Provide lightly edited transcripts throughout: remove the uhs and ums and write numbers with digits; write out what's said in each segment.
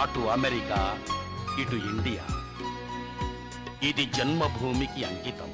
అటు అమెరికా ఇటు ఇండియా, ఇది జన్మభూమికి అంకితం.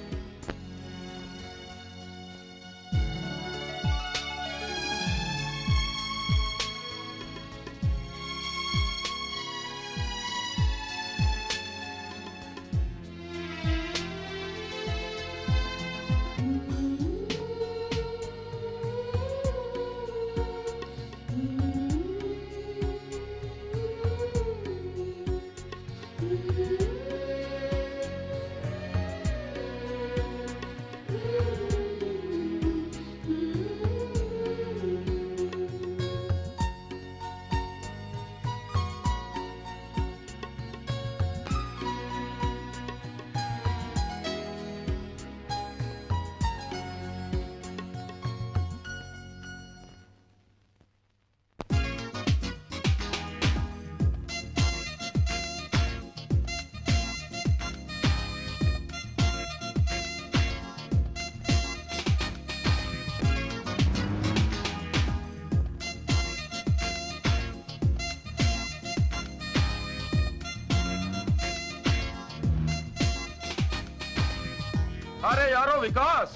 अरे यारो विकास,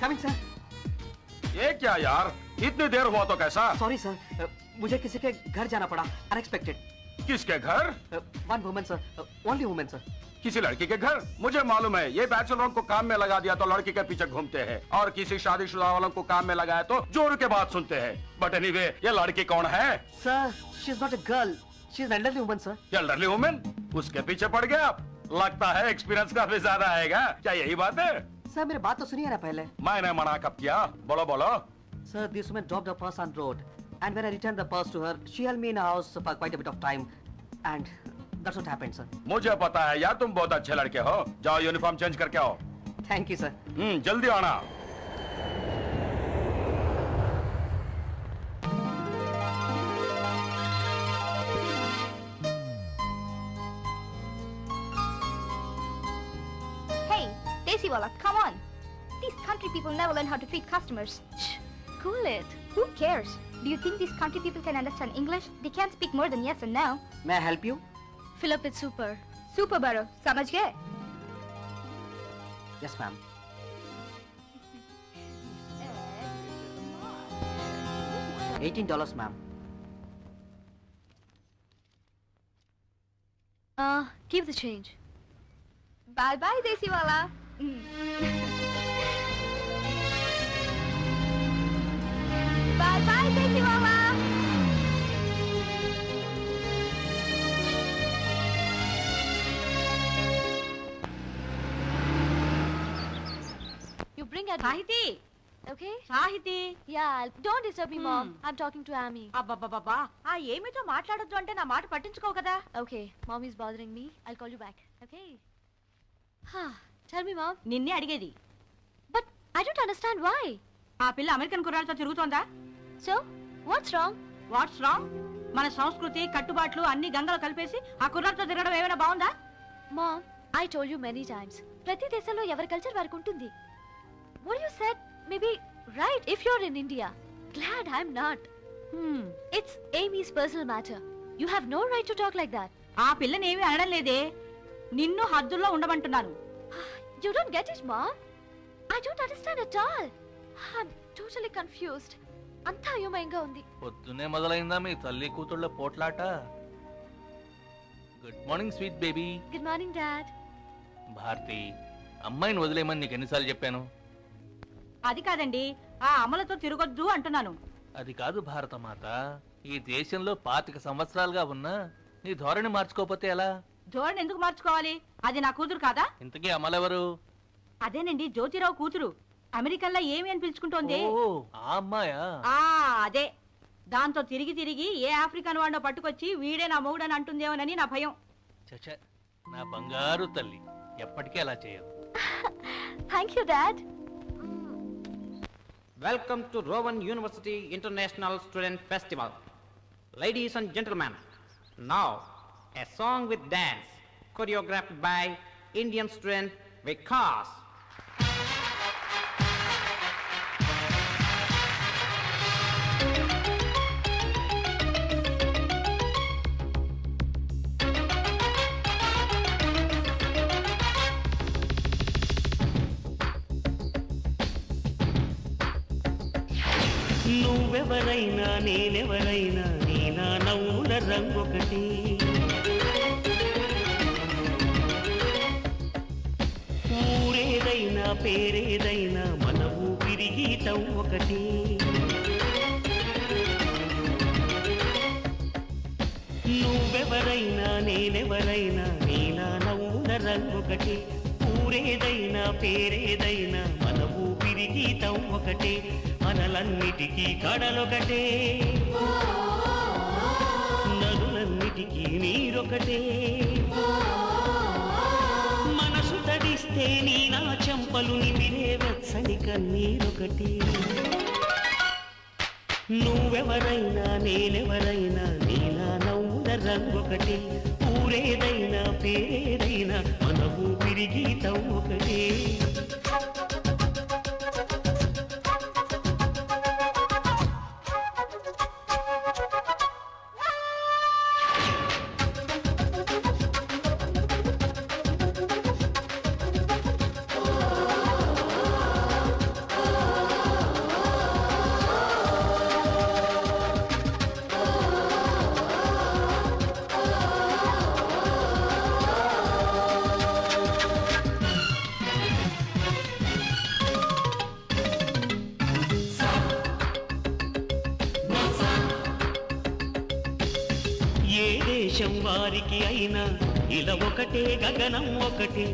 कमिंग सर। ये क्या यार, इतनी देर हुआ तो कैसा? सॉरी सर, मुझे किसी के घर जाना पड़ा, अनएक्सपेक्टेड। किसके घर? One woman sir, only woman sir. किसी लड़की के घर? मुझे मालूम है, ये बैचलरों को काम में लगा दिया तो लड़की के पीछे घूमते हैं, और किसी शादीशुदा वालों को काम में लगाया तो जोर के बात सुनते हैं। बट एनीवे, ये लड़की कौन है? Sir, she is not a girl, she is an elderly woman sir. Elderly woman? उसके पीछे पड़ गया आप? लगता है एक्सपीरियंस काफी ज्यादा आएगा, क्या यही बात है? सर मेरी बात तो सुनिए ना पहले। मैंने मना कब किया? बोलो बोलो। Sir, this woman dropped her purse on road, and when I returned the purse to her, she held me in a house for quite a bit of time, and that's what happened, sir. मुझे पता है यार, तुम बहुत अच्छे लड़के हो। जाओ यूनिफॉर्म चेंज करके आओ। Thank you, sir. जल्दी आना। Hey, Desiwala, come on. These country people never learn how to treat customers. Shh, cool it. Who cares? Do you think these country people can understand English? They can't speak more than yes and no. May I help you? Fill up with super. Super baro. Samajh gaye? Yes, ma'am. $18, ma'am. Give the change. Bye bye, Desiwala. Bye bye, Desiwala. You bring at Sahiti. Okay? Sahiti. Yeah, don't disturb me, Mom. I'm talking to Amy. అబ్బబ్బబ్బా ఆ ఏమిటో మాట్లాడొద్దు అంటే నా మాట పట్టించుకో కదా. Okay, Mom is bothering me. I'll call you back. Okay? Tell me, Mom. నిన్నే అడిగేది. But I don't understand why. ఆ పిల్ల అమెరికన్ కుర్రాళ్ళతో తిరుగుతోందా? So, what's wrong? What's wrong? మన సంస్కృతి కట్టుబాట్లు అన్ని గంగలో కలిపేసి ఆ కుర్రాళ్ళతో తిరగడం ఏమైనా బాగుందా? Mom, I told you many times. ప్రతి దేశంలో ఎవరి కల్చర్ వారికి ఉంటుంది. What you said may be right if you're in India. Glad I'm not. It's Amy's personal matter. You have no right to talk like that. ఆ పిల్లని ఏమీ అనడం లేదే. నిన్ను హద్దుల్లో ఉండమంటున్నాను. You don't get it, Mom. I don't understand at all. I'm totally confused. అంతా అయోమయంగా ఉంది. పొద్దునే మొదలైందా మీ తల్లి కూతుళ్ళ పోట్లాట? Good morning sweet baby. Good morning dad. Bharati, అమ్మాయిని వదిలేయమని నీకు ఎన్నిసార్లు చెప్పాను? అది కాదండి, ఆ అమలతో తిరగొద్దు అంటున్నాను. అది కాదు భారతమాత, ఈ దేశంలో 25 సంవత్సరాలుగా ఉన్నా నీ ధోరణి మార్చుకోకపోతే ఎలా? ధోరణి ఎందుకు మార్చుకోవాలి? అది నా కూతురు కాదా? ఇంతకీ అమలెవరు? అదేనండి, జ్యోతిరావు కూతురు. అమెరికన్లో ఏమి అని పిలుచుకుంటోంది. ఆ అమ్మాయా? అదే. దాంతో తిరిగి తిరిగి ఏ ఆఫ్రికన్ వాడినో పట్టుకొచ్చి వీడే నా మొగుడని అంటుందేమోనని నా భయం. చచ్చ, నా బంగారు తల్లి, ఎప్పటికీ అలా చేయదు. Thank you dad. Welcome to Rowan University International Student Festival. Ladies and gentlemen, now a song with dance choreographed by Indian student Vikas. నువ్వెవరైనా నేనెవరైనా నీ నా నవ్వుల రంగొకటి ఊరేదైనా పేరేదైనా మన ఊపిరి గీతం ఒకటి నువ్వెవరైనా నేనెవరైనా నీ నా నవ్వుల రంగొకటి ఊరేదైనా పేరేదైనా మన ఊపిరి గీతం ఒకటే మనలన్నిటికీ కడలొకటే నదులన్నిటికీ నీరొకటే మనసు తడిస్తే నీ నా చెంపలు నిమిరే వెచ్చని కన్నీరొకటి నువ్వెవరైనా నేనెవరైనా నీ నా నవ్వుల రంగొకటి ఊరేదైనా పేరేదైనా మన ఊపిరి గీతం ఒకటే వారికి అయినా ఇలా ఒకటే గగనం ఒకటే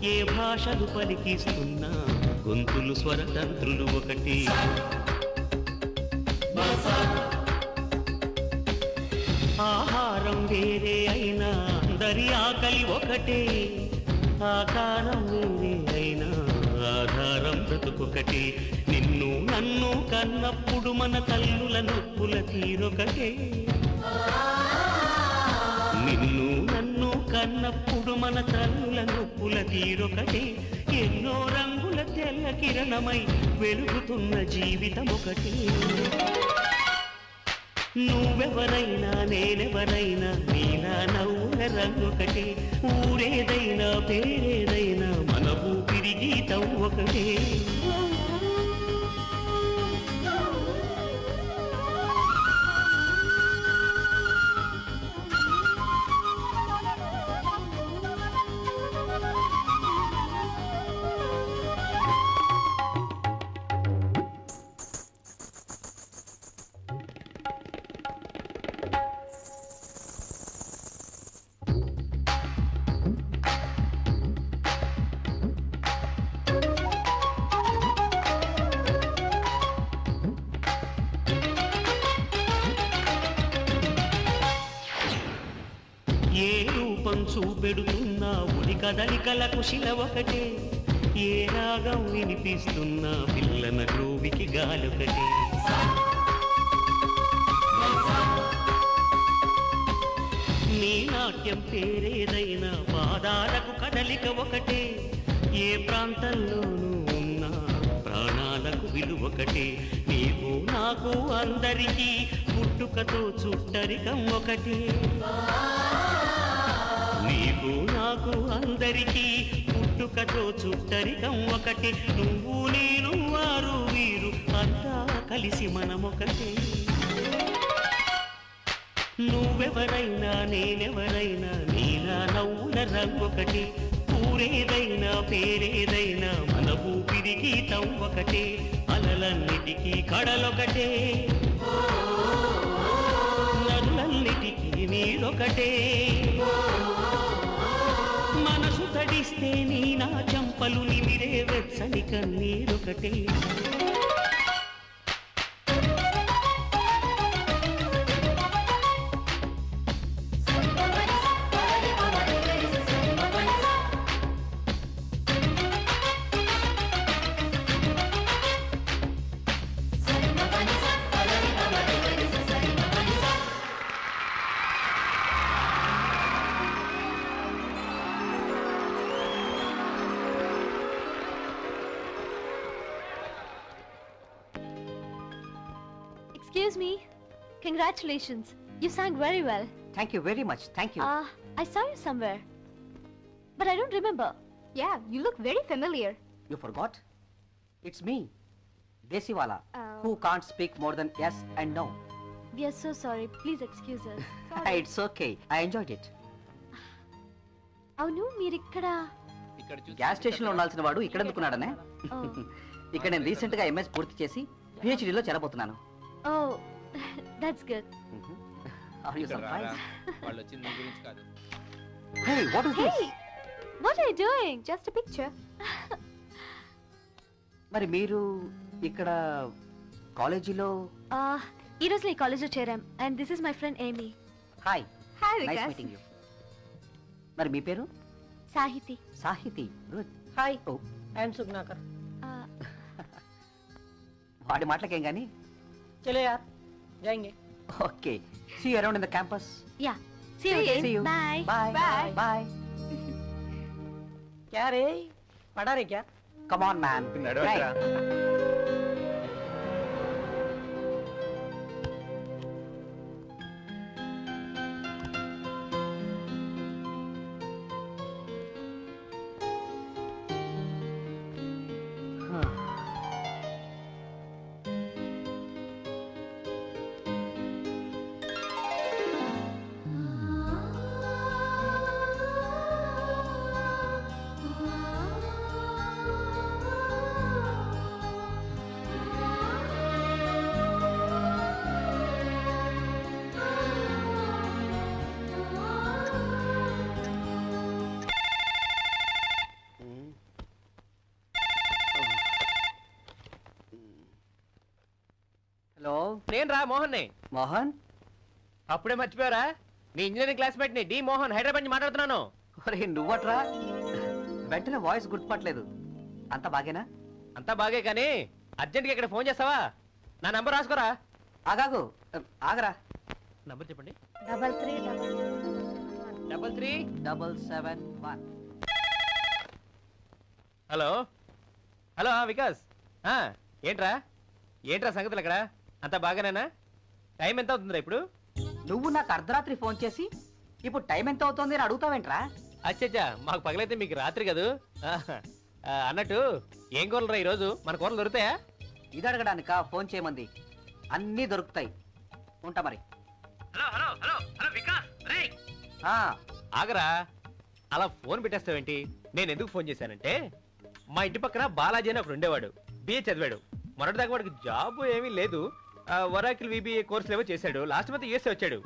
ఏ భాషలు పలికిస్తున్నా గొంతులు స్వరతంత్రులు ఒకటి ఆహారం వేరే అయినా అందరి ఆకలి ఒకటే ఆకారం వేరే అయినా ఆధారం బ్రతుకొకటి నిన్ను నన్ను కన్నప్పుడు మన తల్లుల నొప్పుల తీరొకటే నిన్ను నన్ను కన్నప్పుడు మన తల్లుల నొప్పుల తీరొకటే ఎన్నో రంగుల తెల్ల కిరణమై వెలుగుతున్న జీవితం ఒకటి నువ్వెవరైనా నేనెవరైనా నీలా నవ్వుల రంగొకటే ఊరేదైనా పేరేదైనా మన ఊపిరి గీతం ఒకటే చూపెడుతున్నా ఉడి కదలికలకు శిల ఒకటే ఏ రాగం వినిపిస్తున్నా పిల్లన గ్రోవికి గాలొకటే నీ నాట్యం పేరేదైనా పాదాలకు కదలిక ఒకటే ఏ ప్రాంతంలోనూ ఉన్నా ప్రాణాలకు విలువొకటే నీకు నాకు అందరికీ పుట్టుకతో చుట్టరికం ఒకటే నీకు నాకు అందరికీ పుట్టుకతో చుట్టరికం ఒకటి నువ్వు నేను వారు వీరు అంతా కలిసి మనమొకటే నువ్వెవరైనా నేనెవరైనా నీలా నవ్వుల రంగొకటి ఊరేదైనా పేరేదైనా మన ఊపిరి గీతం ఒకటే అలలన్నిటికీ కడలొకటే నదులన్నిటికీ నీరొకటే మనసు తడిస్తే నీ నా చంపలు నిమిరే వెచ్చని కన్నీరొకటే Excuse me. Congratulations. You sang very well. Thank you very much. Thank you. I saw you somewhere. But I don't remember. Yeah, you look very familiar. You forgot? It's me, Desiwala. who can't speak more than yes and no. We are so sorry. Please excuse us. It's okay. I enjoyed it. అవును మీరిక్కడ gas station లో ఉండాల్సిన వాడు ఇక్కడ ఎందుకున్నాడనే? ఇక్కడ నేను recent గా MS పూర్తి చేసి PhD లో చేరబోతున్నాను. Oh that's good. Are you surprised? వాళ్ళు వచ్చింది నీ గురించి కాదు. Hey, what is this? Hey, what are you doing? Just a picture. మరి మీరు ఇక్కడ కాలేజీలో ఈ రోజు ఈ కాలేజ్ లో చేరాం and this is my friend ఏమీ. Hi Hi, nice Vikas. Meeting you. మరి మీ పేరు? Sahiti. Sahiti. Good. Hi oh I'm Sugnakar. వాడి మాటలకేం గానీ. చలో యార్ జాయింగే. Okay, see you around in the campus. Yeah see you again. See you. Bye. Bye. Bye. Bye. क्या रे पढ़ा रे क्या? Come on, man. నడవరా. హలో నేను రా మోహన్ని. మోహన్. అప్పుడే మర్చిపోయారా? నీ ఇంజనీరింగ్ క్లాస్మేట్ ని డి మోహన్, హైదరాబాద్ నుంచి మాట్లాడుతున్నాను. ఒరే నువ్వట్రా, వెంటనే వాయిస్ గుర్తుపట్టలేదు. అంత బాగేనా? అంతా బాగే కానీ అర్జెంట్గా ఇక్కడ ఫోన్ చేస్తావా? నా నంబర్ రాసుకోరా. ఆగాగు, ఆగరా. నంబర్ చెప్పండి. 3377 హలో హలో వికాస్. ఏంట్రా ఏంట్రా సంగతులు అక్కడ? అంతా బాగానేనా? టైం ఎంత అవుతుందిరా ఇప్పుడు? నువ్వు నాకు అర్ధరాత్రి ఫోన్ చేసి ఇప్పుడు టైం ఎంత అవుతుంది అని అడుగుతావేంట్రా? అచ్చచ్చా, మాకు పగలైతే మీకు రాత్రి కదూ. అన్నట్టు ఏం కూరలు రా ఈరోజు? మన కూరలు దొరుకుతాయా? ఇది అడగడానికా ఫోన్ చేయమంది? అన్నీ దొరుకుతాయి. ఉంటా మరి. Hello hello hello hello Vikas, ఆగరా. అలా ఫోన్ పెట్టేస్తావేంటి? నేను ఎందుకు ఫోన్ చేశానంటే, మా ఇంటి పక్కన బాలాజీ అని ఒకడు ఉండేవాడు. బిఏ చదివాడు. మొన్నటిదాకా వాడికి జాబ్ ఏమీ లేదు. ఒరాకిల్ విబిఏ కోర్సులు ఏవో చేశాడు. లాస్ట్ మంత్ యూఎస్ఏ వచ్చాడు.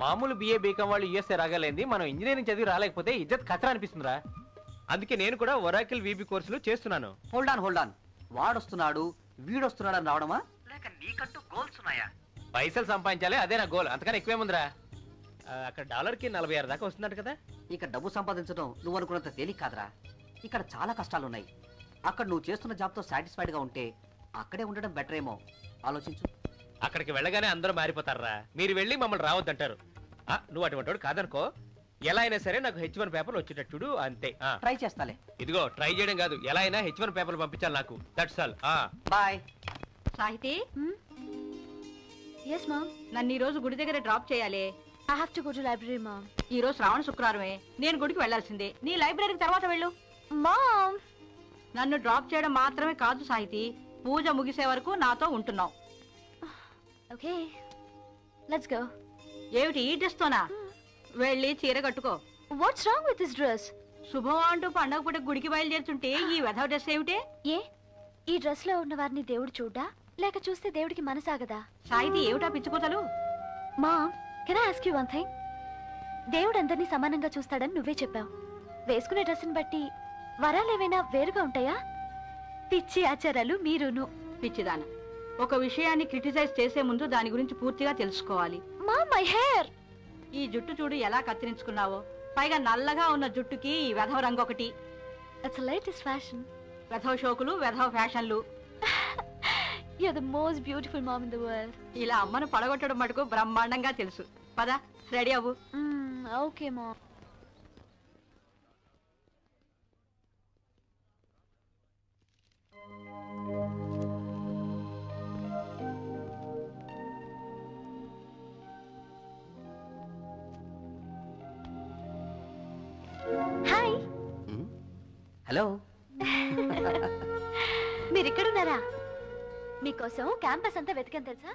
మామూలు బిఏ బీకాం వాళ్ళు యూఎస్ఏ రాగలేంది, మనం ఇంజనీరింగ్ చదివి రాలేకపోతే ఇజ్జత్ కచరా అనిపిస్తుందిరా. అందుకే నేను కూడా ఒరాకిల్ విబి కోర్సులు చేస్తున్నాను. Hold on. వాడొస్తున్నాడు వీడొస్తున్నాడు అని రావడమా, లేక నీకంటూ గోల్స్ ఉన్నాయా? పైసలు సంపాదించాలి, అదే నా గోల్. అంతకన్నా ఎక్కువేముందిరా. అక్కడ డాలర్కి 46 దాకా వస్తుందట కదా. ఇక డబ్బు సంపాదించడం నువ్వు అనుకున్నంత తేలిక కాదురా. ఇక్కడ చాలా కష్టాలున్నాయి. అక్కడ నువ్వు చేస్తున్న జాబ్తో సాటిస్ఫైడ్ గా ఉంటే అక్కడే ఉండడం బెటర్ ఏమో. ఆలోచించు. అక్కడికి వెళ్ళగానే అందరూ మారిపోతారా. మీరు వెళ్ళి మమ్మల్ని రావద్దంటారు. నువ్వు అటువంటి వాడు కాదనుకో, ఎలా అయినా సరే నాకు H1 పేపర్లు వచ్చేటట్టు చూడు, అంతే. ట్రై చేస్తాలే. ఇదిగో ట్రై చేయడం కాదు, ఎలా అయినా H1 పేపర్లు పంపించాలి నాకు. That's all. Bye. Sahiti, yes mom, నన్ను ఈ రోజు గుడి దగ్గర డ్రాప్ చేయాలి. I have to go to library mom. ఈ రోజు శ్రావణ శుక్రవారమే, నేను గుడికి వెళ్లాల్సిందే. నీ లైబ్రరీకి తర్వాత వెళ్ళు. Mom, నన్ను డ్రాప్ చేయడం మాత్రమే కాదు సాహితి, పూజ ముగిసే వరకు నాతో ఉంటున్నావు. okay, let's go. ఏమిటి ఈ డ్రెస్ తోనా? వెళ్ళి చీర కట్టుకో. What's wrong with this dress? శుభం అంటూ పండగ పూట గుడికి బయలుదేరుతుంటే ఈ వెధవ డ్రెస్ ఏమిటే? ఏ ఈ డ్రెస్ లో ఉన్న వారిని దేవుడు చూడ్డా, లేక చూస్తే దేవుడికి మనసాగదా? సాహితి, ఏమిటా పిచ్చుకోతలు? Mom, can I ask you one thing? దేవుడు అందరినీ సమానంగా చూస్తాడని నువ్వే చెప్పావు. వేసుకునే డ్రెస్ని బట్టి వరాలు ఏమైనా వేరుగా ఉంటాయా? పిచ్చి ఆచారాలు మీరును. పిచ్చిదాన, ఒక విషయాన్ని క్రిటిసైజ్ చేసే ముందు దాని గురించి పూర్తిగా తెలుసుకోవాలి. Mom, my hair. ఈ జుట్టు చూడు ఎలా కత్తిరించుకున్నావో, పైగా నల్లగా ఉన్న జుట్టుకి ఈ వెధవ రంగు ఒకటి. It's latest fashion. వెధవ షోకులు, వెధవ ఫ్యాషన్లు. You're the most beautiful mom in the world. ఇలా అమ్మను పడగొట్టడం మటుకు బ్రహ్మాండంగా తెలుసు. పద, రెడీ అవ్వు. Okay mom. హాయ్. హలో. మీరు ఇక్కడున్నారా? మీకోసం క్యాంపస్ అంతా వెతికాను తెలుసా.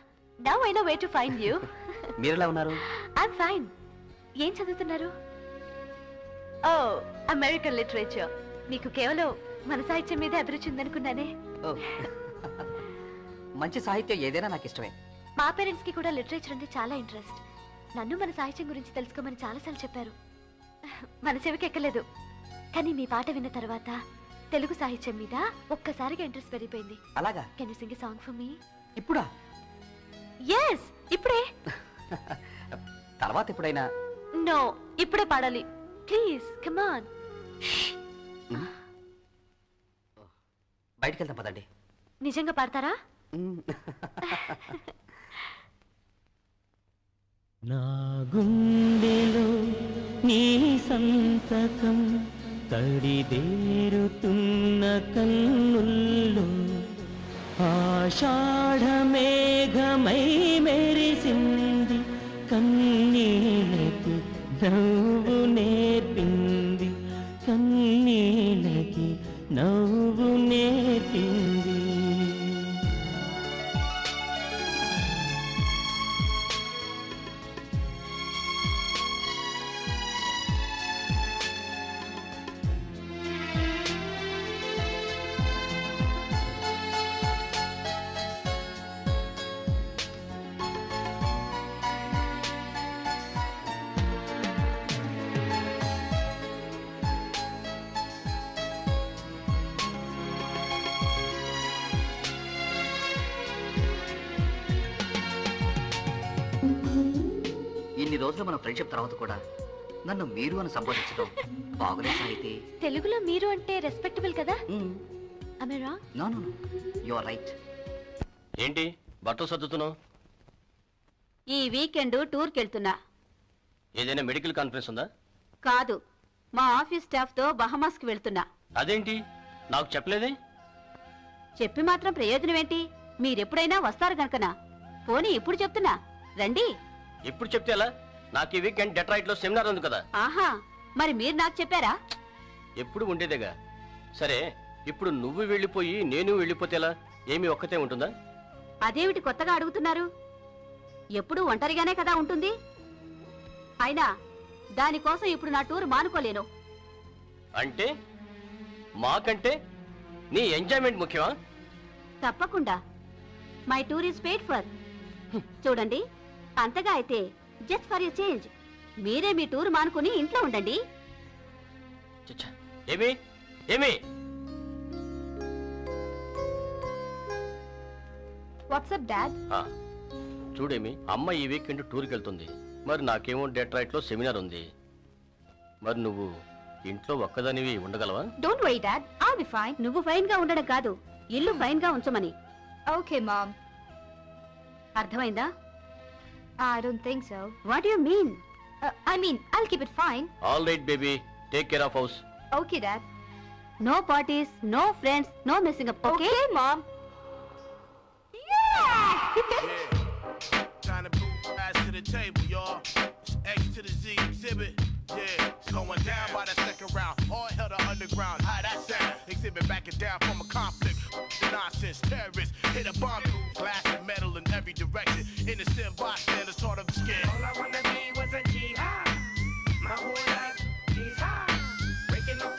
Now I know way to find you. మీరెలా ఉన్నారు? I'm fine. ఏం చదువుతున్నారు? Oh, American literature. మీకు కేవలం మన సాహిత్యం మీద అభిరుచి ఉందనుకున్నానే. మంచి సాహిత్యం ఏదైనా నాకు ఇష్టమే. మా పేరెంట్స్ కి కూడా లిటరేచర్ అంటే చాలా ఇంట్రెస్ట్. నన్ను మన సాహిత్యం గురించి తెలుసుకోమని చాలాసార్లు చెప్పారు. మన చెవికి ఎక్కలేదు. కానీ మీ పాట విన్న తర్వాత తెలుగు సాహిత్యం మీద ఒక్కసారిగా ఇంట్రెస్ట్ పెరిగిపోయింది. అలాగా? Can you sing a song for me? ఇప్పుడా? yes, ఇప్పుడే. తర్వాత ఎప్పుడైనా? నో, ఇప్పుడే పాడాలి. Please come on. బయటికి వెళ్తాం పదండి. నిజంగా పాడతారా? నా గుండెలో నీ సంతకం తడిదేరుతున్న కన్నుల్లో ఆషాఢ మేఘమై మెరిసింది, కన్నీళ్ళకి నవ్వు నేర్పింది, కన్నీళ్ళకి నవ్వు నేర్పింది. ఇన్ని రోజులు మన ఫ్రెండ్షిప్ తర్వాత కూడా నన్ను మీరు అని సంబోధించడం బాగులేదు సాహితి. తెలుగులో మీరు అంటే రెస్పెక్టబుల్ కదా? అమేరా? No no no, you are right. ఏంటి బట్టలు సర్దుతున్నావు? ఈ వీకెండ్ టూర్కి వెళ్తున్నా. ఏదైనా మెడికల్ కాన్ఫరెన్స్ ఉందా? కాదు, మా ఆఫీస్ స్టాఫ్ తో బహమాస్కి వెళ్తున్నా. అదేంటి నాకు చెప్పలేదే? చెప్పి మాత్రం ప్రయోజనం ఏంటి? మీరెప్పుడైనా వస్తారు గనుకనా. పోనీ ఇప్పుడు చెప్తున్నా, రండి. ఇప్పుడు చెప్తే ఎలా? నాకు ఈ వీకెండ్ డెట్రాయిట్ లో సెమినార్ ఉంది కదా. ఆహా, మరి మీరు నాకు చెప్పారా? ఎప్పుడు ఉండేదేగా. సరే, ఇప్పుడు నువ్వు వెళ్ళిపోయి నేను వెళ్ళిపోతే ఎలా? ఏమి ఒక్కతే ఉంటుందా? అదేమిటి కొత్తగా అడుగుతున్నారు? ఎప్పుడు ఒంటరిగానే కదా ఉంటుంది. అయినా దానికోసం ఇప్పుడు నా టూర్ మానుకోలేను. అంటే మాకంటే నీ ఎంజాయ్మెంట్ ముఖ్యమా? తప్పకుండా. My tour is paid for. చూడండి, అంతగా అయితే జస్ట్ ఫర్ యూ చేంజ్ మీరే మీ టూర్ మానుకుని ఇంట్లో ఉండండి. ఏమి ఏమి వాట్సాప్ డాడ్? చూడేమి, అమ్మ ఈ వీకెండ్ టూర్కి వెళ్తుంది. మరి నాకేమో డెట్రాయిట్ లో సెమినార్ ఉంది. మరి నువ్వు ఇంట్లో ఒక్కదానివి ఉండగలవా? Don't worry dad, I'll be fine. నువ్వు ఫైన్ గా ఉండడం కాదు, ఇల్లు ఫైన్ గా ఉంచమని. Okay mom. అర్థమైందా? I don't think so. What do you mean? I mean, I'll keep it fine. All right, baby. Take care of house. Okay, Dad. No parties, no friends, no messing up, okay? Okay, Mom. Trying to rise to the table, y'all. It's X to the Z exhibit. Yeah, it's going down by the second round. All hell to underground. How that sound? Exhibit backing down from a conflict. Nonsense, terrorists hit a bomb. Glass and metal in every direction. Innocent bystanders sort of scared. All I wanna be was a jihad. My whole life, he's high. Breaking up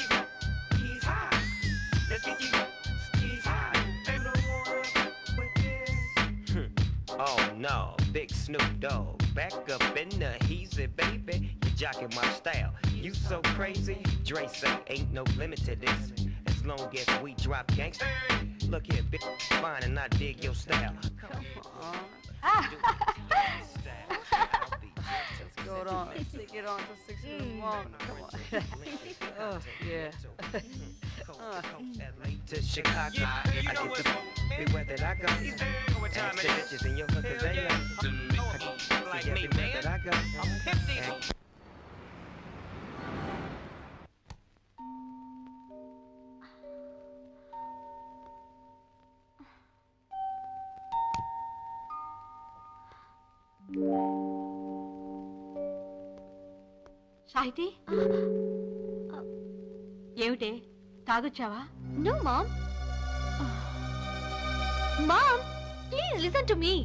he's high. Let's get you, he's high. Ain't no more with this. Oh no, big Snoop Dogg. Back up in the heezy, baby. You jocking my style. You so crazy. Dre say ain't no limit to this. As long as we drop gangsta. Look here, bitch, fine and I dig your style. Come on. Let's go on. Let's take it on to 6 in the morning. Come on. Oh, yeah. LA to Chicago. I get the everywhere that I go. And the bitches in your hood, 'cause they know. Like me, man. That I go. I'm 50. Sahiti, ఏమిటే తాగొచ్చావా? No, Mom. Mom! listen to me.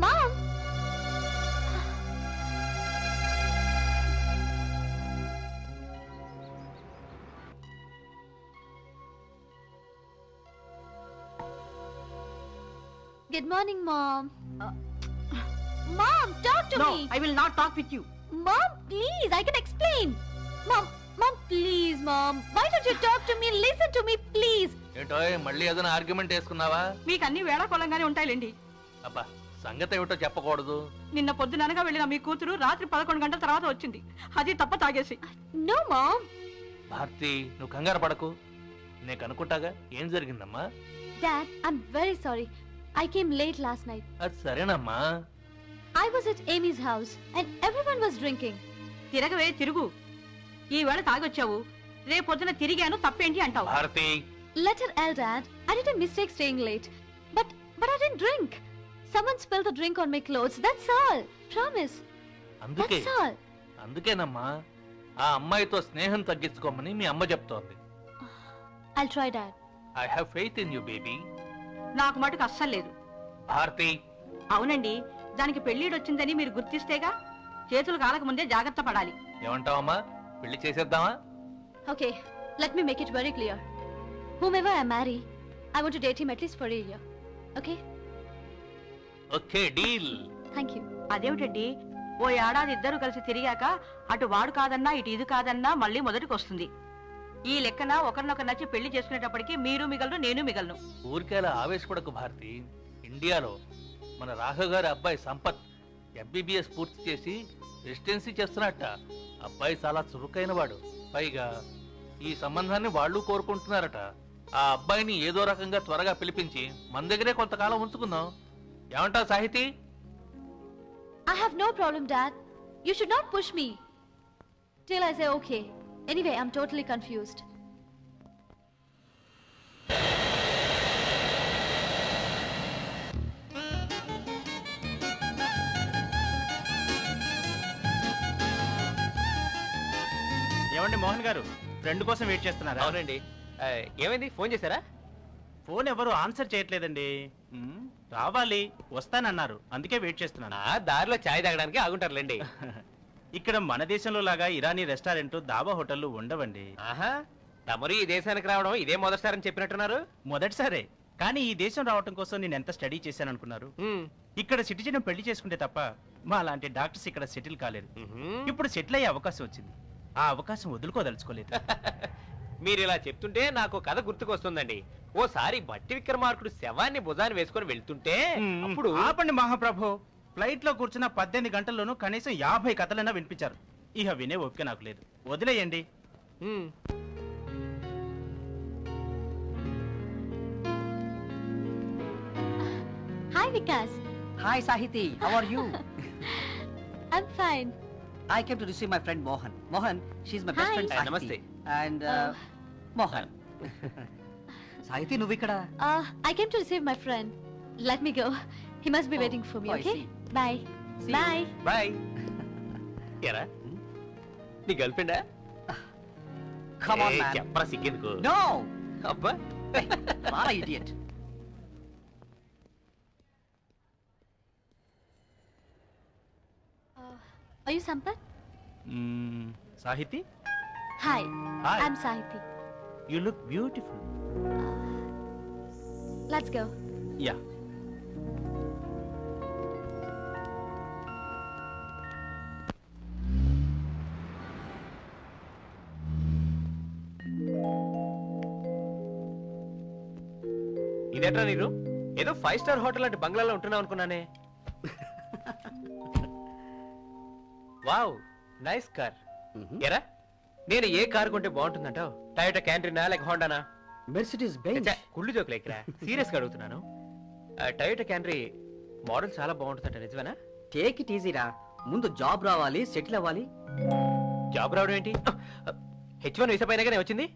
Mom! Good morning, Mom. Mom, talk to me. I will not talk with you. Mom, please, I can explain. Mom, please, Mom. Why don't you talk to me? Listen to me, please. ఏంటో మళ్ళీ ఏదైనా argument వేసుకున్నావా? మీకు అన్ని వేళాకోళంగానే ఉంటాయిలేండి. అబ్బా, సంగతి ఏమిటో చెప్పకూడదు. నిన్న పొద్దుననగా వెళ్ళిన మీ కూతురు రాత్రి 11 గంటల తర్వాత వచ్చింది. అది తప్ప తాగేసి. No, Mom. భారతి, నువ్వు కంగారు పడకు. నేను కనుక్కుంటాగా ఏం జరిగిందమ్మా. Dad, I'm very sorry. I came late last night. అది సరేనమ్మా. I was at Amy's house and everyone was drinking. తిరగవే తిరుగు. ఈ వేళ తాగొచ్చావు, రేపొద్దున తిరిగాను, తప్పేంటి అంటావు? Bharati, Let her tell Dad. I did a mistake staying late. But I didn't drink. Someone spilled the drink on my clothes. That's all. Promise. That's all. అందుకేనమ్మా ఆ అమ్మాయితో స్నేహం తగ్గించుకోమని మీ అమ్మ చెప్తోంది. I'll try, Dad. I have faith in you, baby. నాకు మటుకు అస్సలు లేదు. భారతి, అవునండి, దానికి పెళ్ళిడొచ్చిందని మీరు గుర్తిస్తేగా. చేతులు కాలక ముందే జాగ్రత్త పడాలి. ఏమంటావమ్మా, పెళ్లి చేసేద్దామా? Okay, let me make it very clear. Whomever I marry, I want to date him at least for a year. Okay? Okay, deal. Thank you. అదేమిటండి, ఓ ఏడాది ఇద్దరు కలిసి తిరిగాక అటు వాడు కాదన్నా ఇటు ఇది కాదన్నా మళ్ళీ మొదటికి వస్తుంది. ఈ లెక్కన ఒకరినొకరు నచ్చి పెళ్లి చేసుకునేటప్పటికి మీరు మిగలరు, నేను మిగలను. ఊరికేలా ఆవేశపడకు భారతి. ఇండియాలో మన రాఘవ్ గారి అబ్బాయి సంపత్ MBBS పూర్తి చేసి రెసిడెన్సీ చేస్తున్నట్ట. అబ్బాయి చాలా చురుకైన వాడు. పైగా ఈ సంబంధాన్ని వాళ్ళు కోరుకుంటున్నారట. ఆ అబ్బాయిని ఏదో రకంగా త్వరగా పిలిపించి మన దగ్గరే కొంతకాలం ఉంచుకుందాం. ఏమంటావు Sahiti? I have no problem, Dad. You should not push me till I say okay. Anyway, I'm totally confused. ఏమండి మోహన్ గారు, ఫ్రెండ్ కోసం వెయిట్ చేస్తున్నారా? అవునండి. ఏమైంది, ఫోన్ చేశారా? ఫోన్ ఎవరు ఆన్సర్ చేయట్లేదండి. రావాలి వస్తానన్నారు, అందుకే వెయిట్ చేస్తున్నాను. దారిలో చాయ్ తాగడానికి ఆగుంటారులేండి. ఇక్కడ మన దేశంలో లాగా ఇరానీ రెస్టారెంట్, దాబా హోటళ్లు ఉండవండి. ఆహా, తమరు ఈ దేశానికి రావడం ఇదే మొదటిసారని చెప్పినట్టున్నారు. మొదటిసారే, కానీ ఈ దేశం రావడం కోసం నేను ఎంత స్టడీ చేశాను అనుకున్నారు. ఇక్కడ సిటిజన్ పెళ్లి చేసుకుంటే తప్ప మా లాంటి డాక్టర్స్ ఇక్కడ సెటిల్ కాలేదు. ఇప్పుడు సెటిల్ అయ్యే అవకాశం వచ్చింది. ఆ అవకాశం వదులుకోదలుచుకోలేదు. మీరు ఇలా చెప్తుంటే నాకు కథ గుర్తుకొస్తుందండి. ఓసారి బట్టి విక్రమార్కుడు శవాన్ని భుజాన్ని వేసుకొని వెళ్తుంటే అప్పుడు ఆపండి మహాప్రభు. ఫ్లైట్ లో కూర్చున్న 18 గంటల్లోనూ కనీసం 50 కథలైనా వినిపించారు. ఇక వినే ఓపిక నాకు లేదు, వదిలేయండి. Hi, Vikas. Hi, Sahiti. How are you? I'm fine. I came to receive my friend Mohan. Mohan, she's my best Hi. friend Sahiti. Namaste. And Mohan. Sahiti, నువ్వు ఇక్కడ? I came to receive my friend. Let me go. He must be waiting for me, okay? Bye. Bye. Bye. ఎరా, నీ girl ఫ్రెండా? Come on, man. చెప్పరా సిగ్గెందుకు? No. అబ్బా, చాలా idiot. Are you Sampath? Sahiti? Hi. Hi. I'm Sahiti. You look beautiful. Let's go. Yeah. ఇదేట్రా నీరు? ఏదో 5 star hotel లాంటి బంగ్లాలో ఉంటున్నావు అనుకున్నానే. Wow, nice car. ఎరా, నేను ఏ కార్ కొంటే బాగుంటుందంటావు? టయోటా క్యాంట్రీనా లేక హోండానా? Mercedes Benz. కుళ్ళు జోక్ లేకరా, సీరియస్ గా అడుగుతున్నాను. టయోటా క్యాంట్రీ మోడల్ చాలా బాగుంటుందంట, నిజమేనా? టేక్ ఇట్ ఈజీ రా. ముందు జాబ్ రావాలి, సెటిల్ అవ్వాలి. జాబ్ రావడం ఏంటి? H1 వీసా పైనగానే వచ్చింది.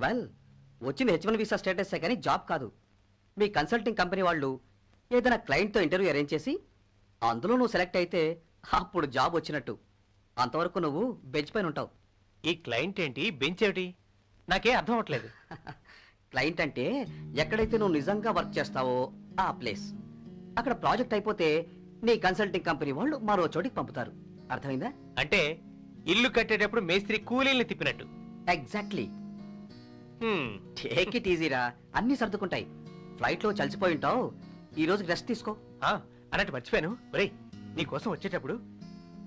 వెల్, వచ్చిన H1 వీసా స్టేటస్ కానీ జాబ్ కాదు. మీ కన్సల్టింగ్ కంపెనీ వాళ్ళు ఏదైనా క్లయింట్తో ఇంటర్వ్యూ అరేంజ్ చేసి అందులో నువ్వు సెలెక్ట్ అయితే అప్పుడు జాబ్ వచ్చినట్టు. అంతవరకు నువ్వు బెంచ్ పైన ఉంటావు. ఈ క్లయింట్ ఏంటి, బెంచ్ ఏమిటి? నాకే అర్థం అవట్లేదు. క్లయింట్ అంటే ఎక్కడైతే నువ్వు నిజంగా వర్క్ చేస్తావో ఆ ప్లేస్. అక్కడ ప్రాజెక్ట్ అయిపోతే నీ కన్సల్టింగ్ కంపెనీ వాళ్ళు మరో చోటికి పంపుతారు. అర్థమైందా? అంటే ఇల్లు కట్టేటప్పుడు మేస్త్రి కూలీల్ని తిప్పినట్టు. ఎగ్జాక్ట్లీ. టేక్ ఇట్ ఈజీరా, అన్ని సర్దుకుంటాయి. ఫ్లైట్ లో చలిసిపోయి ఉంటావు, ఈ రోజు రెస్ట్ తీసుకో. అన్నట్టు మర్చిపోయాను, ఒరేయ్ నీ కోసం వచ్చేటప్పుడు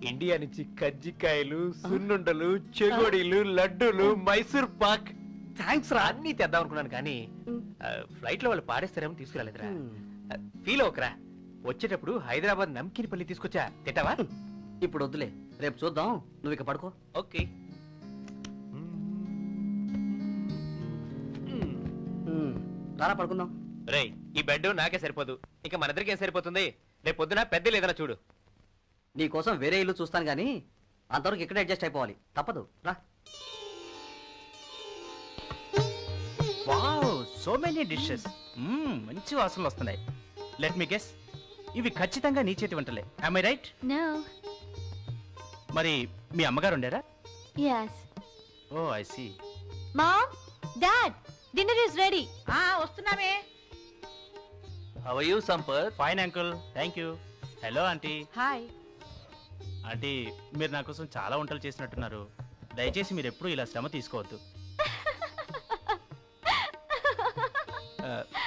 ఇండియా నుంచి కజ్జికాయలు, సున్నుండలు, చెగోడీలు, లడ్డూలు, మైసూర్ పాక్ థ్యాంక్స్ రా అన్ని తెద్దాం అనుకున్నాను, కానీ ఫ్లైట్ లో వాళ్ళు పాడేస్తారేమో తీసుకురాలేదురా. ఫీల్ అవకరా, వచ్చేటప్పుడు హైదరాబాద్ నమ్కిన్ పల్లి తీసుకొచ్చా, తింటావా? ఇప్పుడు వద్దులే, రేపు చూద్దాం. నువ్వు ఇక పడుకో. ఓకే. రారా పడుకుందాం. రేయ్ ఈ బెడ్ నాకే సరిపోదు, ఇంకా మనిద్దరికి ఏం సరిపోతుంది? రేపు పొద్దున పెద్ద లేదన్నా చూడు. నీ కోసం వేరే ఇల్లు చూస్తాను గానీ అంతవరకు ఇక్కడ అడ్జస్ట్ అయిపోవాలి, తప్పదు. రా. Wow, so many dishes. మంచి వాసనలు వస్తున్నాయి. లెట్ మీ గెస్, ఇవి ఖచ్చితంగా నీ చేతి వంటలే. am I right? No. మరి మీ అమ్మగారు ఉండేరా? Yes. Oh I see. Mom, Dad, dinner is ready. వస్తున్నామే. How are you, Sampath? Fine uncle, thank you. Hello aunty. Hi. Aunty, మీరు నా కోసం చాలా వంటలు చేసినట్టున్నారు. దయచేసి మీరు ఎప్పుడూ ఇలా శ్రమ తీసుకోవద్దు.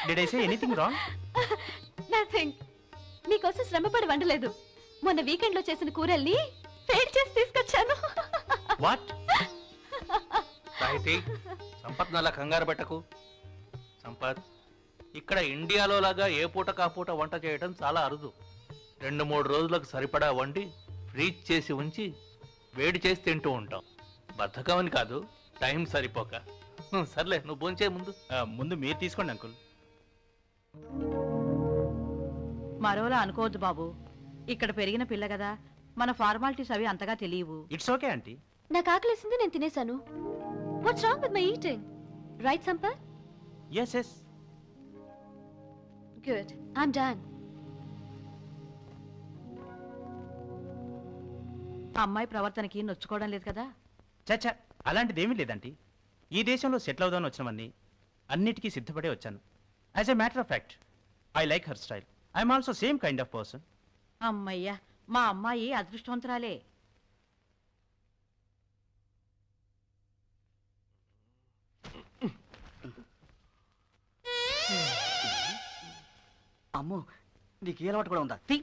Did I say anything wrong? Nothing. మీకోసం శ్రమపడి వండలేదు. మొన్న వీకెండ్ లో చేసిన కూరల్ని వేడి చేసి తీసుకొచ్చాను. వాట్? సాహితి, సంపత్ నల్ల కంగారు పెట్టకు. సంపత్, ఇక్కడ ఇండియాలో లాగా ఏ పూట కాపూట వంట చేయడం చాలా అరుదు. 2-3 రోజులకు సరిపడా వండి ఫ్రీజ్ చేసి ఉంచి వేడి చేసి తింటూ ఉంటాం. బద్ధకమని కాదు, టైం సరిపోక. సర్లే, నువ్వు భోంచే ముందు మీరు తీసుకోండి అంకుల్. మరోలా అనుకోవద్దు బాబు, ఇక్కడ పెరిగిన పిల్ల కదా, మన ఫార్మాలిటీస్ అవి అంతగా తెలియవు. It's okay aunty. నాకు ఆకలేసింది, నేను తినేశాను. What's wrong with my eating? Right, Sampath? Yes, yes. Good. I'm done. అమ్మాయి ప్రవర్తనకి నొచ్చుకోవడం లేదు కదా? చచ్చా, అలాంటిదేమీ లేదంటీ. ఈ దేశంలో సెటిల్ అవుదామని వచ్చినవన్నీ అన్నిటికీ సిద్ధపడే వచ్చాను. As a matter of fact, I like her style. I'm also same kind of person. అమ్మయ్యా, మా అమ్మాయి అదృష్టవంతురాలే. అమ్మో, నీకు ఏ అలవాటు కూడా ఉందా? తీ.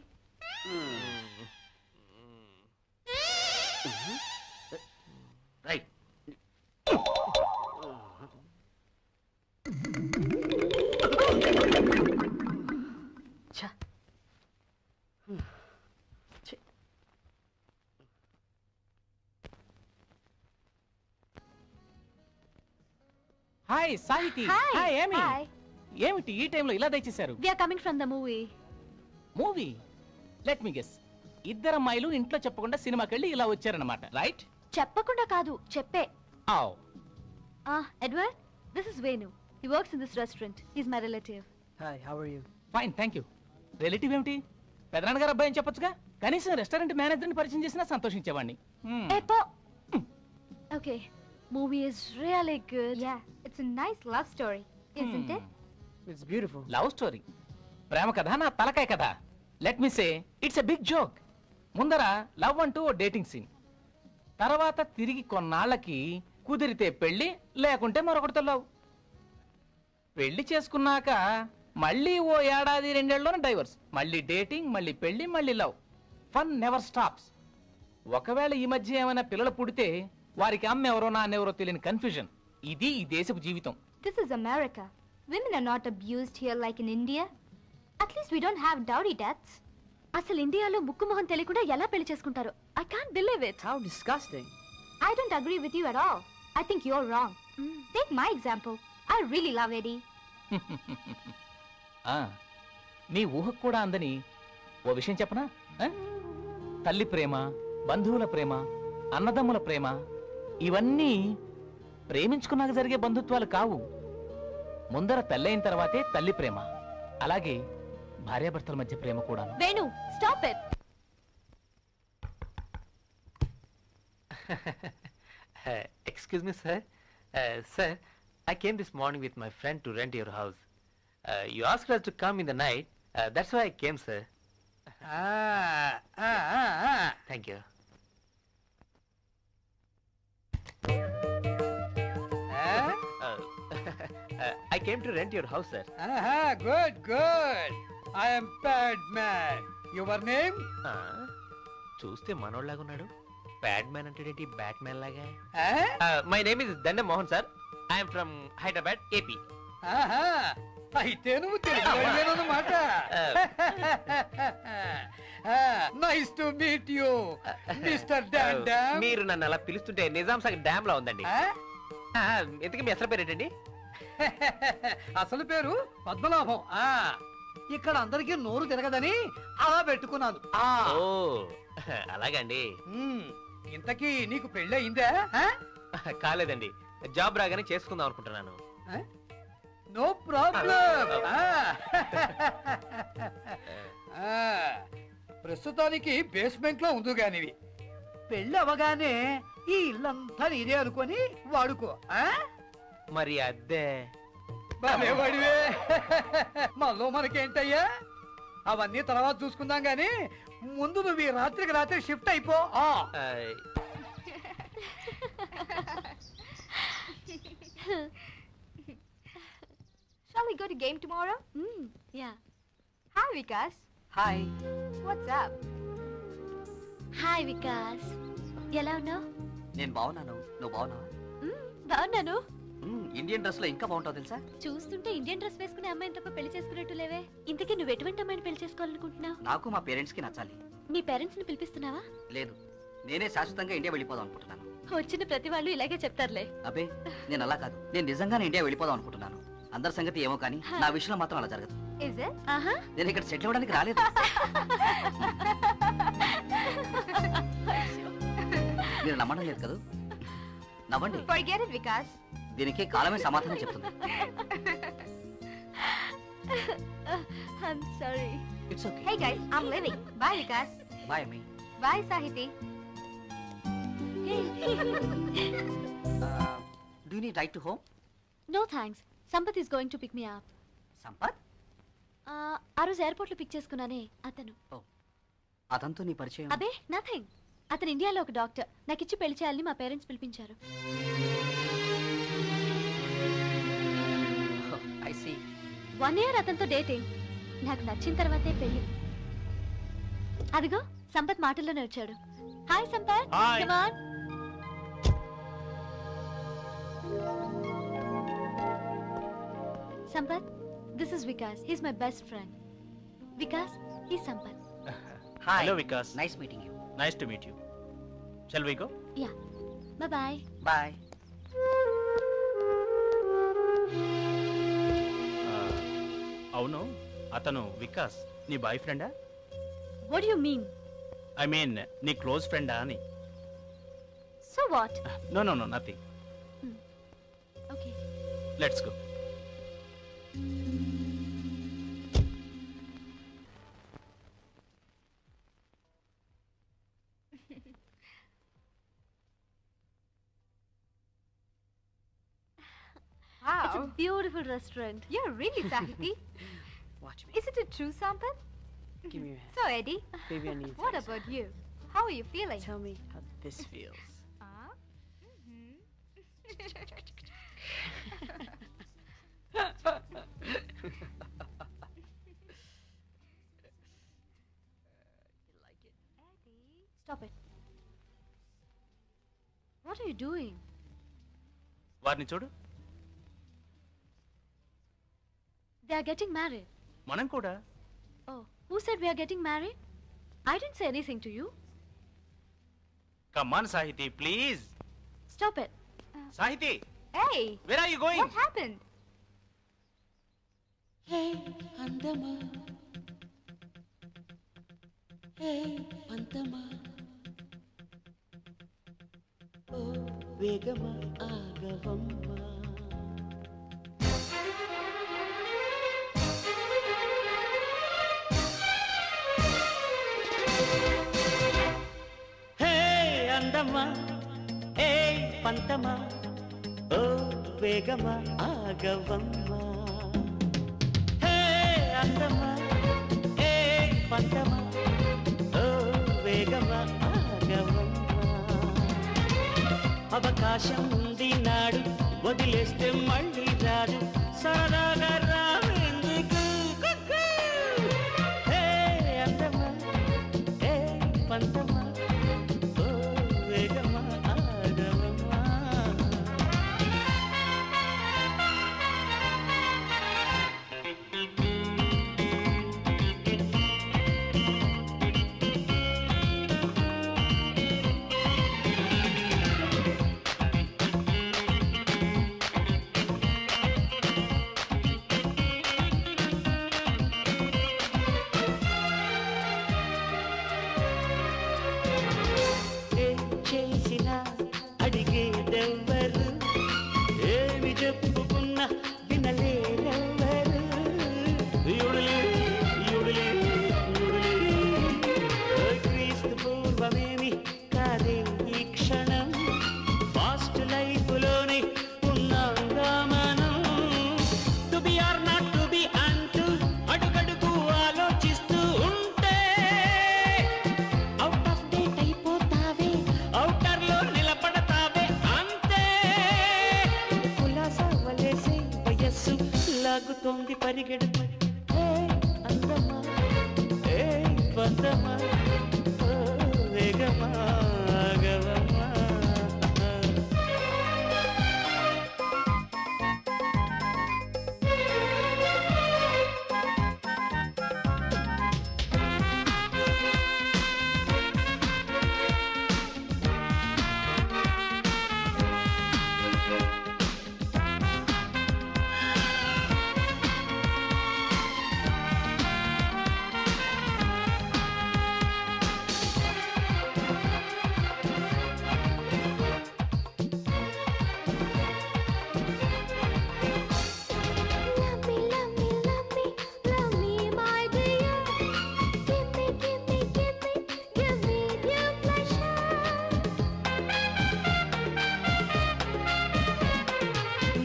రైట్. హాయ్ సాహితి. హాయ్ ఏమి? ఏమిటి ఈ టైంలో ఇలా దయచేశారు? We are coming from the movie. Movie? Let me guess, ఇద్దరు అమ్మాయిలు ఇంట్లో చెప్పకుండా సినిమాకి వెళ్ళి ఇలా వచ్చారన్నమాట, రైట్? చెప్పకుండా కాదు, చెప్పే. Oh. Edward, this is Venu. He works in this restaurant. He's my relative. Hi, how are you? Fine, thank you. Relative ఏమిటి? పెదనాన్న గారు అబ్బాయి అని చెప్పొచ్చుగా. కనీసం రెస్టారెంట్ మేనేజర్ని పరిచయం చేసినా సంతోషించేవాడిని. Okay, movie is really good. Yeah, it's a nice love story, isn't it? It's beautiful. Love story, ప్రేమ కథ, నా తలకాయ కథ. Let me say, it's a big joke. ముందర లవ్ అంటూ ఓ డేటింగ్ సీన్, తర్వాత తిరిగి కొన్నాళ్ళకి కుదిరితే పెళ్లి, లేకుంటే మరొకటితో లవ్. పెళ్లి చేసుకున్నాక మళ్ళీ ఓ ఏడాది 2 ఏళ్లలోనే డైవర్స్, మళ్ళీ డేటింగ్, మళ్ళీ పెళ్లి, మళ్ళీ లవ్. Fun never stops. ఒకవేళ ఈ మధ్య ఏమైనా పిల్లలు పుడితే వారికి అమ్మ ఎవరో నాన్న ఎవరో తెలియని కన్ఫ్యూజన్. ఇది ఈ దేశపు జీవితం. This is America. Women are not abused here like in India. At least we don't have dowry deaths. అసలు ఇండియాలో ముక్కు మొహం తెలియకుండా ఎలా పెళ్లి చేసుకుంటారు? I can't believe it. How disgusting. I don't agree with you at all. I think you're wrong. Take my example. I really love Eddie. నీ ఊహకు కూడా అందని ఓ విషయం చెప్పనా? తల్లి ప్రేమ, బంధువుల ప్రేమ, అన్నదమ్ముల ప్రేమ, ఇవన్నీ ప్రేమించుకున్నాక జరిగే బంధుత్వాలు కావు. ముందర తల్లైన తర్వాతే తల్లి ప్రేమ. అలాగే భార్యాభర్తల మధ్య ప్రేమ కూడా. Venu, stop it. Excuse me, sir. Sir, I came this morning with my friend to rent your house. You asked us to come in the night, that's why I came sir. Thank you. I came to rent your house, sir. Good, good. I am Padman. Your name? చూస్తే మనోళ్ళలాగా ఉన్నాడు. Bad man అంటే Batman లాగా. My name is Danda Mohan sir. I'm from Hyderabad, AP. అయితే నువ్వు తెలుగుమాట. Nice to meet you mister Dam. మీరు నన్ను అలా పిలుస్తుంటే నిజాం సాగర్ డ్యామ్ లా ఉందండి. ఎందుకు మీ అసలు పేరు ఏంటండి? అసలు పేరు పద్మనాభం. ఇక్కడ అందరికీ నోరు తిరగదని అలా పెట్టుకున్నాను. అలాగండి. ఇంతకీ నీకు పెళ్ళి అయిందా? కాలేదండి, జాబ్ రాగానే చేసుకుందాం అనుకుంటున్నాను. No problem. ప్రస్తుతానికి బేస్మెంట్ లో ఉంది కానివి. పెళ్ళి అవగానే ఈ ఇల్లంతా నీదే అనుకొని వాడుకో. మరి అద్దె? బాలేవాడివే. మళ్ళీ మనకేంటయ్యా, అవన్నీ తర్వాత చూసుకుందాం గాని ముందు నువ్వు ఈ రాత్రికి రాత్రి షిఫ్ట్ అయిపో. Shall we go to game tomorrow? Yeah. Hi, Vikas. Hi. What's up? Hi, Vikas. ఎలా ఉన్నావు? నేను బాగున్నాను. నువ్వు బాగున్నావా? బాగున్నాను. ఇండియన్ డ్రెస్ లో ఇంకా బాగుంటావు తెలుసా? చూస్తుంటే ఇండియన్ డ్రెస్ వేసుకునే అమ్మాయిని తప్ప పెళ్లి చేసుకున్నట్టు లేవే. ఇంతకీ నువ్వు ఎటువంటి అమ్మాయిని పెళ్లి చేసుకోవాలనుకుంటున్నావు? నాకు మా పేరెంట్స్ కి నచ్చాలి. మీ పేరెంట్స్ ని పిలిపిస్తున్నావా? లేదు, నేనే శాశ్వతంగా ఇండియా వెళ్ళిపోదాం అనుకుంటున్నాను. వచ్చిన ప్రతి వాళ్ళు ఇలాగే చెప్తారులే. అబ్బే, నేను అలా కాదు. నేను నిజంగానే ఇండియా వెళ్ళిపోదాం అనుకుంటున్నాను. అందరి సంగతి ఏమో కానీ నా విషయంలో మాత్రం అలా జరగదు. నేను ఇక్కడ సెటిల్ అవ్వడానికి రాలేదు. మీరు నమ్మడం లేదు కదా? నవ్వండి. Forget it, Vikas. దీనికి కాలమే సమాధానం చెప్తుంది. I'm sorry. It's okay. Hey guys, I'm leaving. Bye, Vikas. Bye, me. Bye, Sahiti. Do you need ride to home? No thanks. Sampath is going to pick me up. Sampath? ఆ రోజు airport లో pick చేసుకున్నానే అతను. అతనితో నీ పరిచయం? అబే nothing. అతను ఇండియాలో ఒక డాక్టర్. నాకు ఇచ్చి పెళ్లి చేయాలని మా పేరెంట్స్ పిలిపించారు. I see. 1 year అతనితో డేటింగ్. నాకు నచ్చిన తర్వాతే పెళ్లి. అదిగో సంపత్ మాటల్లోనే వచ్చాడు. Hi Sampath. Come on. Sampath, this is Vikas. He's my best friend. Vikas, he's Sampath. Hi. Hello, Vikas. Nice meeting you. Nice to meet you. Shall we go? Yeah. Bye-bye. Bye. అవును, అతను వికాస్ నీ బాయ్ ఫ్రెండా? What do you mean? I mean, నీ close ఫ్రెండా అని. So what? No, nothing. Okay. Let's go. Wow. It's a beautiful restaurant. You're really Sahiti. Watch me. Isn't it true, Sampath? Give me your hand. So, Eddie, Baby, I need what this. about you? How are you feeling? Tell me how this feels. Stop it. What are you doing? వారిని చూడు. They are getting married. మనం కూడా. Oh, who said we are getting married? I didn't say anything to you. Come on, Sahiti, please. Stop it. Sahiti, Hey! where are you going? What happened? Hey, Andama. Hey, Andama. Oh, Vegama Agavamma. Hey, Andama. Hey, Pantama. Oh, Vegama Agavamma. Hey, Andama. పంతమా ఓ వేగమా ఆగవమ్మా అవకాశం ఉంది నాడు వదిలేస్తే మళ్ళీ రాదు సరదాగా రావేందుకు హే అందమా హే పంతమా ఓ వేగమా ఆగవమ్మా చేసినా అడిగేదెవ్వరు ఏమి చెప్పుకున్నా వినలేరెవ్వరు యుడులే యుడులే యుడులే క్రీస్తు పూర్వమేమి కాదే ఈ క్షణం ఫాస్ట్ లైఫ్లోనే ఉన్నాంగా మనం to be or not to be అంటూ అడుగడుగు ఆలోచిస్తూ ఉంటే అవుట్ ఆఫ్ డేట్ అయిపోతావే అవుటర్ లో నిలబడతావే అంతే కులాసా వలేసే వయస్సు లాగుతోంది పరిగెడుతూ హే అందమా హే పందమా ఓ వేగమా ఆగవమ్మా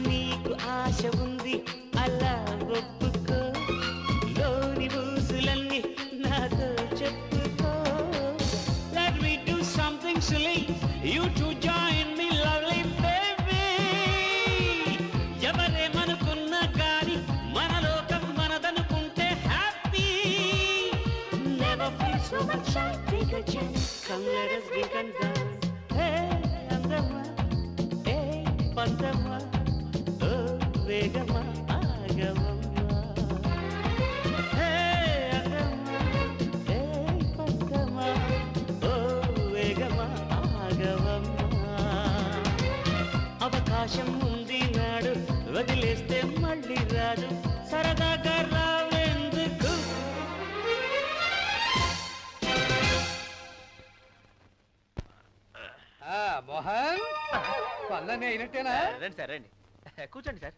నీకు ఆశ ఉంది అలా ఒప్పుకో లోని ఊసులన్నీ నాతో చెప్పుకో let me do something silly you to join me lovely baby ఎవరేమనుకున్నా కానీ మన లోకం మనదనుకుంటే happy never feel so much shy take a chance come let us drink and dance hey అందమా hey పందమా ఓ వేగమా ఆగవమ్మా హే అందమా హే పందమా ఓ వేగమా ఆగవమ్మా అవకాశం ఉంది నాడు వదిలేస్తే మళ్ళీ రాదు సరదాగా రావేందుకు మోహన్ పళ్ళని అయినట్టేనా రండి సార్ రండి కూర్చోండి సార్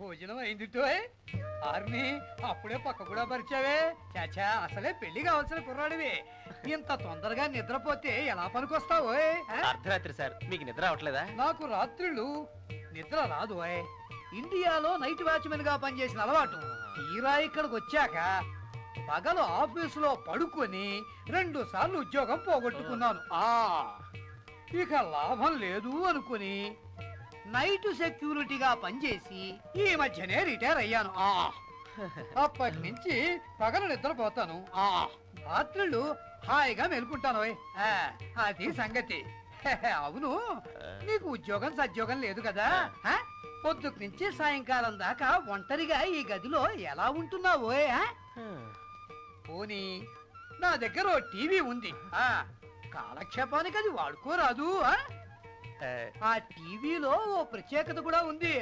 భోజనం అయిందిటో ఆర్ని అప్పుడే పక్క కూడా పరిచావే చాచా అసలే పెళ్లి కావాల్సిన కుర్రాడివి ఇంత తొందరగా నిద్రపోతే ఎలా పనికొస్తావు అర్ధరాత్రి సార్ మీకు నిద్ర అవట్లేదా నాకు రాత్రిళ్ళు నిద్ర రాదు ఇండియాలో నైట్ వాచ్మెన్ గా పనిచేసిన అలవాటు తీరా ఇక్కడికి వచ్చాక పగలు ఆఫీసులో పడుకొని 2 సార్లు ఉద్యోగం పోగొట్టుకున్నాను ఇక లాభం లేదు అనుకుని నైట్ సెక్యూరిటీగా పనిచేసి ఈ మధ్యనే రిటైర్ అయ్యాను అప్పటి నుంచి పగలు నిద్రపోతాను రాత్రులు హాయిగా మెలుకుంటాను అది సంగతి అవును నీకు ఉద్యోగం సద్యోగం లేదు కదా పొద్దుకు నుంచి సాయంకాలం దాకా ఒంటరిగా ఈ గదిలో ఎలా ఉంటున్నావో పోనీ నా దగ్గర టీవీ ఉంది కాలక్షేపానికి అది వాడుకోరాదు ఆ టీవీలో ఓ ప్రత్యేకత కూడా ఉంది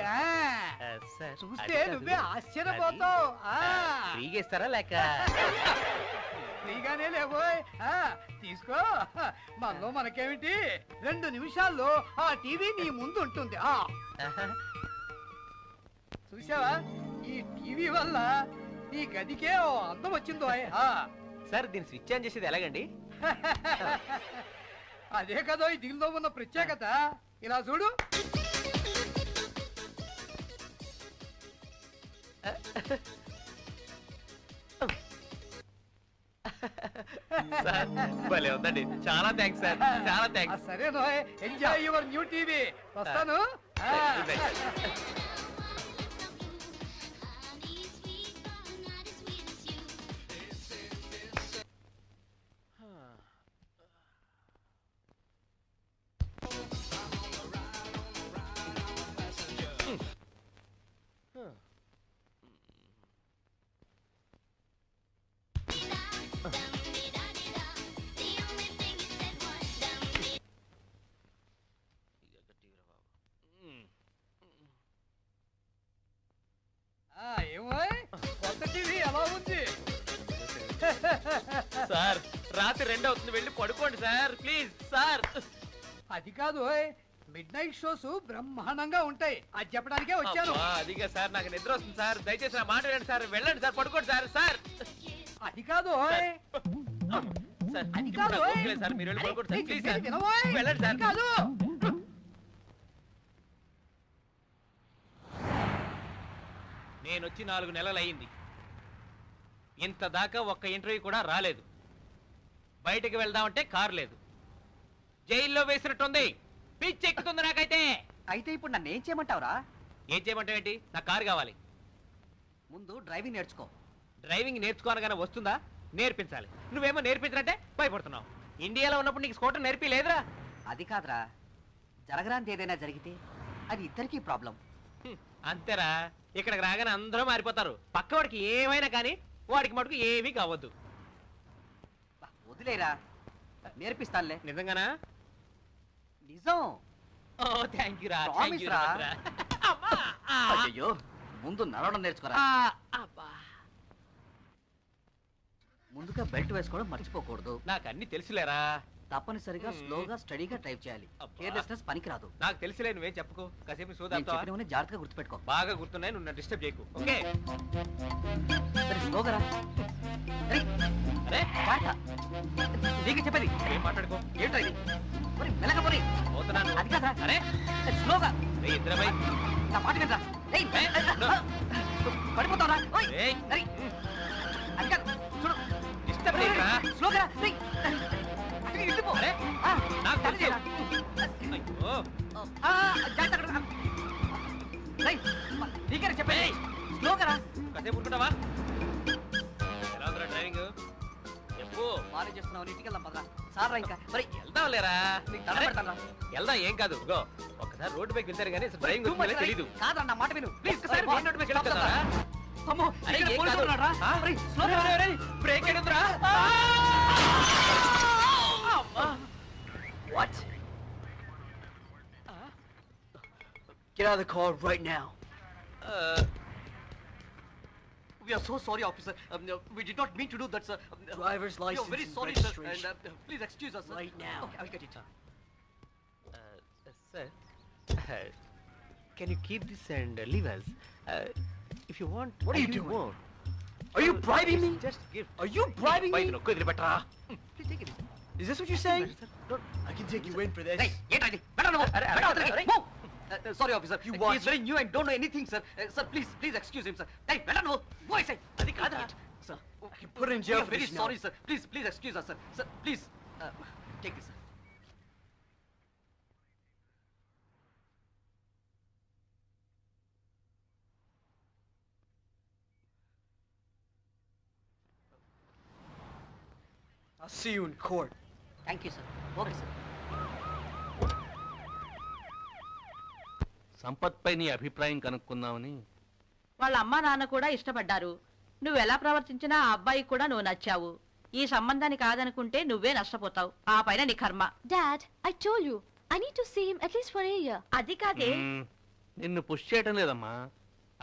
చూస్తే నువ్వే ఆశ్చర్యపోతావు ఫ్రీగా ఇస్తారా లేక ఫ్రీగానే లేబోయ్ తీసుకో మనలో మనకేమిటి 2 నిమిషాల్లో ఆ టీవీ నీ ముందు ఉంటుంది చూసావా ఈ టీవీ వల్ల నీ గదికే ఓ అందం వచ్చిందో సార్ దీన్ని స్విచ్ ఆన్ చేసేది ఎలాగండి అదే కదా దీనిలో ఉన్న ప్రత్యేకత ఇలా చూడు భలే ఉందండి, చాలా థ్యాంక్స్ సార్, చాలా థ్యాంక్స్. సరే నోయ్, ఎంజాయ్ యువర్ న్యూ టీవీ. వస్తాను. సార్ రాత్రి 2 అవుతుంది, వెళ్ళి పడుకోండి సార్ ప్లీజ్ సార్. అది కాదు, మిడ్ నైట్ షోస్ బ్రహ్మాండంగా ఉంటాయి, అది చెప్పడానికే వచ్చాను. అదిగా సార్, నాకు నిద్ర వస్తుంది సార్, దయచేసి నా మాట వినండి సార్, వెళ్ళండి సార్, పడుకోండి సార్. సార్ అది కాదు, అది కాదు సార్, మీరు వెళ్ళి పడుకోండి సార్ ప్లీజ్ సార్, వినవోయ్. వెళ్ళండి సార్. కాదు, నేను వచ్చి 4 నెలలు అయింది, ఇంత దాకా ఒక్క ఇంటర్వ్యూ కూడా రాలేదు. బయటికి వెళ్దామంటే కారు లేదు, జైల్లో వేసినట్టుంది, పిచ్చి ఎక్కుతుంది నాకైతే. అయితే ఇప్పుడు నన్ను ఏం చేయమంటావురా? ఏం చేయమంటావు ఏంటి? నా కారు కావాలి. ముందు డ్రైవింగ్ నేర్చుకో. డ్రైవింగ్ నేర్చుకోనగానే వస్తుందా? నేర్పించాలి. నువ్వేమో నేర్పించాలంటే భయపడుతున్నావు. ఇండియాలో ఉన్నప్పుడు నీకు స్కూటర్ నేర్పి లేదురా? అది కాదురా, జరగరాంది ఏదైనా జరిగితే అది ఇద్దరికీ ప్రాబ్లం. అంతేరా, ఇక్కడికి రాగానే అందరూ మారిపోతారు. పక్కవాడికి ఏమైనా కానీ వాడికి మటుకు ఏమీ కావద్దు. వదిలేరా, నేర్పిస్తానులే. నిజంగానా? నిజం. ఓ థ్యాంక్ యూ రా. ప్రామిస్ రా. అయ్యో, ముందు నడవడం నేర్చుకోరా. ముందుగా బెల్ట్ వేసుకోవడం మర్చిపోకూడదు. నాకు అన్ని తెలుసులేరా. తప్పనిసరిగా స్లోగా స్టడీగా డ్రైవ్ చేయాలి. కేర్లెస్నెస్ పనికిరాదు. నాకు తెలిసిలే, నువ్వేం చెప్పుకో. కాసేపు సోదాంతో జాగ్రత్తగా గుర్తుపెట్టుకో. బాగా గుర్తున్నాయి, నువ్వు నన్ను డిస్టర్బ్ చేయకు. ఓకే స్లోగా రా. నీకు చెప్పేది ఏం మాట్లాడుకో. ఏంటో ఇది? మెల్లగా పోనీ. పోతున్నాను. అది కాదా? అరే స్లోగా. ఇద్దరమై నా మాట వినరా. పడిపోతావురా. అది కాదు, చూడు. డిస్టర్బ్ చేయరా. స్లోగా. నీకే చెప్పే. స్లోగా రా. కాసేపు ఉంటున్నావా? ఎలా ఉందిరా డ్రైవింగ్? చెప్పు. బాగా చేస్తున్నావు. ఇంటికి వెళ్దాం పదరా. సార్ రా, ఇంకా మరి వెళ్దాం లేరా. వెళ్దాం, ఏం కాదు. గో ఒక్కసారి రోడ్డు పైకి వెళ్తారు కానీ డ్రైవింగ్ తెలీదు. కాదా, నా మాట విను ప్లీజ్. రోడ్డు పైకి వెళ్తారా? Break ఎడుతురా. What? Get out of the car right now. We are so sorry, officer. No, we did not mean to do that, sir. Driver's license. We are very sorry, sir. And please excuse us, sir. Right now. Okay, I'll get it. Sir, can you keep this and leave us? If you want, what are you doing? More. Are you bribing me? Just give. Are you bribing me? No, good, better. Please take it. Is this what you're saying? I can take you in for this. Hey, sorry, officer. He's very new and don't know anything, sir. Sir, please excuse him, sir. Hey, better know. Boy, say. Sir, I can put him in jail for very this sorry, now. sir. Please excuse us, sir. Sir, please take this, sir. I'll see you in court. Thank you, sir. Okay, sir. Sampath పై నీ అభిప్రాయం కనుక్కుందామని. వాళ్ళ అమ్మా నాన్న కూడా ఇష్టపడ్డారు. నువ్వు ఎలా ప్రవర్తించినా ఆ అబ్బాయికి కూడా నువ్వు నచ్చావు. ఈ సంబంధాన్ని కాదనుకుంటే నువ్వే నష్టపోతావు. ఆ పైన నీ కర్మ. Dad, I told you, I need to see him at least for a year. అది కాదే. నిన్ను పుష్ చేయటం లేదమ్మా,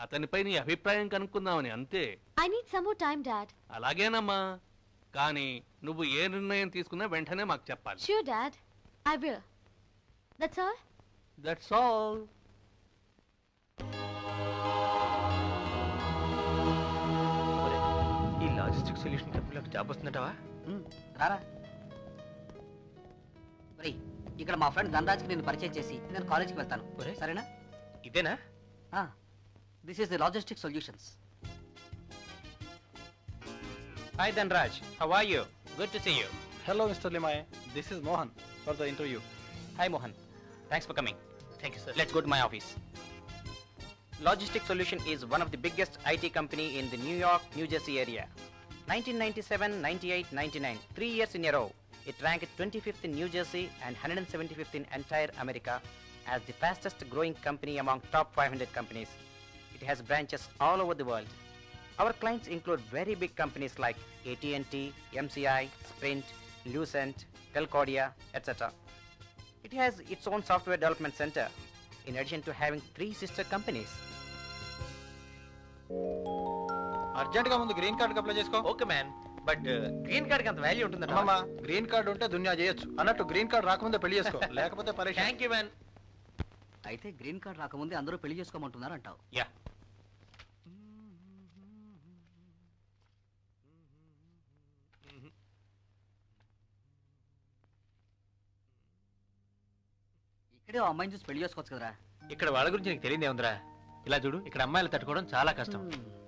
అతనిపై నీ అభిప్రాయం కనుక్కుందామని అంతే. I need some more time, Dad. అలాగేనమ్మా, కానీ నువ్వు ఏ నిర్ణయం తీసుకున్నా వెంటనే మాకు చెప్పాలి. Sure, Dad. I will. That's all? That's all. ఈ లాజిస్టిక్ సొల్యూషన్ కంపెనీలోకి జాబ్ వస్తుందంటావా? రారా. ఇక్కడ మా ఫ్రెండ్ ధనరాజ్కి నేను పరిచయం చేసి నేను కాలేజీకి వెళ్తాను. సరేనా? ఇదేనా? This is the logistic solutions. Hi Dhanraj, how are you? Good to see you. Hello, Mr. Limaye. This is Mohan for the interview. Hi, Mohan. Thanks for coming. Thank you, sir. Let's go to my office. Logistic Solution is one of the biggest IT company in the New York, New Jersey area. 1997, 98, 99, 3 years in a row. It ranked 25th in New Jersey and 175th in entire America as the fastest growing company among top 500 companies. It has branches all over the world. Our clients include very big companies like AT&T, MCI, Sprint, Lucent, Telcordia, etc. It has its own software development center, in addition to having 3 sister companies. అర్జెంట్గా ముందు green card apply చేసుకో. Okay man, but green కార్డ్కి అంత value ఉంటుందా? అమ్మా, green card ఉంటే దునియా చేయొచ్చు అన్నట్టు గ్రీన్ కార్డ్ రాకముందే పెళ్లి చేసుకో, లేకపోతే పరీక్ష. Thank you man. అయితే గ్రీన్ కార్డ్ రాకముందే అందరూ పెళ్లి చేసుకోమంటున్నారు అంటావు? యా. ఇక్కడే ఆ అమ్మాయిని చూసి పెళ్లి చేసుకోవచ్చు కదరా. ఇక్కడ వాళ్ళ గురించి నీకు తెలియదే ఉందిరా. ఇలా చూడు, ఇక్కడ అమ్మాయిలు తట్టుకోవడం చాలా కష్టం.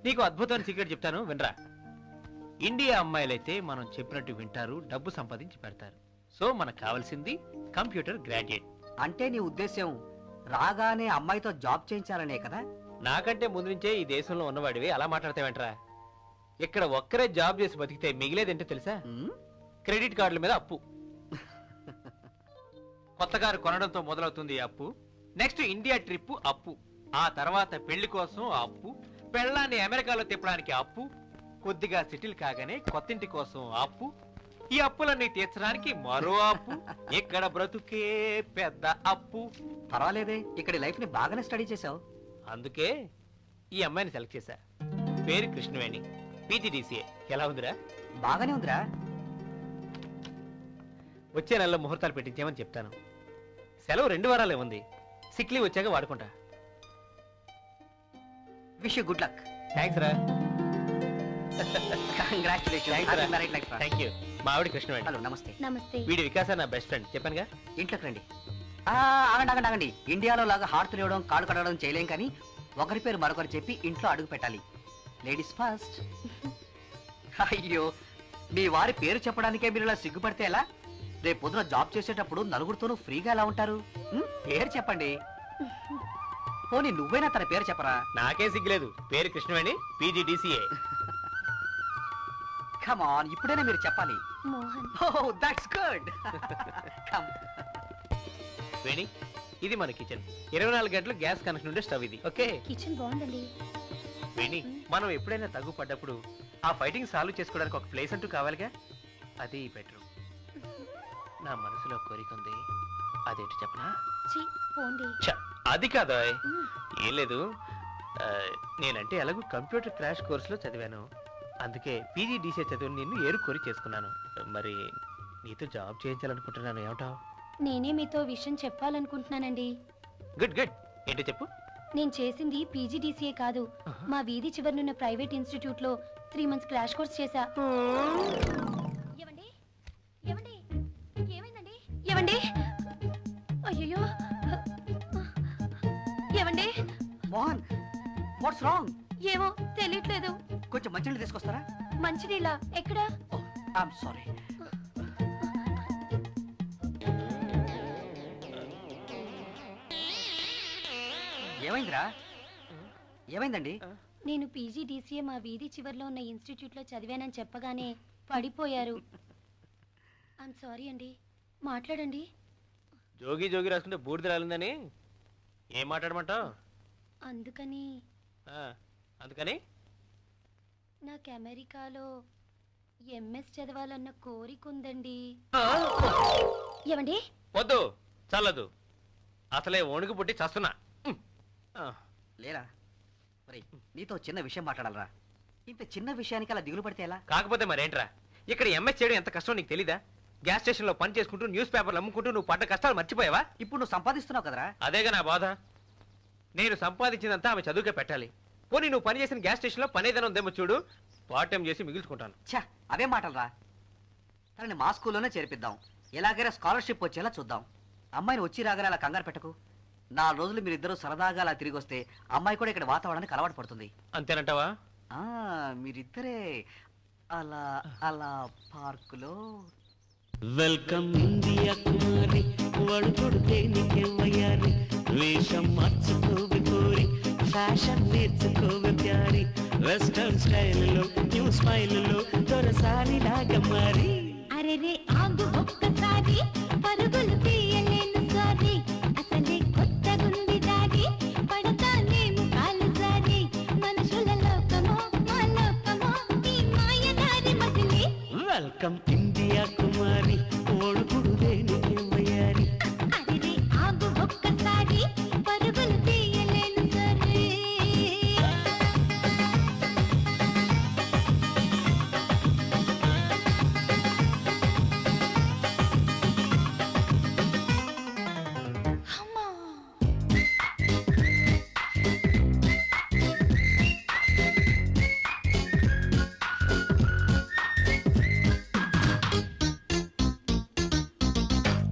నీకు అద్భుతమైన సీక్రెట్ చెప్తాను, వినరా. ఇండియా అమ్మాయిలైతే మనం చెప్పినట్టు వింటారు, డబ్బు సంపాదించి పెడతారు. సో మనకు కావాల్సింది కంప్యూటర్ గ్రాడ్యుయేట్. అంటే నీ ఉద్దేశం రాగానే అమ్మాయితో జాబ్ చేయించాలనే కదా? నాకంటే ముందు నుంచే ఈ దేశంలో ఉన్నవాడివి అలా మాట్లాడతావేంట్రా? ఇక్కడ ఒక్కరే జాబ్ చేసి బతికితే మిగిలేదేంటో తెలుసా? క్రెడిట్ కార్డుల మీద అప్పు. కొత్త కారు కొనడంతో మొదలవుతుంది అప్పు. నెక్స్ట్ ఇండియా ట్రిప్ అప్పు. ఆ తర్వాత పెళ్లి కోసం అప్పు, పెళ్ళాన్ని అమెరికాలో తిప్పడానికి అప్పు, కొద్దిగా సెటిల్ కాగానే కొత్తింటి కోసం అప్పు, ఈ అప్పులన్నీ తీర్చడానికి మరో అప్పు. ఇక్కడ బ్రతుకే పెద్ద అప్పు. పర్వాలేదే, ఇక్కడ లైఫ్ ని బాగానే స్టడీ చేసావు. అందుకే ఈ అమ్మాయిని సెలెక్ట్ చేశా. పేరు కృష్ణవేణి, PGDCA. ఎలా ఉందిరా? బాగానే ఉందిరా. వచ్చే నెలలో ముహూర్తాలు పెట్టించామని చెప్తాను. సెలవు 2 వారాలే ఉంది. సిక్ లీవ్ వచ్చాక వాడుకుంటా. Wish you good luck. Thanks రా. కంగ్రాచులేషన్స్. Thank you. మా ఆవిడ కృష్ణవేణి. హలో, నమస్తే. నమస్తే. వీడి వికాస నా బెస్ట్ ఫ్రెండ్, చెప్పానుగా. ఇంట్లోకి రండి. ఆగండి. ఇండియాలో లాగా హార్ట్ తెలియడం, కాళ్ళు కడగడం చేయలేం, కానీ ఒకరి పేరు మరొకరు చెప్పి ఇంట్లో అడుగు పెట్టాలి. Ladies first. అయ్యో, మీ వారి పేరు చెప్పడానికే మీరు ఇలా సిగ్గుపడితే ఎలా? రేపు పొద్దున జాబ్ చేసేటప్పుడు నలుగురితోనూ ఫ్రీగా ఎలా ఉంటారు? పేరు చెప్పండి. పోనీ నువ్వైనా తన పేరు చెప్పరా? నాకే సిగ్గులేదు. పేరు కృష్ణవేణి, PGDCA. కమ్ ఆన్, ఇప్పుడైనా మీరు చెప్పాలి. మోహన్. ఓహ్, దట్స్ గుడ్. కమ్. వేణి, ఇది మన కిచెన్. 24 గంటలు గ్యాస్ కనెక్షన్ ఉండే స్టవ్ ఇది. ఓకే. కిచెన్ బాగుందండి. వేణి, మనం ఎప్పుడైనా తగ్గుపడ్డప్పుడు ఆ ఫైటింగ్ సాల్వ్ చేసుకోవడానికి ఒక ప్లేస్ అంటూ కావాలిగా. అది ఈ బెడ్రూమ్. నా మనసులో కోరిక ఉంది, అదేంటి చెప్పనా? అది కాదా? ఏం లేదు, నేనంటే ఎలాగో కంప్యూటర్ క్రాష్ కోర్సులో చదివాను. అందుకే PGDCA చదివి నిన్ను ఏరుకోరి చేసుకున్నాను. మరి నీతో జాబ్ చేయించాలనుకుంటున్నాను, ఏమంటావు? నేనే మీతో విషయం చెప్పాలనుకుంటున్నానండి. Good good. ఏంటో చెప్పు. నేను చేసింది PGDCA కాదు, మా వీధి చివరనున్న ప్రైవేట్ ఇన్స్టిట్యూట్ లో 3 months క్రాష్ కోర్స్ చేశా. ఏమండి? ఏమండి? ఏమైందండి? ఏమండి? అయ్యో, ఏమండి? Mohan, what's wrong? ఏమో తెలియట్లేదు. కొంచెం మంచినీళ్ళు తీసుకొస్తారా? మంచినీళ్ళ? ఎక్కడ? I'm sorry. ఏమైందిరా? ఏమైందండి? నేను PGDCA మా వీధి చివర్లో ఉన్న ఇన్స్టిట్యూట్ లో చదివానని చెప్పగానే పడిపోయారు. ఐఎమ్ సారీ అండి. మాట్లాడండి. జోగి జోగి రాసుకుంటే బూడిద రాలిందని ఏం మాట్లాడమంటావు? అందుకని నాకు అమెరికాలో MS చదవాలన్న కోరిక ఉందండి. ఏమండి? వద్దు, చల్లదు. అసలే వణుకు పుట్టి చస్తున్నా. లేరా? నీతో చిన్న విషయం మాట్లాడాలరా. ఇంత చిన్న విషయానికి అలా దిగులు పడితే ఎలా? కాకపోతే మరేంట్రా, ఇక్కడ MS చేయడం ఎంత కష్టం నీకు తెలీదా? గ్యాస్ స్టేషన్ లో పని చేసుకుంటూ న్యూస్ పేపర్లు అమ్ముకుంటూ నువ్వు పడ్డ కష్టాలు మర్చిపోయావా? ఇప్పుడు నువ్వు సంపాదిస్తున్నావు కదరా. అదేగా నా బాధ. నేను సంపాదించినంతా ఆమె చదువుకే పెట్టాలి. పోనీ నువ్వు పని చేసిన గ్యాస్ స్టేషన్ లో పని ఏదైనా ఉందేమో చూడు, పార్ట్ టైం చేసి మిగుల్చుకుంటాను. ఛా, అవే మాటలరా. తనని మా స్కూల్లోనే చేర్పిద్దాం. ఎలాగైనా స్కాలర్షిప్ వచ్చేలా చూద్దాం. అమ్మాయిని వచ్చి రాగానే అలా కంగారు పెట్టకు. 4 రోజులు మీరిద్దరూ సరదాగా అలా తిరిగి వస్తే అమ్మాయి కూడా ఇక్కడ వాతావరణానికి అలవాటు పడుతుంది. అంతేనంటావా? మీరిద్దరే అలా అలా పార్కులో వెల్కమ్ ఇండియా కుమారి వడుకుడు దేనికి వయ్యారి వేషం మార్చుకోవి కోరి ఫ్యాషన్ నేర్చుకోవి ప్యారి వెస్టర్న్ స్టైల్లో న్యూ స్మైల్లో దొరసాని లాగా మారి అరెరే ఆగు ఒక్కసారి పరుగులు తీయలేను సారి అసలే కొత్తగుంది దారి పడతానేమో కాలు సారి మనుషుల లోకమో మా లోకమో ఈ మాయదారి మజిలీ వెల్కమ్ ఇండియా కుమారి వడుకుడు దేనికి వయ్యారి అరెరే ఆగు ఒక్కసారి పరుగులు తీయలేను సారి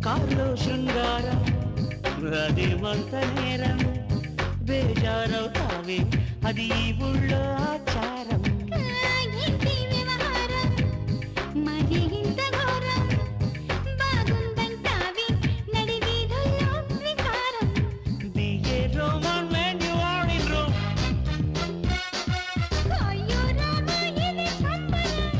కార్లో శృంగారం అదేమంత నేరం బేజారవుతావే అది ఈ ఊళ్ళో ఆచారం ఏంటి వ్యవహారం మరి ఇంత ఘోరం బాగుందంటావి నడి వీధుల్లో వికారం Be a Roman when you are in Rome. అయ్యో రామా ఇది సంబరం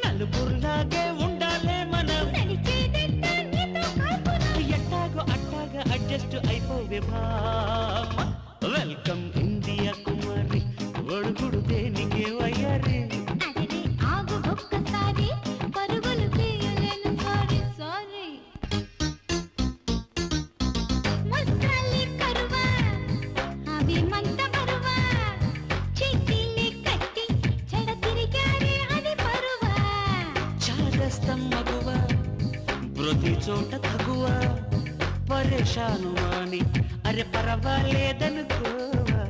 నలుగురులాగే ఉండాలే మనం నడిచేదెంత నీతో కాల్పురం ఎట్టాగో అట్టాగా అడ్జస్ట్ అయిపోవే భామ వెల్కమ్ ఇండియా కుమారి ఒడుగుడు దేనికి వయ్యారి అరెరే ఆగు ఒక్కసారి పరుగులు తీయలేను సారీ సారీ ముస్తాలి కరువా అవి మంట బరువా చిట్టిని కట్టి చెడ తిరిగారే అది పరువా చాదస్తం మగువ ప్రతి చోట తగువ పరేషాను మాని అరే పర్వాలేదనుకోవా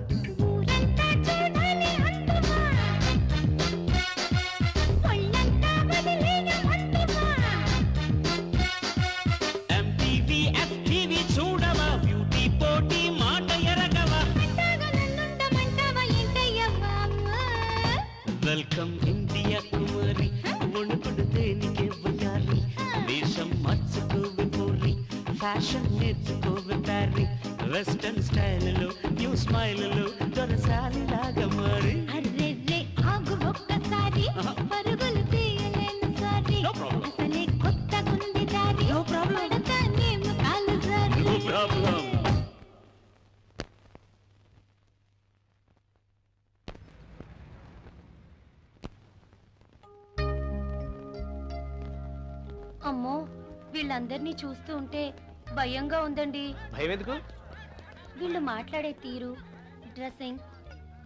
ఊరంతా చూడాలి అంటువా ఒళ్ళంతా వదిలేను అంటువా ఎంటీవీ ఎఫ్టీవీ చూడవా బ్యూటీ పోటీ మాట ఎరగవా అంటాగా నన్నుండమంటావా ఏంటయ్యవ్వా వెల్కమ్ ఇండియా కుమారి వణుకుడు దేనికి వయ్యాలి దేశం మార్చుకోవి పోరి ఫ్యాషన్ నేర్చుకోవి ప్యారి వెస్టర్న్ స్టైల్లో న్యూ స్మైల్లో దొరసాలి లాగా మారి అర్రెర్రె ఆగు ఒక్కసారి పరుగులు తీయలేను సారి అసలే కొత్తగుంది దారి పడతానేమో కాలు జారి నో ప్రాబ్లం అమ్మో వీళ్ళందరినీ చూస్తూ ఉంటే భయంగా ఉందండి. భయం ఎందుకు? వీళ్ళు మాట్లాడే తీరు, డ్రెస్సింగ్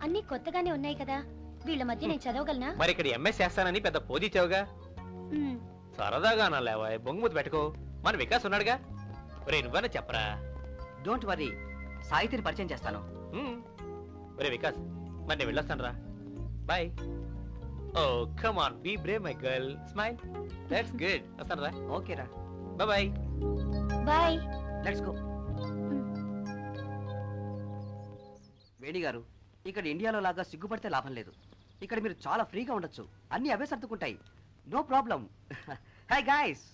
అన్నీ కొత్తగానే ఉన్నాయి కదా. వీళ్ళ మధ్య నేను చదవగలనా? మరి ఇక్కడ ఎంఎస్ చేస్తానని పెద్ద పోదిచ్చావుగా. మ్మ్. సరదాగా నా లేవా బొంగుమూతి పెట్టుకో. మన వికాస్ ఉన్నాడుగా. ఒరే నువ్వన్నా చెప్పరా. డోంట్ వరీ, సాహితిని పరిచయం చేస్తాను. ఒరే వికాస్ మరి నేను వెళ్ళొస్తాను రా. Bye. Oh come on be brave my girl. Smile. That's good. వస్తాను రా. ఓకే రా. Bye. Bye. Let's go. Veni garu, ఇక్కడ ఇండియాలో లాగా సిగ్గుపడితే లాభం లేదు. ఇక్కడ మీరు చాలా ఫ్రీగా ఉండొచ్చు. అన్ని అవే సర్దుకుంటాయి. No problem. Hi guys.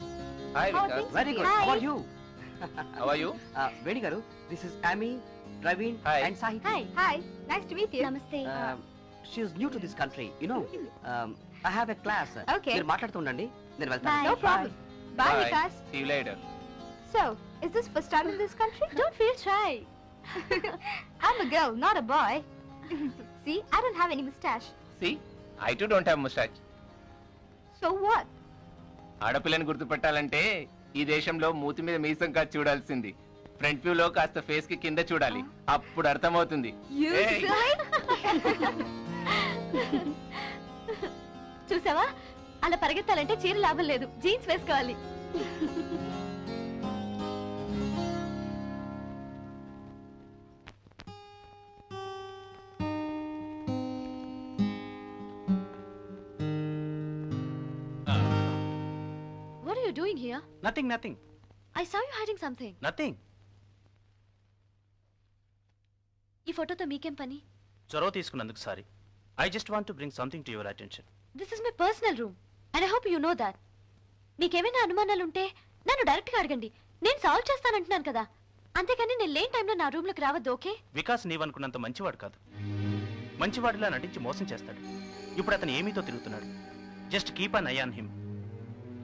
Hi Vikas. Very good. How are you? How are you? Veni garu, this is Amy, Praveen and Sahithi. Hi. Hi. Nice to meet you. నమస్తే. She is new to this country. You know, I have a class. Okay. మీరు మాట్లాడుతూ ఉండండి, నేను వెళ్తాను. Bye. No problem. Bye, Vikas. See you later. So, is this first time in this country? Don't feel shy. I'm a girl, not a boy. See, I don't have any mustache. See, I too don't have mustache. So what? ఆడపిల్లని గుర్తుపెట్టాలంటే ఈ దేశంలో మూతి మీద మీసం కాదు చూడాల్సింది. Front view లో కాస్త ఫేస్ కి కింద చూడాలి. అప్పుడు అర్థమవుతుంది. You silly? చూసావా, అలా పరిగెత్తాలంటే చీర లాభం లేదు, జీన్స్ వేసుకోవాలి. What are you doing here? Nothing. I saw you hiding something. Nothing. ఈ ఫోటోతో మీకేం పని? చొరవ తీసుకున్నందుకు sorry. I just want to bring something to your attention. This is my personal room and I hope you know that. మీకేమైనా అనుమానాలు ఉంటే నన్ను డైరెక్ట్గా అడగండి, నేను సాల్వ్ చేస్తానంటున్నాను కదా. అంతేకాని నేను లేని టైంలో నా రూమ్లోకి రావద్దు, ఓకే? వికాస్ నీవనుకున్నంత మంచివాడు కాదు. మంచివాడిలా నటించి మోసం చేస్తాడు. ఇప్పుడు అతను ఏమీతో తిరుగుతున్నాడు. Just keep an eye on him.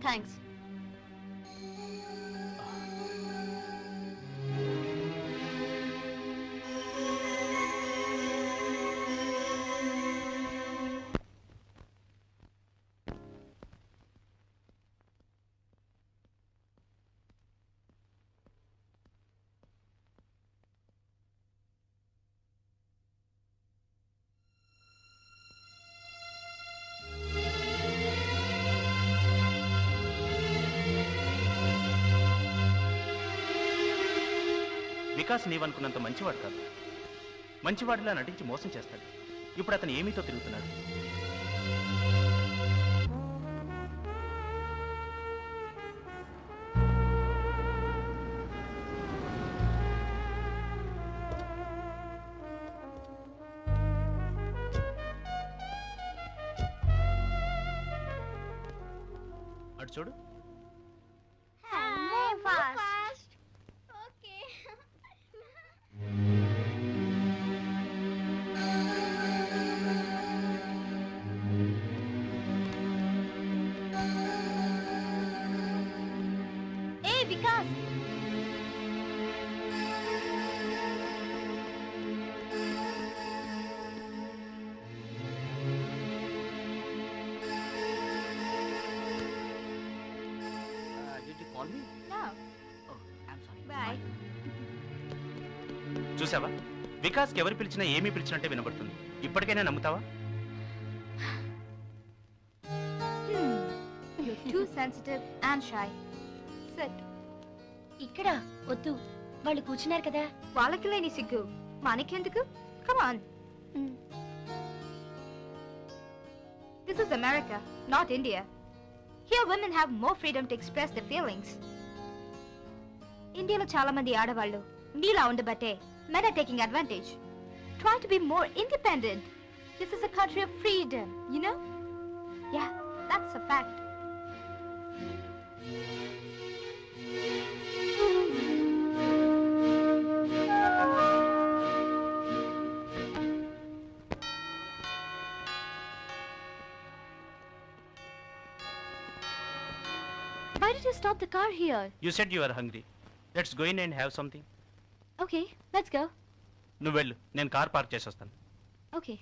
Thanks. Vikas నీవనుకున్నంత మంచివాడు కాదు. మంచివాడిలా నటించి మోసం చేస్తాడు. ఇప్పుడు అతను ఏమీతో తిరుగుతున్నాడు. అటు చూడు. చూసావా, వికాస్కి ఎవరు పిలిచినా ఏమీ పిలిచినట్టే వినబడుతుంది. ఇప్పటికైనా నమ్ముతావా? You're too sensitive and shy. Sit. ఇక్కడ వద్దు, వాళ్ళు కూర్చున్నారు కదా. వాళ్ళకి లేని సిగ్గు మనకెందుకు? Come on. This is America, not India. Here women have more freedom to express their feelings. ఇండియాలో చాలా మంది ఆడవాళ్ళు నీలా ఉండబట్టే men are taking advantage. Try to be more independent. This is a country of freedom, you know? Yeah, that's a fact. Why did you stop the car here? You said you are hungry. Let's go in and have something. Okay, let's go. నువ్వు వెళ్ళు, నేను car park చేసి వస్తాను. Okay.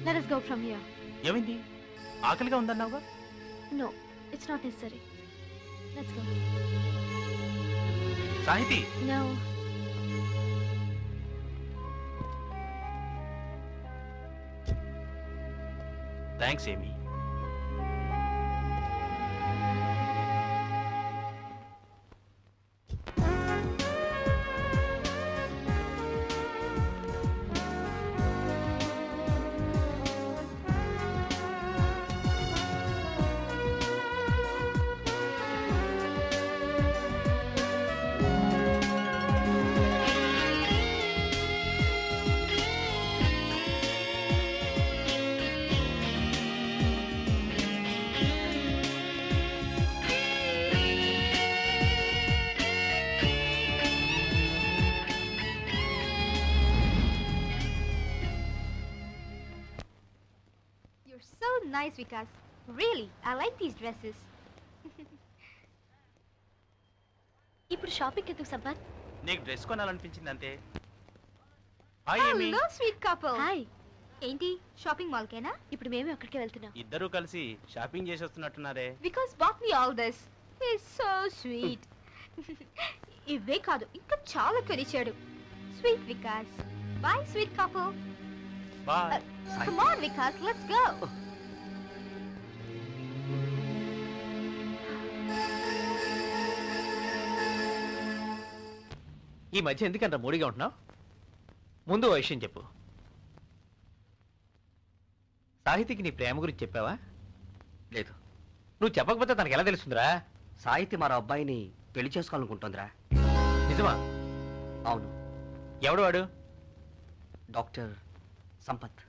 Let us go from here. ఏమైంది? ఆకలిగా ఉందన్నావుగా? No, it's not necessary. Let's go. Sahiti. No. Thanks ఏమీ. You're so nice, Vikas. Really, I like these dresses. ఇప్పుడు షాపింగ్ ఎందుకు సంపత్? నీకు డ్రెస్ కొనాలనిపించింది అంతే. హాయ్ ఏమీ. Hello, sweet couple. హాయ్. ఏంటి షాపింగ్ మాల్ కేనా? ఇప్పుడు మేము అక్కడికే వెళ్తున్నాం. ఇద్దరూ కలిసి షాపింగ్ చేసి వస్తున్నట్టున్నారే. Vikas bought me all this. He's so sweet. ఇవే కాదు ఇంకా చాలా కొనిచ్చాడు. Sweet Vikas. Bye, sweet couple. Bye. Come on, Vikas, let's go. ఈ మధ్య ఎందుకంత మూడిగా ఉంటున్నావు? ముందు ఓ విషయం చెప్పు. సాహితికి నీ ప్రేమ గురించి చెప్పావా? లేదు. నువ్వు చెప్పకపోతే తనకు ఎలా తెలుస్తుందిరా? సాహితి మరో అబ్బాయిని పెళ్లి చేసుకోవాలనుకుంటుందిరా. నిజమా? అవును. ఎవడు వాడు? డాక్టర్ సంపత్.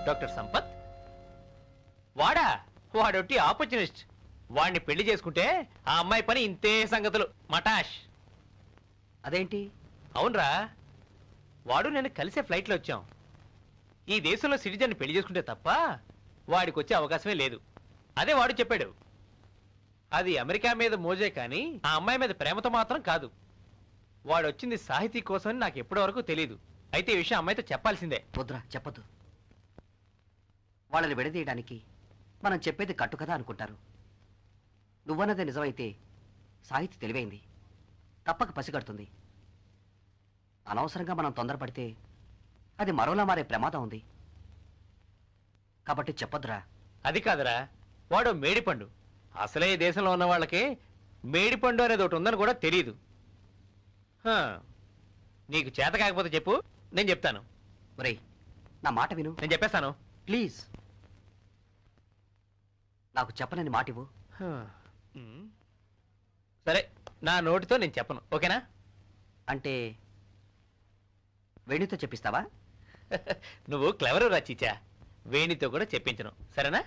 డాక్టర్ సంపత్? వాడా? వాడొట్టి ఆపర్చునిస్ట్. వాడిని పెళ్లి చేసుకుంటే ఆ అమ్మాయి పని ఇంతే సంగతులు. మటాష్. అదేంటి? అవునరా, వాడు నేను కలిసే ఫ్లైట్లో వచ్చాం. ఈ దేశంలో సిటిజన్ పెళ్లి చేసుకుంటే తప్ప వాడికి వచ్చే అవకాశమే లేదు. అదే వాడు చెప్పాడు. అది అమెరికా మీద మోజే కానీ ఆ అమ్మాయి మీద ప్రేమతో మాత్రం కాదు. వాడు వచ్చింది సాహితీ కోసమని నాకు ఎప్పటి వరకు తెలియదు. అయితే ఈ విషయం అమ్మాయితో చెప్పాల్సిందే. వద్దురా, చెప్పద్దు. వాళ్ళని విడదీయడానికి మనం చెప్పేది కట్టు కదా అనుకుంటారు. నువ్వన్నదే నిజమైతే సాహితి తెలివైంది, తప్పక పసిగడుతుంది. అనవసరంగా మనం తొందరపడితే అది మరోలా మారే ప్రమాదం ఉంది. కాబట్టి చెప్పొద్దురా. అది కాదురా, వాడు మేడిపండు. అసలే ఈ దేశంలో ఉన్న వాళ్ళకి మేడిపండు అనేది ఒకటి ఉందని కూడా తెలియదు. నీకు చేత కాకపోతే చెప్పు, నేను చెప్తాను. ఒరేయ్, నా మాట విను. నేను చెప్పేస్తాను. ప్లీజ్ నాకు చెప్పనని మాట ఇవ్వు. సరే, నా నోటితో నేను చెప్పను, ఓకేనా? అంటే వేణితో చెప్పిస్తావా? నువ్వు క్లెవరు రచిచా. వేణితో కూడా చెప్పించను, సరేనా?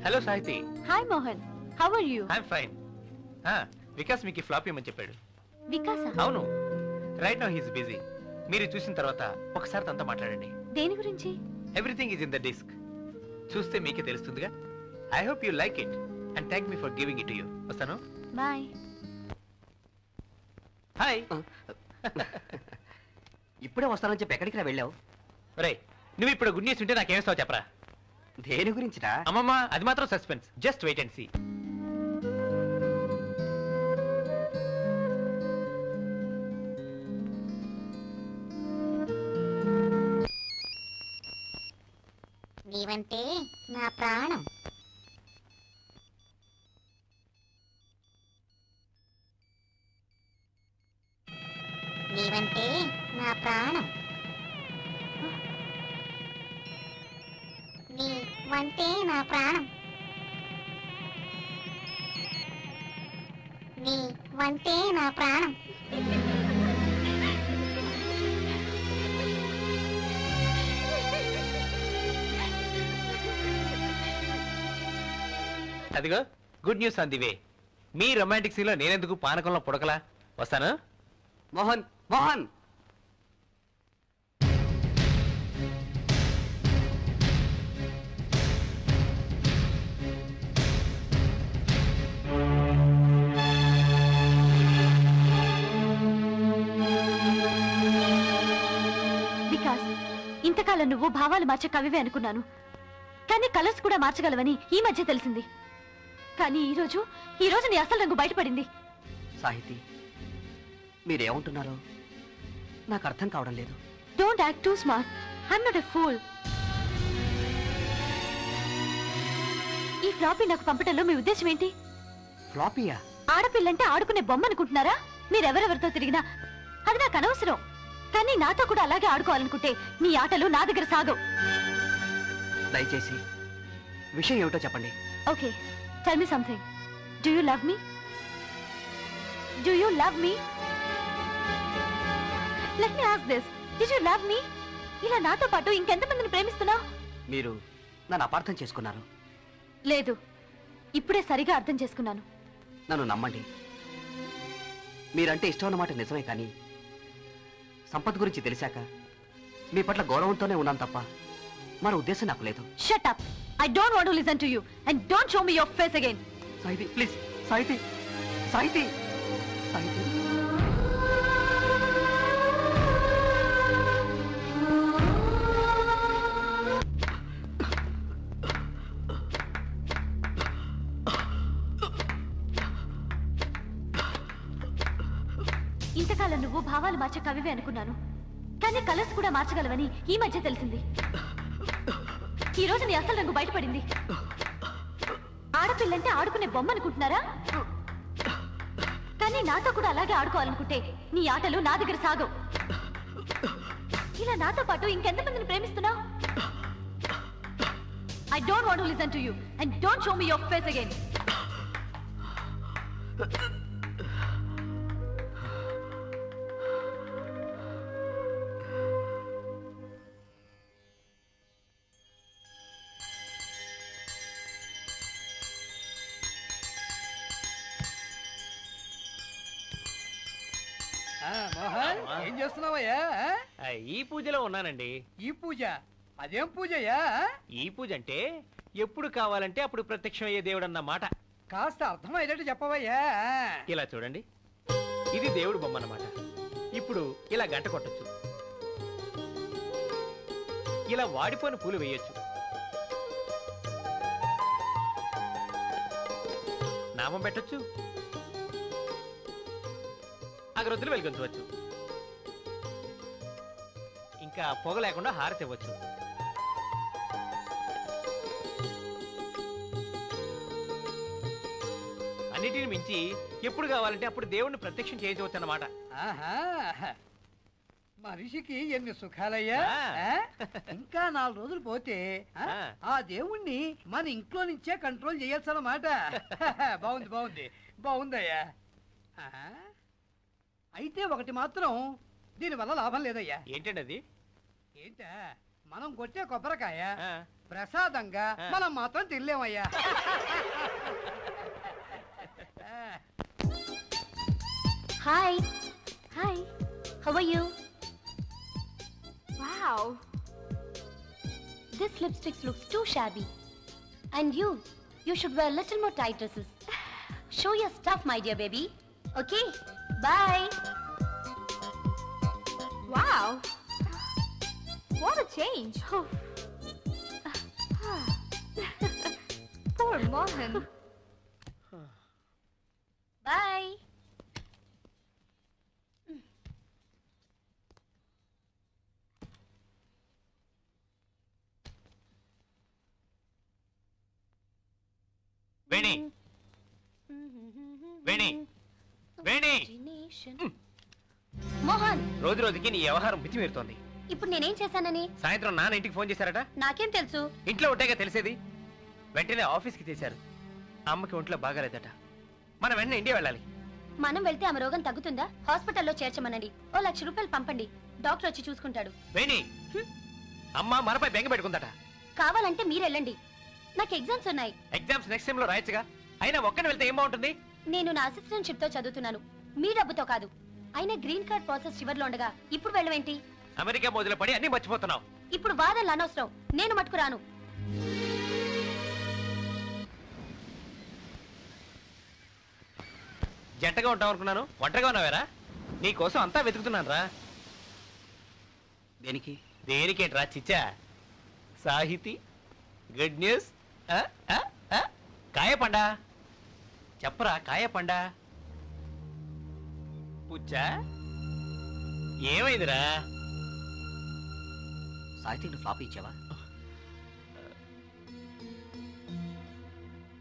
Hello Sahithi. Hi Mohan, how are you? I'm fine. Vikas మీకు ఫ్లాప్ ఇవ్వమని చెప్పాడు. వికాస్? అవును. Right now he's busy. మీరు చూసిన తర్వాత ఒకసారి తనతో మాట్లాడండి. దేని గురించి? Everything is in the disc. చూస్తే మీకే తెలుస్తుందిగా. I hope you like it and thank me for giving it to you. వస్తాను. బాయ్. హాయ్. ఇప్పుడే వస్తానని చెప్పి ఎక్కడికి వెళ్ళావు? రే, నువ్వు ఇప్పుడు గుడ్ న్యూస్ ఉంటే నాకేమిస్తావు చెప్పరా? దేని గురించిరా? అమ్మమ్మ, అది మాత్రం suspense. Just wait and see. నీవంటే నా ప్రాణం. నీవంటే నా ప్రాణం. నీవంటే నా ప్రాణం. నీవంటే నా ప్రాణం. అదిగో good news on the way. మీ రొమాంటిక్ సీన్ లో నేనెందుకు పానకంలో పుడకలా? వస్తాను. మోహన్, మోహన్. వికాస్, ఇంతకాలం నువ్వు భావాలు మార్చే కవివే అనుకున్నాను, కానీ కలర్స్ కూడా మార్చగలవని ఈ మధ్య తెలిసింది. కానీ ఈ రోజు నీ అసలు రంగు బయటపడింది. సాహితి, మీరేమంటున్నారో నాకు అర్థం కావడం లేదు. Don't act two smart. I'm not a fool. ఈ ఫ్లాపీ నాకు పంపటంలో మీ ఉద్దేశం ఏంటి? ఫ్లాపీయా? ఆడపిల్లంటే ఆడుకునే బొమ్మ అనుకుంటున్నారా? మీరెవరెవరితో తిరిగినా అది నాకు అనవసరం. కానీ నాతో కూడా అలాగే ఆడుకోవాలనుకుంటే మీ ఆటలు నా దగ్గర సాగవు. దయచేసి విషయం ఏమిటో చెప్పండి. Okay, tell me something. Do you love me? Do you love me? Let me ask this. Did you love మీ? ఇలా నాతో పాటు ఇంకెంతమందిని ప్రేమిస్తున్నావు? మీరు నన్ను అపార్థం చేసుకున్నారు. లేదు, ఇప్పుడే సరిగా అర్థం చేసుకున్నాను. నన్ను నమ్మండి. మీరంటే ఇష్టం అన్నమాట నిజమే, కానీ సంపత్ గురించి తెలిసాక మీ పట్ల గౌరవంతోనే ఉన్నాను తప్ప మరో ఉద్దేశం నాకు లేదు. Shut up! I don't want to listen to you, and don't show me your face again. Sahiti, please. Sahiti, Sahiti, Sahiti. ఇంతకాలం నువ్వు భావాలు మార్చే కవివే అనుకున్నాను, కానీ కలర్స్ కూడా మార్చగలవని ఈ మధ్య తెలిసింది. ఈ రోజు నీ అసలు రంగు బయటపడింది. ఆడపిల్లంటే ఆడుకునే బొమ్మ అనుకుంటున్నారా? కానీ నాతో కూడా అలాగే ఆడుకోవాలనుకుంటే నీ ఆటలు నా దగ్గర సాగవు. ఇలా నాతో పాటు ఇంకెంతమందిని ప్రేమిస్తున్నావు? I don't want to listen to you and don't show me your face again. Mohan ఏం చేస్తున్నావయ్యా? ఈ పూజలో ఉన్నానండి. ఈ పూజ? అదేం పూజయ్యా? ఈ పూజ అంటే ఎప్పుడు కావాలంటే అప్పుడు ప్రత్యక్షమయ్యే దేవుడు అన్నమాట. కాస్త అర్థమయ్యేటట్టు చెప్పవయ్యా. ఇలా చూడండి, ఇది దేవుడు బొమ్మ అన్నమాట. ఇప్పుడు ఇలా గంట కొట్టచ్చు, ఇలా వాడిపోయిన పూలు వేయొచ్చు, నామం పెట్టొచ్చు, అగరొత్తులు వెలిగించవచ్చు, ఇంకా పొగ లేకుండా హారతి ఇవ్వచ్చు. అన్నిటిని మించి ఎప్పుడు కావాలంటే అప్పుడు దేవుణ్ణి ప్రత్యక్షం చేయవచ్చు అన్నమాట. మనిషికి ఎన్ని సుఖాలయ్యా. ఇంకా 4 రోజులు పోతే ఆ దేవుణ్ణి మన ఇంట్లో నుంచే కంట్రోల్ చేయొచ్చు అన్నమాట. బాగుంది బాగుంది బాగుందయ్యా. అయితే ఒకటి మాత్రం దీనివల్ల లాభం లేదయ్యా. ఏంటండి అది? ఏంటా, మనం కొట్టే కొబ్బరికాయ ప్రసాదంగా మనం మాత్రం తినలేమయ్యా. Hi. Hi. How are you? Wow. This lipstick looks too shabby. And you should wear a little more tight dresses. Show your stuff, my dear baby. Okay? Bye. Wow. What a change. Poor Mohan. Bye. వేణి, వేణి, వేణి. మోహన్, రోజు రోజుకి నీ వ్యవహారం మితిమీరుతోంది. ఇప్పుడు నేనేం చేశానని? సాయంత్రం నాన్న ఇంటికి ఫోన్ చేశారట. నాకేం తెలుసు? ఇంట్లో ఉంటేగా తెలిసేది. వెంటనే ఆఫీస్కి తీశారు. అమ్మకి ఒంట్లో బాగాలేదట. మనం వెంటనే ఇండియా వెళ్ళాలి. మనం వెళ్తే ఆమె రోగం తగ్గుతుందా? హాస్పిటల్లో చేర్చమనండి. 1 లక్ష రూపాయలు పంపండి. డాక్టర్ వచ్చి చూసుకుంటాడు. వేణి, అమ్మ మనపై బెంగ పెట్టుకుందట. కావాలంటే మీరెళ్ళండి. నాకు ఎగ్జామ్స్ ఉన్నాయి. ఎగ్జామ్స్ నెక్స్ట్ టైం లో రాయొచ్చుగా. అయినా ఒక్కని వెళ్తే ఏం బాగుంటుంది? నేను నా అసిస్టెంట్షిప్ తో చదువుతున్నాను, మీ డబ్బుతో కాదు. అయినా గ్రీన్ కార్డ్ ప్రాసెస్ చివర్లో ఉండగా ఇప్పుడు వెళ్ళవేంటి? అమెరికా మోజులో పడి అన్ని మర్చిపోతున్నావు. ఇప్పుడు వాదనలు అనవసరం. నేను మట్టుకు రాను. జంటగా ఉంటాం అనుకున్నాను, ఒంటరిగా ఉన్నావేరా? నీ కోసం అంతా వెతుకుతున్నాను రా. దేనికి? దేనికేంట్రా చిచ్చా? సాహితీ, గుడ్ న్యూస్. కాయ పండా చెప్పరా, కాయ పండా. పుచ్చా ఏమైందిరా? సాహితీ ఫ్లాప్ ఇచ్చావా?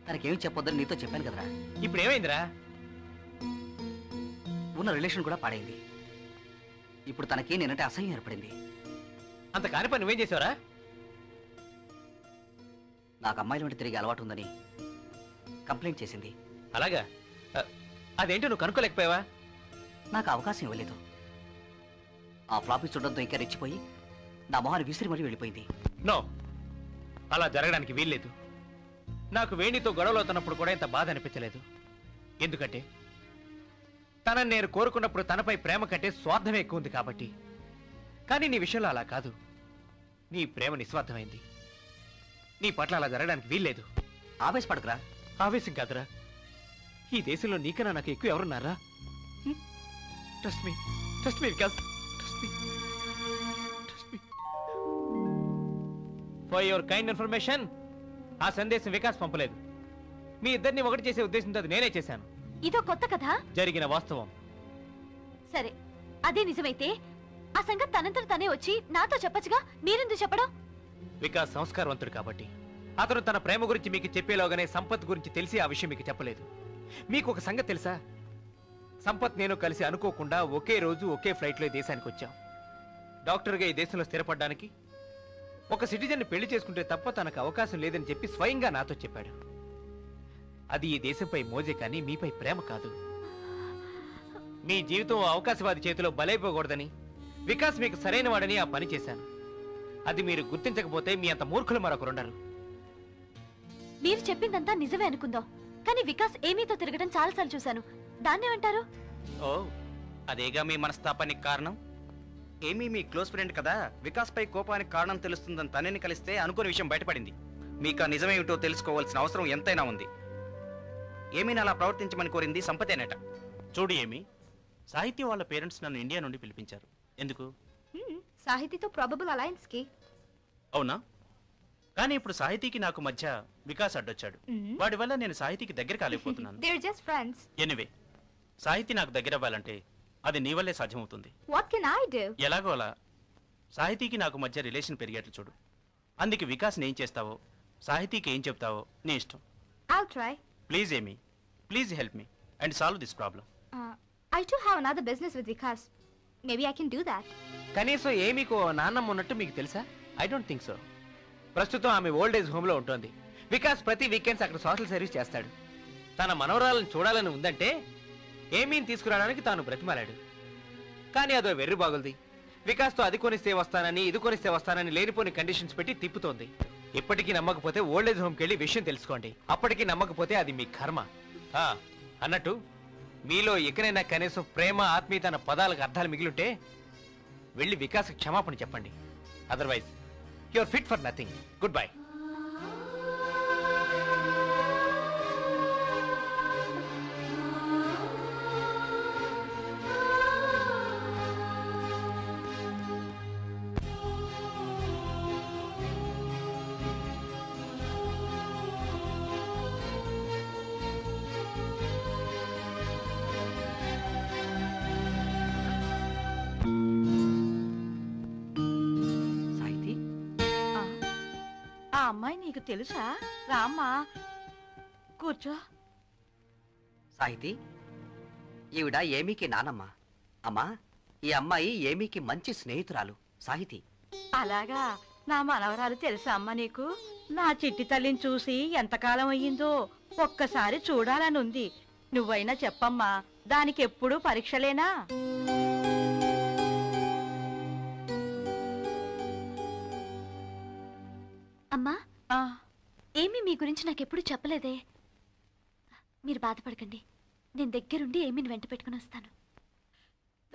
తనకేమి చెప్పొద్దని నీతో చెప్పాను కదరా. ఇప్పుడు ఏమైందిరా? ఉన్న రిలేషన్ కూడా పాడైంది. ఇప్పుడు తనకి నేనంటే అసహ్యం ఏర్పడింది. అంత కాని పని నువ్వేం చేసావురా? నాకు అమ్మాయిల వెంట తిరిగి అలవాటు ఉందని కంప్లైంట్ చేసింది. అలాగా? అదేంటో నువ్వు కనుక్కోలేకపోయావా? నాకు అవకాశం ఇవ్వలేదు. ఆ ఫ్లాపీ చూడడంతో ఇంకా రెచ్చిపోయి నా మొహాన్ని విసిరి మరీ వెళ్ళిపోయింది. నో, అలా జరగడానికి వీల్లేదు. నాకు వేణితో గొడవలు అవుతున్నప్పుడు కూడా ఇంత బాధ అనిపించలేదు. ఎందుకంటే తనని నేను కోరుకున్నప్పుడు తనపై ప్రేమ కంటే స్వార్థమే ఎక్కువ ఉంది కాబట్టి. కానీ నీ విషయంలో అలా కాదు. నీ ప్రేమ నిస్వార్థమైంది. నీ పట్ల అలా జరగడానికి వీల్లేదు. ఆవేశపడకురా. ఆవేశం కాదురా, ఈ దేశంలో నీకన్నా నాకు ఎక్కువ ఎవరున్నారా? Trust me, trust me Vikas, trust me, trust me. For your kind information, ఆ సందేశం వికాస్ పంపలేదు. మీ ఇద్దరిని ఒకటి చేసే ఉద్దేశంతో అది నేనే చేశాను. ఇదో కొత్త కథ. జరిగిన వాస్తవం. సరే, అదే నిజమైతే ఆ సంగతి తనంతట తనే వచ్చి నాతో చెప్పచ్చుగా. మీరెందుకు చెప్పడం? వికాస్ సంస్కారవంతుడు కాబట్టి అతను తన ప్రేమ గురించి మీకు చెప్పేలోగానే సంపత్ గురించి తెలిసి ఆ విషయం మీకు చెప్పలేదు. మీకు ఒక సంగతి తెలుసా? సంపత్ నేను కలిసి అనుకోకుండా ఒకే రోజు ఒకే ఫ్లైట్లో ఈ దేశానికి వచ్చాం. డాక్టర్గా ఈ దేశంలో స్థిరపడడానికి ఒక సిటిజన్ని పెళ్లి చేసుకుంటే తప్ప తనకు అవకాశం లేదని చెప్పి స్వయంగా నాతో చెప్పాడు. అది ఈ దేశంపై మోజే కానీ మీపై ప్రేమ కాదు. మీ జీవితం అవకాశవాది చేతిలో బలైపోకూడదని, వికాస్ మీకు సరైన వాడని ఆ పని చేశాను. అది మీరు గుర్తించకపోతే మీ అంత మూర్ఖులు మరొకరుండరు. మీరు చెప్పిందంతా నిజమే అనుకుందాం, కానీ వికాస్ ఏమీతో తిరగడం చాలాసార్లు చూశాను. దాన్నేమంటారు? ఓ, అదేగా మీ మనస్తాపానికి కారణం. ఏమీ మీ క్లోజ్ ఫ్రెండ్ కదా, వికాస్ పై కోపానికి కారణం తెలుస్తుందని తనని కలిస్తే అనుకోని విషయం బయటపడింది. మీకు ఆ నిజమేమిటో తెలుసుకోవాల్సిన అవసరం ఎంతైనా ఉంది. ఏమీని అలా ప్రవర్తించమని కోరింది సంపతేనట. చూడు ఏమి, సాహితీ వాళ్ళ పేరెంట్స్ నన్ను ఇండియా నుండి పిలిపించారు. ఎందుకు? సాహితీతో ప్రాబబుల్ అలయన్స్ కి. అవునా? కానీ ఇప్పుడు సాహితీకి నాకు మధ్య వికాస్ అడ్డొచ్చాడు. వాడి వల్ల నేను సాహితీకి దగ్గర కాలేకపోతున్నాను. They're just friends. ఎనివే, సాహితీ నాకు దగ్గర అవ్వాలంటే అది నీ వల్లే సాధ్యమవుతుంది. What can I do? ఎలాగో అలా సాహితీకి నాకు మధ్య రిలేషన్ పెరిగేట్లు చూడు. అందుకు వికాస్ ఏం చేస్తావో, సాహితీకి ఏం చెప్తావో నీ ఇష్టం. I'll try. ప్లీజ్ ఏమి, please help me and solve this problem. I too have another business with Vikas. Maybe I can do that. కనీసం ఏమీకో నాన్నమ్మ ఉన్నట్టు మీకు తెలుసా? I don't think so. ప్రస్తుతం ఆమె ఓల్డ్ ఏజ్ హోమ్ లో ఉంటుంది. వికాస్ ప్రతి వీకెండ్స్ అక్కడ సోషల్ సర్వీస్ చేస్తాడు. తన మనవరాలను చూడాలని ఉందంటే ఏమీని తీసుకురావడానికి తాను బ్రతిమాలాడు. కానీ అదో వెర్రి బాగుంది. వికాస్తో అది కొనిస్తే వస్తానని, ఇది కొనిస్తే వస్తానని లేనిపోని కండిషన్స్ పెట్టి తిప్పుతోంది. ఇప్పటికీ నమ్మకపోతే ఓల్డ్ ఏజ్ హోమ్కి వెళ్ళి విషయం తెలుసుకోండి. అప్పటికీ నమ్మకపోతే అది మీ కర్మ. అన్నట్టు మీలో ఎక్కడైనా కనీసం ప్రేమ, ఆత్మీయత అన్న పదాలకు అర్థాలు మిగిలింటే వెళ్ళి వికాస్ క్షమాపణ చెప్పండి. Otherwise you are fit for nothing. Good bye. ఆ అమ్మాయి నీకు తెలుసా? రామ్మా కూర్చో. సాహితీ, ఈవిడ ఏమీకి నానమ్మ. అమ్మా, ఈ అమ్మాయి ఏమీకి మంచి స్నేహితురాలు సాహితీ. అలాగా? నా మనవరాలు తెలుసా అమ్మ నీకు? నా చిట్టి తల్లిని చూసి ఎంతకాలం అయ్యిందో, ఒక్కసారి చూడాలని ఉంది. నువ్వైనా చెప్పమ్మా, దానికి ఎప్పుడూ పరీక్షలేనా? అమ్మా, ఏమీ మీ గురించి నాకెప్పుడు చెప్పలేదే. మీరు బాధపడకండి, నేను దగ్గరుండి ఏమీని వెంట పెట్టుకుని వస్తాను.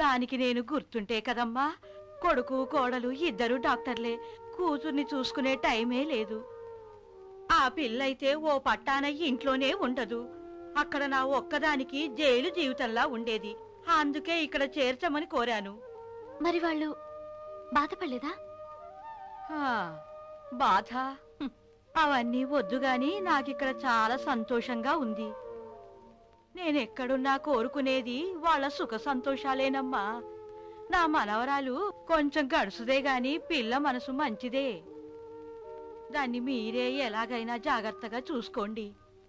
దానికి నేను గుర్తుంటే కదమ్మా. కొడుకు కోడలు ఇద్దరు డాక్టర్లే, కూతుర్ని చూసుకునే టైమే లేదు. ఆ పిల్లయితే ఓ పట్టాన ఇంట్లోనే ఉండదు. అక్కడ నా ఒక్కదానికి జైలు జీవితంలా ఉండేది. అందుకే ఇక్కడ చేర్చమని కోరాను. మరి వాళ్ళు బాధపడలేదా? బాధ అవన్నీ వద్దు గాని నాకిక్కడ చాలా సంతోషంగా ఉంది. నేనెక్కడున్నా కోరుకునేది వాళ్ళ సుఖ సంతోషాలేనమ్మా. నా మనవరాలు కొంచెం గడుసుదే గాని పిల్ల మనసు మంచిదే. దాన్ని మీరే ఎలాగైనా జాగ్రత్తగా చూసుకోండి.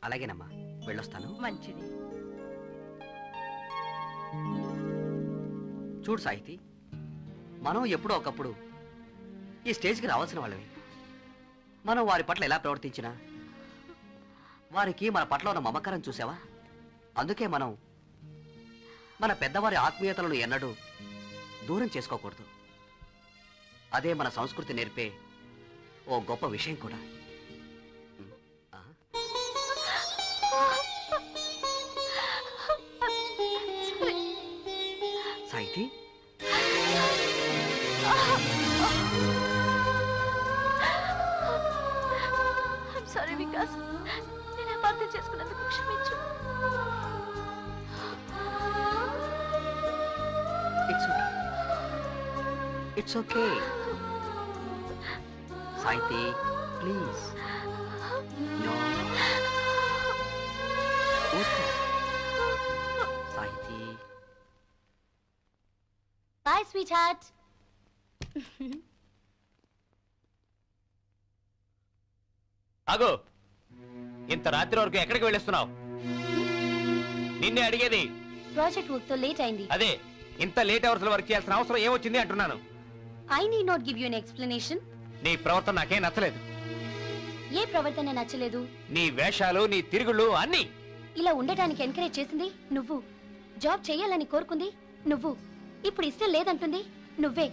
అలాగేనమ్మా, వెళ్ళొస్తాను. మంచిది. చూడు సాహితీ, మనం ఎప్పుడో ఒకప్పుడు ఈ స్టేజ్కి రావాల్సిన వాళ్ళవి. మనం వారి పట్ల ఎలా ప్రవర్తించినా వారికి మన పట్ల ఉన్న మమకారం చూసావా? అందుకే మనం మన పెద్దవారి ఆత్మీయతలను ఎన్నడూ దూరం చేసుకోకూడదు. అదే మన సంస్కృతి నేర్పే ఓ గొప్ప విషయం కూడా. సాహితీ, సారీ వికాస్, నేను అపార్థం చేసుకున్నందుకు క్షమించు. ఇట్స్ ఓకే సాహితీ, ప్లీజ్. సాహితీ, బాయ్ స్వీట్ హార్ట్. ఆగు, ఇంత రాత్రి వరకు ఎక్కడికి వెళ్ళిస్తున్నావు? నిన్నే అడిగేది. ప్రాజెక్ట్ వర్క్ తో లేట్ అయింది. అదే, ఇంత లేట్ అవర్స్ లో వర్క్ చేయాల్సిన అవసరం ఏమొచ్చింది అంటున్నాను. I need not give you an explanation. నీ ప్రవర్తన నాకేం నచ్చలేదు. ఏ ప్రవర్తన నచ్చలేదు? నీ వేషాలు, నీ తిరుగుళ్ళు అన్నీ. ఇలా ఉండటానికి ఎంకరేజ్ చేసింది నువ్వు. జాబ్ చేయాలని కోరుకుంది నువ్వు. ఇప్పుడు ఇష్టం లేదంటుంది నువ్వే.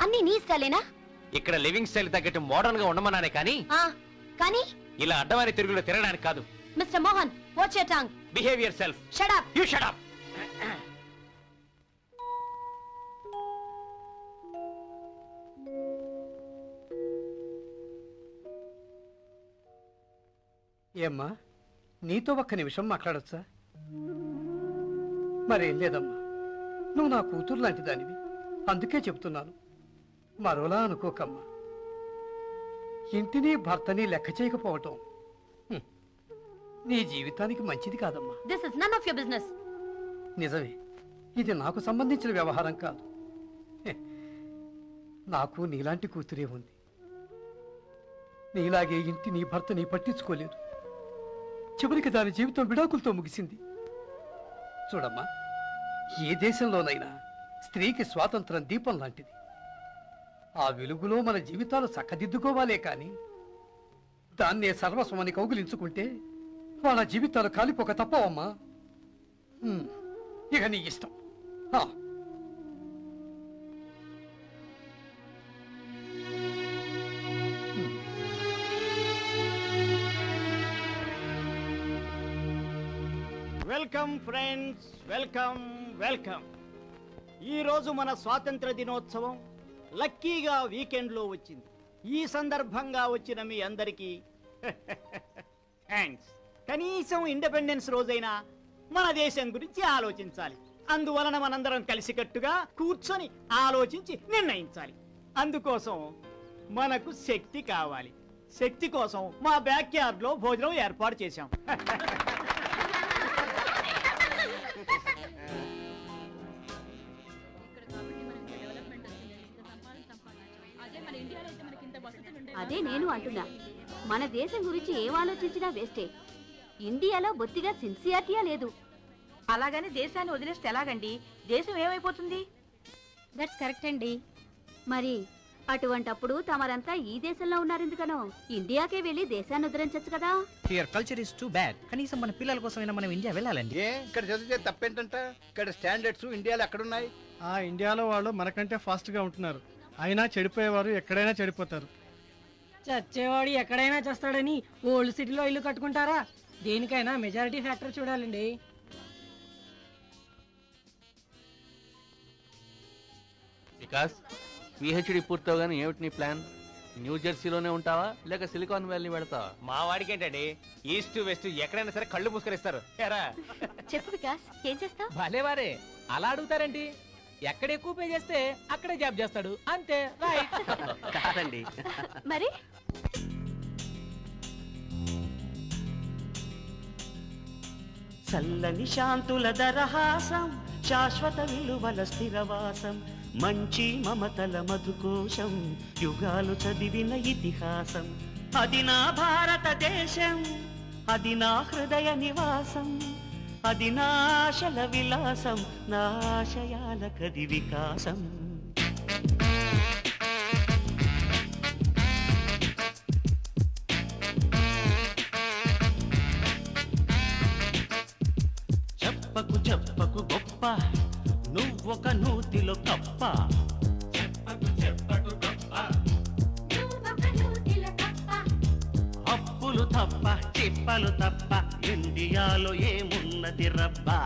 అన్ని నీ ఇష్టాలేనా? ఇక్కడ లివింగ్ స్టైల్ తగ్గట్టు మోడర్న్ గా ఉండమన్నానే కానీ కానీ ఇలా అడ్డమైన తిరుగులు తిరగడానికి కాదు. Mister Mohan, watch your tongue. Behave your self. Shut up. You shut up. ఏమ్మా, నీతో ఒక్క నిమిషం మాట్లాడొచ్చా? మరేం లేదమ్మా, నువ్వు నా కూతురు లాంటి దానివి, అందుకే చెప్తున్నాను. మరోలా అనుకోకమ్మా. ఇంటిని భర్తని లెక్క చేయకపోవటం నీ జీవితానికి మంచిది కాదమ్మా. This is none of your business. నిజమే, ఇది నాకు సంబంధించిన వ్యవహారం కాదు. నాకు నీలాంటి కూతురే ఉంది. నీలాగే ఇంటిని భర్తని పట్టించుకోలేదు. చివరికి దాని జీవితం విడాకులతో ముగిసింది. చూడమ్మా, ఏ దేశంలోనైనా స్త్రీకి స్వాతంత్రం దీపం లాంటిది. ఆ వెలుగులో మన జీవితాలు చక్కదిద్దుకోవాలే కాని దాన్నే సర్వస్వమని కౌగిలించుకుంటే వాళ్ళ జీవితాలు కాలిపోక తప్పవమ్మా. ఇక నీ ఇష్టం. Welcome friends, welcome welcome. ఈరోజు మన స్వాతంత్ర దినోత్సవం లక్కీగా వీకెండ్లో వచ్చింది. ఈ సందర్భంగా వచ్చిన మీ అందరికీ థ్యాంక్స్. కనీసం ఇండిపెండెన్స్ రోజైనా మన దేశం గురించి ఆలోచించాలి. అందువలన మనందరం కలిసికట్టుగా కూర్చొని ఆలోచించి నిర్ణయించాలి. అందుకోసం మనకు శక్తి కావాలి. శక్తి కోసం మా బ్యాక్ యార్డ్లో భోజనం ఏర్పాటు చేశాం. అదే నేను అంటున్నా, మన దేశం గురించి ఏం ఆలోచించినా వేస్టే. ఇండియాలో బొత్తిగా సిన్సియారిటీయా లేదు. అలాగని దేశాన్ని వదిలేస్తే ఎలాగండి? దేశం ఏమైపోతుంది? దట్స్ కరెక్ట్ అండి. మరి అటువంటప్పుడు తమరంతా ఈ దేశంలో ఉన్నారెందుకనో ఇండియాకే వెళ్ళి దేశాన్ని ఉద్ధరించచ్చు కదా. Here culture is too bad. కనీసం మన పిల్లల కోసమైనా మనం ఇండియా వెళ్ళాలండి. ఇక్కడ చదివితే తప్పేంటంట? ఇక్కడ స్టాండర్డ్స్ ఇండియాలో ఎక్కడున్నాయి? ఇండియాలో వాళ్ళు మనకంటే ఫాస్ట్ గా ఉంటున్నారు. అయినా చెడిపోయేవారు ఎక్కడైనా చెడిపోతారు. చచ్చేవాడు ఎక్కడైనా చేస్తాడని ఓల్డ్ సిటీలో ఇల్లు కట్టుకుంటారా? దేనికైనా మెజారిటీ ఫ్యాక్టర్ చూడాలండి. వికాస్, పిహెచ్డి పూర్తవగానే ఏమిటి నీ ప్లాన్? న్యూ జెర్సీలోనే ఉంటావా లేక సిలికాన్ వ్యాలీ వెళతావా? మా వాడికి ఏంటండి, ఈస్ట్ వెస్ట్ ఎక్కడైనా సరే కళ్ళు మూసుకరిస్తారు. చెప్పు వికాస్, ఏం చేస్తావు? భలేవారే, అలా అడుగుతారేంటి? ఎక్కడ ఎక్కువ పే చేస్తే అక్కడే జాబ్ చేస్తాడు, అంతే. రైట్ కాదండి. మరి చల్లని శాంతుల దరహాసం, శాశ్వత విలువల స్థిరవాసం, మంచి మమతల మధుకోశం, యుగాలు చదివిన ఇతిహాసం. అది నా భారతదేశం, అది నా హృదయ నివాసం, అది నా ఆశల విలాసం, నా ఆశయాల కది వికాసం. చెప్పకు చెప్పకు గొప్ప, నువ్వొక నూతిలో కప్ప. చెప్పకు చెప్పకు గొప్ప, అప్పులు తప్ప చిప్పలు తప్ప ఇండియాలో ఏమున్నది రబ్బా.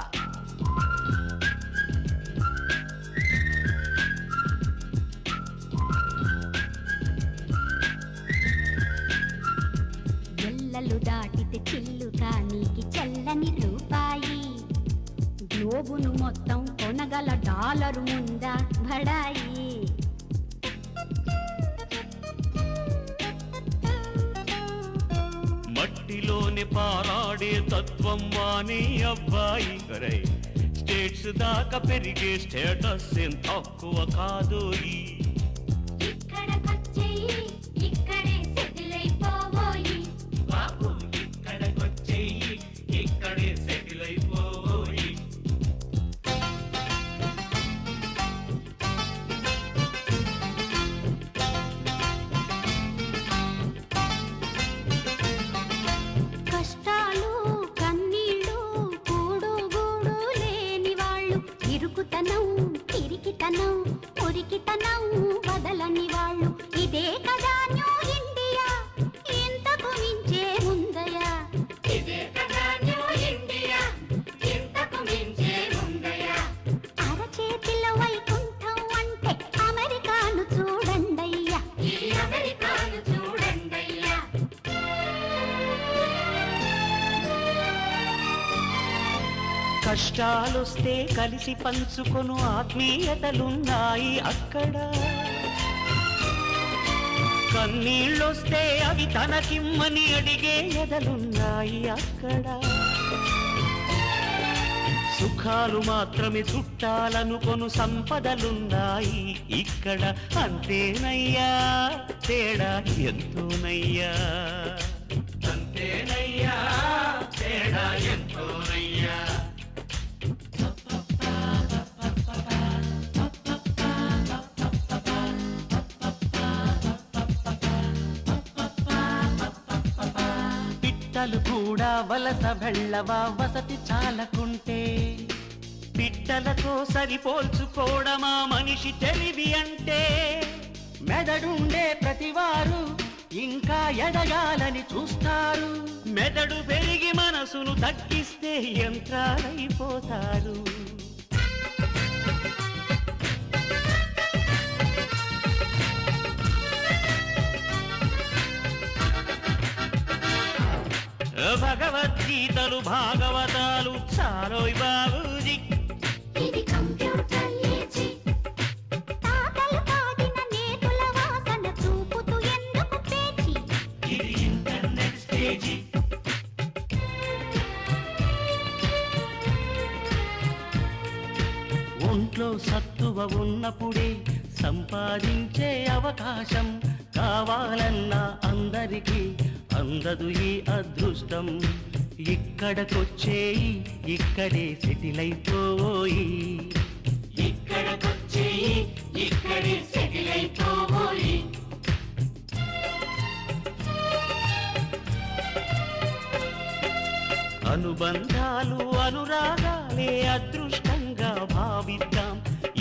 ఎల్లలు దాటితే చిల్లు కానీకి చల్లని రూపాయి, గ్లోబును మొత్తం కొనగల డాలరు ముందా బడాయి. మట్టిలోని పారాడే తత్వం వాణి అబ్బాయి, స్టేట్స్ దాకా పెరిగే స్టేటస్ ఏం తక్కువ కాదు. ఇక్కడకొచ్చేయి, ఇక్కడే సెటిల్ అయిపోబోయి. కష్టాలొస్తే కలిసి పంచుకొను ఆత్మీయతలున్నాయి అక్కడ. కన్నీళ్ళొస్తే అవి తనకిమ్మని అడిగే ఎదలున్నాయి అక్కడ. సుఖాలు మాత్రమే చుట్టాలనుకొను సంపదలున్నాయి ఇక్కడ. అంతేనయ్యా తేడా ఎంతోనయ్యా, అంతేనయ్యా తేడా ఎంతోనయ్యా. పిట్టలు కూడా వలస వెళ్ళవా వసతి చాలకుంటే. పిట్టలతో సరిపోల్చుకోవడమా మనిషి తెలివి అంటే. మెదడుండే ప్రతివారు ఇంకా ఎదగాలని చూస్తారు. మెదడు పెరిగి మనసును తగ్గిస్తే యంత్రాలైపోతారు. భగవద్గీతలు భాగవతాలు చాలోయ్ బాబూజీ. ఇది కంప్యూటర్ ఏజీ. తాతలు పాడిన నేతుల వాసన చూపుతూ ఎందుకు పేచి. ఇది ఇంటర్నెట్ స్టేజీ. ఒంట్లో సత్తువ ఉన్నప్పుడే సంపాదించే అవకాశం కావాలన్నా అందరికీ అందదు ఈ అదృష్టం. ఇక్కడకొచ్చేయి ఇక్కడే సెటిల్ అయిపోయి. ఇక్కడకొచ్చేయి ఇక్కడే సెటిల్ అయిపోయి. అనుబంధాలు అనురాగాలే అదృష్టంగా భావిద్దాం.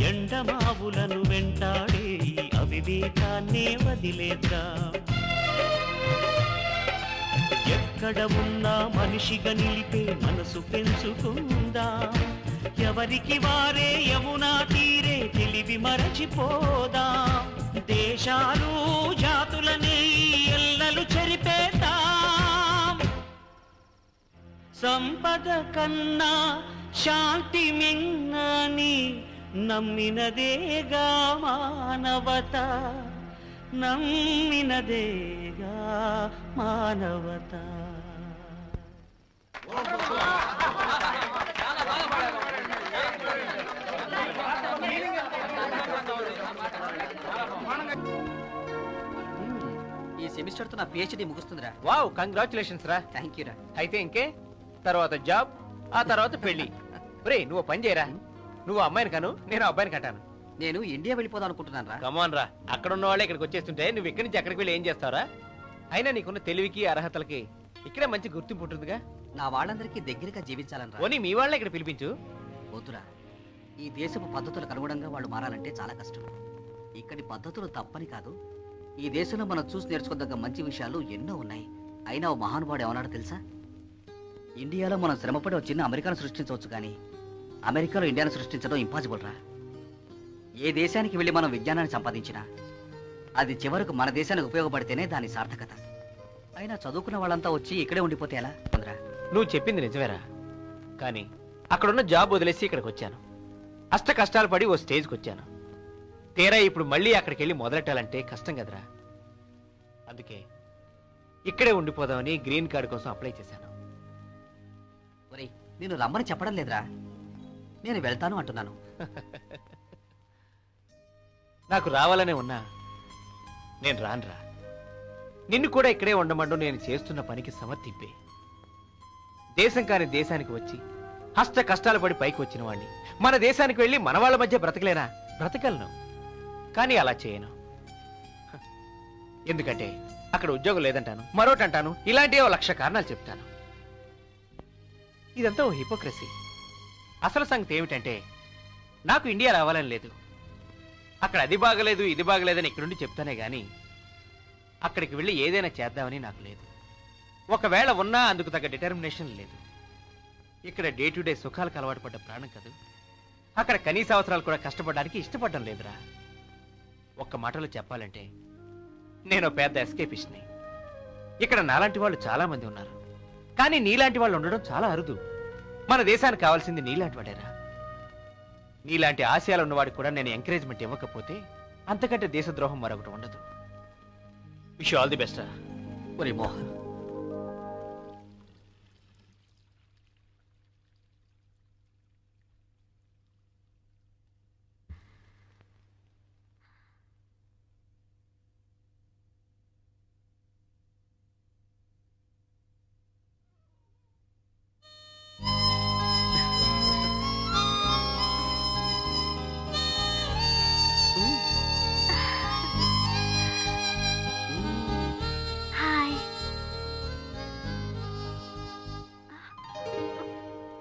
ఎండమావులను వెంటాడే ఈ అవివేకాన్నే వదిలేద్దాం. ఎక్కడ ఉన్నా మనిషిగా నిలిపే మనసు పెంచుకుందాం. ఎవరికి వారే యమునా తీరే తెలివి మరచిపోదాం. దేశాలు జాతులనే ఎల్లలు చెరిపేద్దాం. సంపద కన్నా శాంతి మిన్నని నమ్మినదేగా మానవత. నమ్మినదేగా మానవత. ఈ సెమిస్టర్ తో నా పిహెచ్డి ముగుస్తుందిరా. వావ్, కంగ్రాచులేషన్స్ రా. థ్యాంక్ యూ రా. అయితే ఇంకే తర్వాత జాబ్, ఆ తర్వాత పెళ్లి. రే నువ్వు పని చేయరా, నువ్వు అమ్మాయిని కాను, నేను అబ్బాయిని కట్టాను. నేను ఇండియా వెళ్ళిపోదాం అనుకుంటున్నాను రా. కమాన్ రా, అక్కడ ఉన్న వాళ్ళే ఇక్కడికి వచ్చేస్తుంటే నువ్వు ఇక్కడి నుంచి అక్కడికి వెళ్ళి ఏం చేస్తావురా? అయినా నీకున్న తెలివికి అర్హతలకి ఇక్కడే మంచి గుర్తింపు ఉంటుందిగా. నా వాళ్ళందరికీ దగ్గరగా జీవించాలనరా. పోనీ మీ వాళ్ళే ఇక్కడ పిలిపించు. వద్దురా, ఈ దేశపు పద్ధతులకు అనుగుణంగా వాళ్ళు మారాలంటే చాలా కష్టం. ఇక్కడి పద్ధతులు తప్పని కాదు, ఈ దేశంలో మనం చూసి నేర్చుకోదగ్గ మంచి విషయాలు ఎన్నో ఉన్నాయి. అయినా ఓ మహానుభావుడు ఏమన్నాడో తెలుసా? ఇండియాలో మనం శ్రమపడి ఒక చిన్న అమెరికాను సృష్టించవచ్చు, కానీ అమెరికాలో ఇండియాను సృష్టించడం ఇంపాసిబుల్ రా. ఏ దేశానికి వెళ్ళి మనం విజ్ఞానాన్ని సంపాదించినా అది చివరకు మన దేశానికి ఉపయోగపడితేనే దాని సార్థకత. అయినా చదువుకున్న వాళ్ళంతా వచ్చి ఇక్కడే ఉండిపోతే ఎలా? నువ్వు చెప్పింది నిజమేరా, కానీ అక్కడున్న జాబ్ వదిలేసి ఇక్కడికి వచ్చాను. అష్ట కష్టాలు పడి ఓ స్టేజ్కి వచ్చాను. తీరా ఇప్పుడు మళ్ళీ అక్కడికి వెళ్ళి మొదలెట్టాలంటే కష్టం కదరా. అందుకే ఇక్కడే ఉండిపోదామని గ్రీన్ కార్డు కోసం అప్లై చేశాను. ఒరేయ్, నేను రమ్మని చెప్పడం లేదురా, నేను వెళ్తాను అంటున్నాను. నాకు రావాలనే ఉన్నా నేను రానురా. నిన్ను కూడా ఇక్కడే ఉండమంటూ నేను చేస్తున్న పనికి సమర్థింపే. దేశం కాని దేశానికి వచ్చి అష్ట కష్టాలు పడి పైకి వచ్చిన వాడిని మన దేశానికి వెళ్ళి మన వాళ్ళ మధ్య బ్రతకలేనా? బ్రతకలను, కానీ అలా చేయను. ఎందుకంటే అక్కడ ఉద్యోగం లేదంటాను, మరోటి అంటాను, ఇలాంటి 1,00,000 కారణాలు చెప్తాను. ఇదంతా ఓ హిపోక్రసీ. అసలు సంగతి ఏమిటంటే నాకు ఇండియా రావాలని లేదు. అక్కడ అది బాగలేదు ఇది బాగలేదని ఇక్కడుండి చెప్తానే గాని అక్కడికి వెళ్ళి ఏదైనా చేద్దామని నాకు లేదు. ఒకవేళ ఉన్నా అందుకు తగ్గ డిటర్మినేషన్ లేదు. ఇక్కడ డే టు డే సుఖాలకు అలవాటు పడ్డ ప్రాణం కదూ. అక్కడ కనీస అవసరాలు కూడా కష్టపడడానికి ఇష్టపడడం లేదురా. ఒక్క మాటలో చెప్పాలంటే నేను పెద్ద ఎస్కేపిస్ట్ని. ఇక్కడ నాలాంటి వాళ్ళు చాలా మంది ఉన్నారు, కానీ నీలాంటి వాళ్ళు ఉండడం చాలా అరుదు. మన దేశానికి కావాల్సింది నీలాంటి వాడేరా. నీలాంటి ఆశయాలు ఉన్నవాడికి కూడా నేను ఎంకరేజ్మెంట్ ఇవ్వకపోతే అంతకంటే దేశద్రోహం మరొకటి ఉండదు. Wish all the best. ఒరే మోహన్,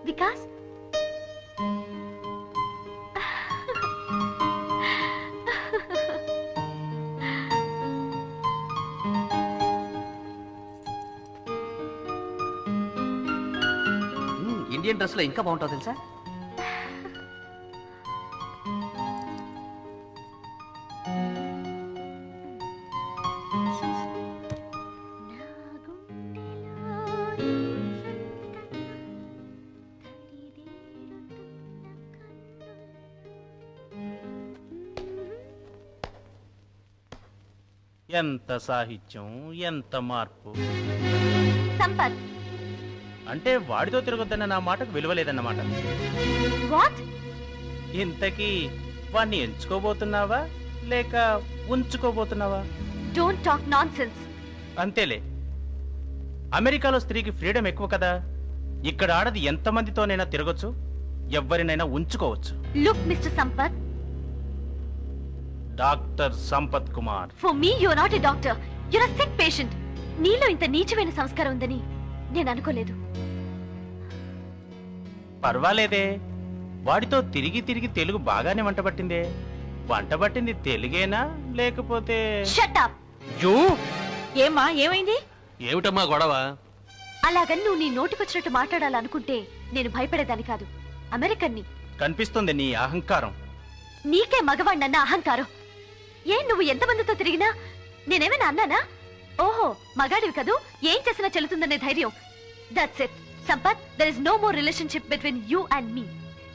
వికాస్, ఇండియన్ డ్రెస్ లో ఇంకా బాగుంటుంది తెలుసా? ఎంత సాహిత్యం, ఎంత మార్పు. సంపత్ అంటే వాడితో తిరగొద్దన్న నా మాటకు విలువలేదన్నమాట. వాట్? ఇంతకీ వాణ్ణి ఎంచుకోబోతున్నావా లేక ఉంచుకోబోతున్నావా? Don't talk nonsense. అంతేలే, అమెరికాలో స్త్రీకి ఫ్రీడమ్ ఎక్కువ కదా. ఇక్కడ ఆడది ఎంతమందితోనైనా తిరగొచ్చు, ఎవరినైనా ఉంచుకోవచ్చు. Look mister Sampath, doctor Sampath Kumar. For me you are not a doctor, you are a sick patient. నీలో ఇంత నీచమైన సంస్కారం ఉందని నేను అనుకోలేదు. పర్వాలేదే, వాడితో తిరిగి తిరిగి తెలుగు బాగానే వంటబట్టిందే. వంటబట్టింది తెలుగేనా లేకపోతే? Shut up. ఏమ్మా, ఏమైంది? ఏమిటమ్మా గొడవ? అలాగని నువ్వు నీ నోటికొచ్చినట్టు మాట్లాడాలనుకుంటే నేను భయపడేదాన్ని కాదు. అమెరికన్ని. కనిపిస్తుంది నీ అహంకారం. నీకే మగవాణ్ణన్న అహంకారం. ఏ నువ్వు ఎంతమందితో తిరిగినా నేనేమైనా అన్నానా? ఓహో, మగాడివి కదూ, ఏం చేసినా చెల్లుతుందనే ధైర్యం. That's it Sampath. There is no more relationship between you and me.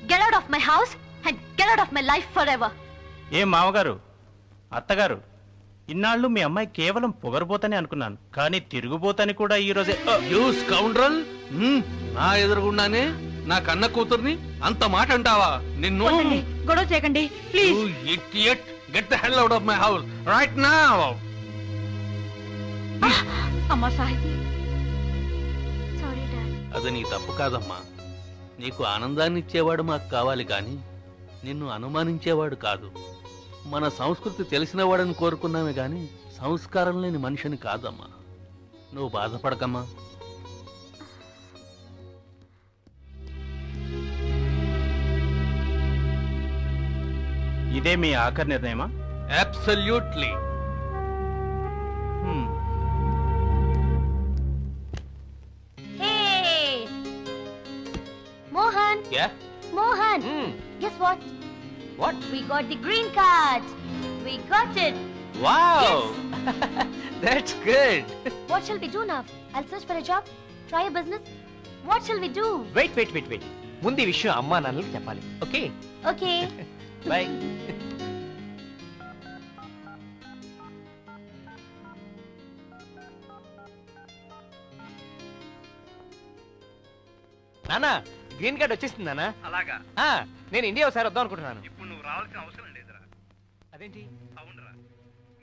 Get out of my house and get out of my life forever. ఏం మామగారు, అత్తగారు, ఇన్నాళ్ళు మీ అమ్మాయి కేవలం పొగరబోతని అనుకున్నాను, కానీ తిరుగుబోతని కూడా ఈ రోజే. You scoundrel! నా ఎదురుగుండానే నా కన్న కూతుర్ని అంత మాట అంటావా? నిన్ను గొడవ చేయకండి please. You idiot! Get the hell out of my house right now! అమ్మా సాహితి, సారీ డాడ్. అది నీ తప్పు కాదమ్మా. నీకు ఆనందాన్ని ఇచ్చేవాడు మాకు కావాలి కానీ నిన్ను అనుమానించేవాడు కాదు. మన సంస్కృతి తెలిసిన వాడని కోరుకున్నామే గాని సంస్కారం లేని మనిషిని కాదమ్మా. నువ్వు బాధపడకమ్మా. ఇదే మీ ఆఖరి నిర్ణయమా? Absolutely. Hey, Mohan. Yeah? Mohan. Guess what? What? We got the green card. We got it. Wow! That's good. What shall we do now? I'll search for a job. Try a business. What shall we do? Wait. ముందు ఈ విషయం అమ్మా నాన్నలకు చెప్పాలి. Okay? Okay. Bye. నానా, green card వచ్చేసింది నానా. అలాగా? నేను ఇండియా ఒకసారి వద్దాం అనుకుంటున్నాను. ఇప్పుడు నువ్వు రావాల్సిన అవసరం లేదురా. అదేంటి? అవునరా,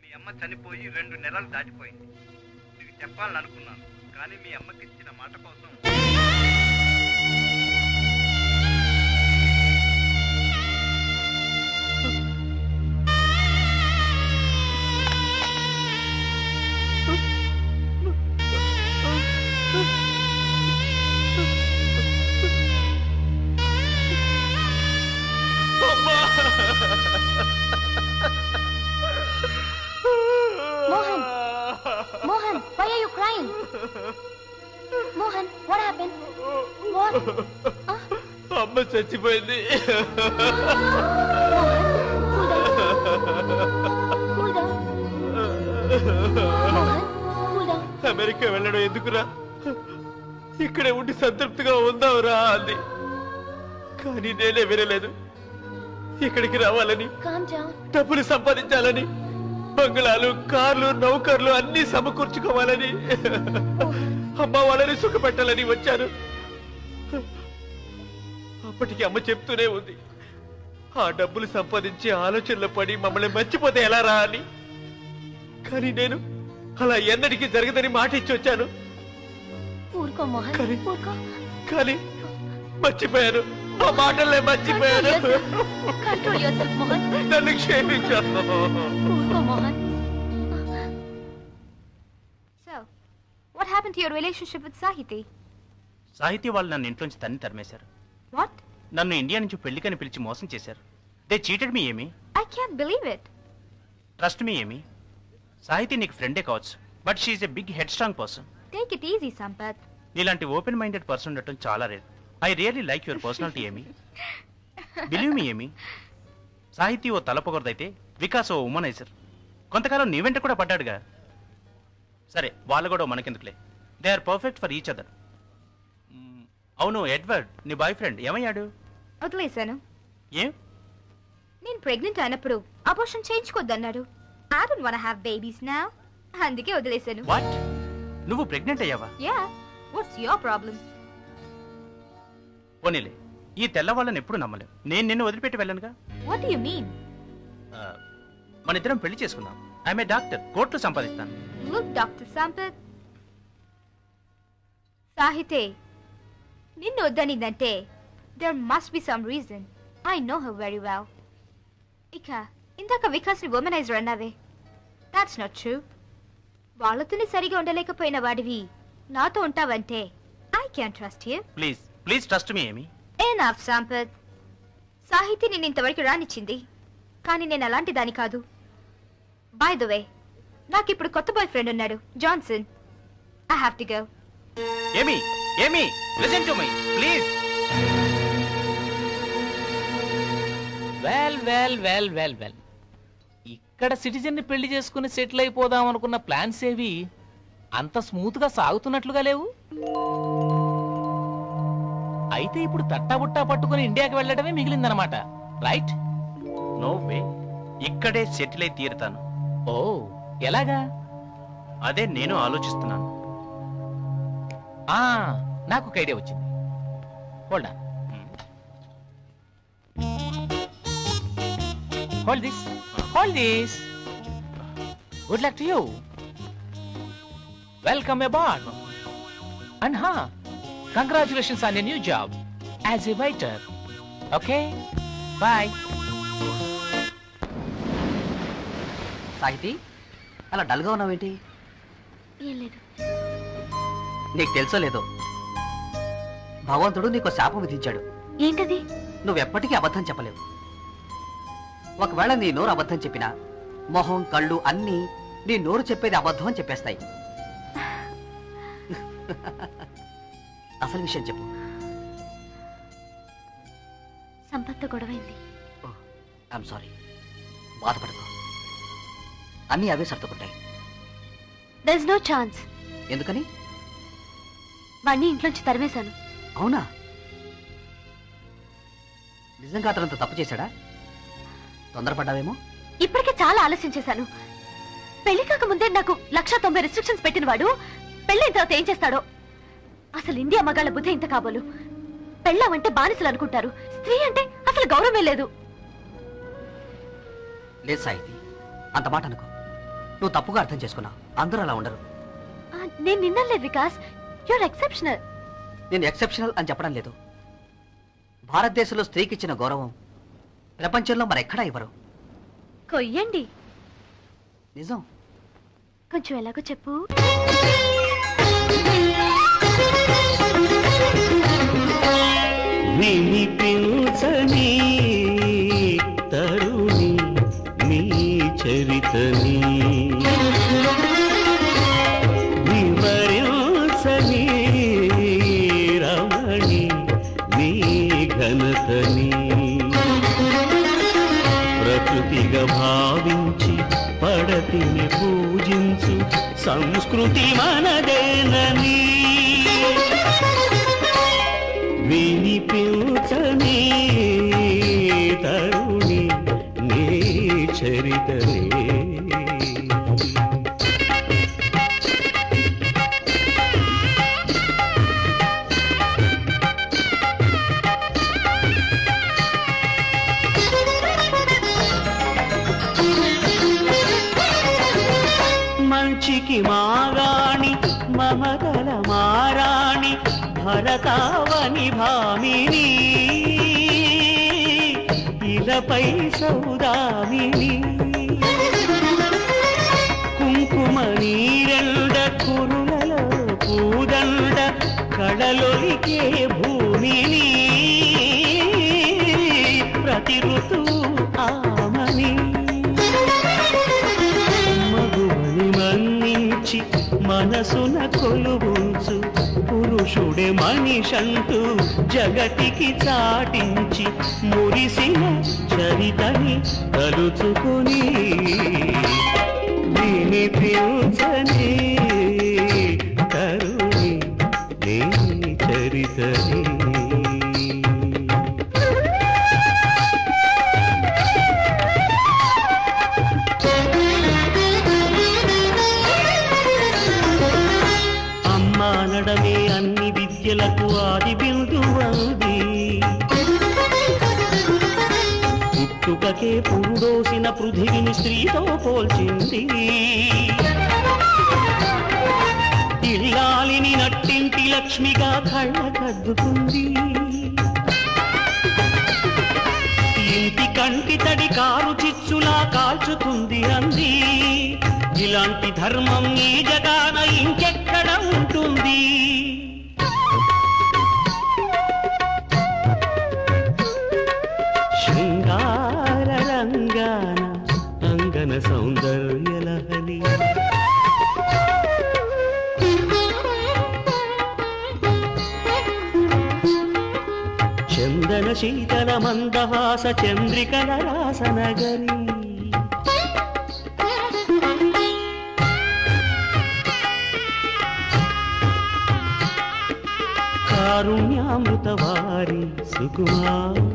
మీ అమ్మ చనిపోయి 2 నెలలు దాటిపోయింది. నీకు చెప్పాలని అనుకున్నాను, కానీ మీ అమ్మకి ఇచ్చిన మాట కోసం Mohan, why are you crying? Mohan, what happened? What? అమ్మ చచ్చిపోయింది. అమెరికా వెళ్ళడం ఎందుకురా, ఇక్కడే ఉండి సంతృప్తిగా ఉందావురా అంది. కానీ నేనే వినలేదు. ఇక్కడికి రావాలని, Calm down. డబ్బులు సంపాదించాలని, బంగ్లాలు, కార్లు, నౌకర్లు అన్ని సమకూర్చుకోవాలని, అమ్మ వాళ్ళని సుఖపెట్టాలని వచ్చాను. అప్పటికి అమ్మ చెప్తూనే ఉంది, ఆ డబ్బులు సంపాదించి ఆలోచనలో పడి మమ్మల్ని మర్చిపోతే ఎలా రా అని. కానీ నేను అలా ఎన్నటికీ జరగదని మాట ఇచ్చి వచ్చాను. ఊరుకో మోహన్, ఊరుకో. కానీ మర్చిపోయాను, ఆ మాటలే మర్చిపోయాను. Control yourself, Mohan. నన్ను క్షమించాను. ఊరుకో Mohan. So, what happened to your relationship with Sahiti? సాహితీ వాళ్ళు నన్ను ఇంట్లోంచి తరిమేశారు. What? నన్ను ఇండియా నుంచి పెళ్లికని పిలిచి మోసం చేశారు. దే చీటెడ్ మీ ఏమి. I can't believe it. Trust me Amy. Sahiti నీకు ఫ్రెండే కావచ్చు, but she's a big headstrong person. Take it easy, Sampath. నీలాంటి ఓపెన్ మైండెడ్ పర్సన్ ఉండటం చాలా rare. I really like your personality Amy. Believe me Amy. Sahiti oh తలపొగరదైతే Vikas oh womaniser. కొంతకాలం నీ వెంట కూడా పడ్డాడుగా. సరే, వాళ్ళు కూడా మనకెందుకులే. They are perfect for each other. అవును, ఎడ్వర్డ్ నీ బాయ్ ఫ్రెండ్ ఏమయ్యాడు? వదిలేశాను. ఏం? నేను ప్రెగ్నెంట్ అయినప్పుడు అబార్షన్ చేయించుకోద్దన్నాడు. I don't wanna have babies now. అందుకే వదిలేశాను. వాట్? నువ్వు ప్రెగ్నెంట్ అయ్యావా? Yeah. What's your problem? పోనీలే, ఈ తెల్ల వాళ్ళని ఎప్పుడు నమ్మలేం. నేను నిన్ను వదిలిపెట్టి వెళ్ళనుగా. What do you mean? మన ఇద్దరం పెళ్లి చేసుకుందాం. ఐఎమ్ ఏ డాక్టర్, కోర్టులో సంపాదిస్తాను. Look, Dr. Sampath. Sahite, నిన్ను వద్దనిందంటే there must be some reason. I know her very well. ఇక ఇందాక వికాస్ని వొమనైజర్ అన్నావే, that's not true. వాళ్ళతోనే సరిగా ఉండలేకపోయిన వాడివి నాతో ఉంటావంటే I can't trust you. Please please trust me ఏమి. Enough, Sampath. సాహితి నేను ఇంతవరకు రానిచ్చింది, కానీ నేను అలాంటి దాని కాదు. By the way, నాకు ఇప్పుడు కొత్త బాయ్ ఫ్రెండ్ ఉన్నాడు, Johnson. I have to go. ఏమి ఏమి listen to me please. Well well well well well ఇక్కడ సిటిజన్ ని పెళ్లి చేసుకుని సెటిల్ అయిపోదాం అనుకున్న ప్లాన్స్ ఏవి అంత స్మూత్ గా సాగుతున్నట్లుగా లేవు. అయితే ఇప్పుడు తట్టాబుట్టా పట్టుకుని ఇండియాకి వెళ్ళడమే మిగిలిందనమాట, రైట్? నో వే, ఇక్కడే సెటిల్ అయి తీరుతాను. ఓ, ఎలాగా? అదే నేను ఆలోచిస్తున్నాను. నాకు ఒక ఐడియా వచ్చింది. Hold on. Hold this. Hold this. Good luck to you. Welcome aboard. And congratulations on your new job as a waiter. Okay? Bye. Sahiti, అలా డల్గా ఉన్నావేంటి? ఏం లేదు. నీకు తెలుసో లేదో, భగవంతుడు నీకు శాపం విధించాడు. ఏంటది? నువ్వెప్పటికీ అబద్ధం చెప్పలేవు. ఒకవేళ నీ నోరు అబద్ధం చెప్పినా మొహం, కళ్ళు అన్నీ నీ నోరు చెప్పేది అబద్ధం అని చెప్పేస్తాయి. అసలు విషయం చెప్పు. సంపత్తో గొడవైంది. I'm sorry. బాధపడకు, అన్నీ అవే సర్దుకుంటాయి. There's no chance. ఎందుకని? వాణ్ణి ఇంట్లోంచి తరిమేశాను. అవునా? నిజంగా అతనంత తప్పు చేశాడా? తొందరపడ్డావేమో. ఇప్పటికే చాలా ఆలస్యం చేశాను. పెళ్లి కాకముందే నాకు 190 రెస్ట్రిక్షన్స్ పెట్టిన వాడు పెళ్ళైన తర్వాత ఏం చేస్తాడో. అసలు ఇండియా మగాళ్ళ బుద్ధి ఇంత కాబోలు. పెళ్ళామంటే బానిసలు అనుకుంటారు, స్త్రీ అంటే అసలు గౌరవమే లేదు. లేదు సాహితి, అంత మాట అనుకో. నువ్వు తప్పుగా అర్థం చేసుకున్నావు. అందరూ అలా ఉండరు. నేను నిన్నలేదు వికాస్, యూర్ ఎక్సెప్షనల్. నేను ఎక్సెప్షనల్ అని చెప్పడం లేదు. భారతదేశంలో స్త్రీకి ఇచ్చిన గౌరవం ప్రపంచంలో మరెక్కడా ఇవ్వరు. కొయ్యండి. నిజం. కొంచెం ఎలాగో చెప్పు. వినిపించని తరుణి నీ చరితని, వివరించని రమణి నీ ఘనతని, ప్రకృతిగా భావించి పడతిని పూజించు సంస్కృతి మనదేనని, వినిపించని చరితనే. మంచికి మారాణి మమతల మారాణి భరతావని భామిని ఇలపై సౌదామిని కుంకుమ నీరెండ కురులలో పూదండ కళలొలికే భూమిని ప్రతి ఋతువు ఆమని మగువని మన్నించి మనసున కొలువుంచు పురుషుడే మనిషంటూ జగతికి చాటించి మురిసిన చరితని తలుచుకుని వినిపించని తరుణి నీ చరితని. అనడమే అన్ని విద్యలకు ఆది బిందువంది పుట్టుకకే పూడోసిన పృథివిని స్త్రీతో పోల్చింది ఇల్లాలిని నట్టింటి లక్ష్మిగా కళ్ళకద్దుకుంది ఇంటి కంటి తడి కారు చిచ్చులా కాల్చుతుంది అంది ఇలాంటి ధర్మం ఈ జగాన ఇంకెక్కడ ఉంటుంది శృంగార రంగాన అంగన సౌందర్యలహరి చందన శీతల మందహాస చంద్రికల రాసనగరి కారుణ్యామృతవారి సుకుమారి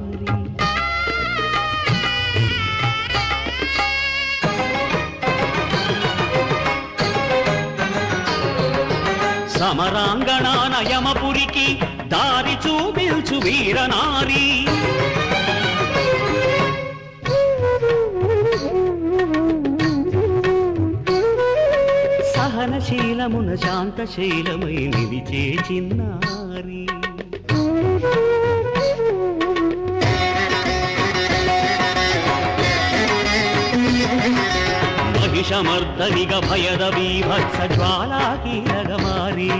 సమరాంగణాన యమపురికి దారి చూపించు వీరనారి సహనశీలమున శాంతశీలమై నిలిచే చిన్నారి మహిషమర్దనిగ భయద బీభత్స జ్వాలాకీరగమారి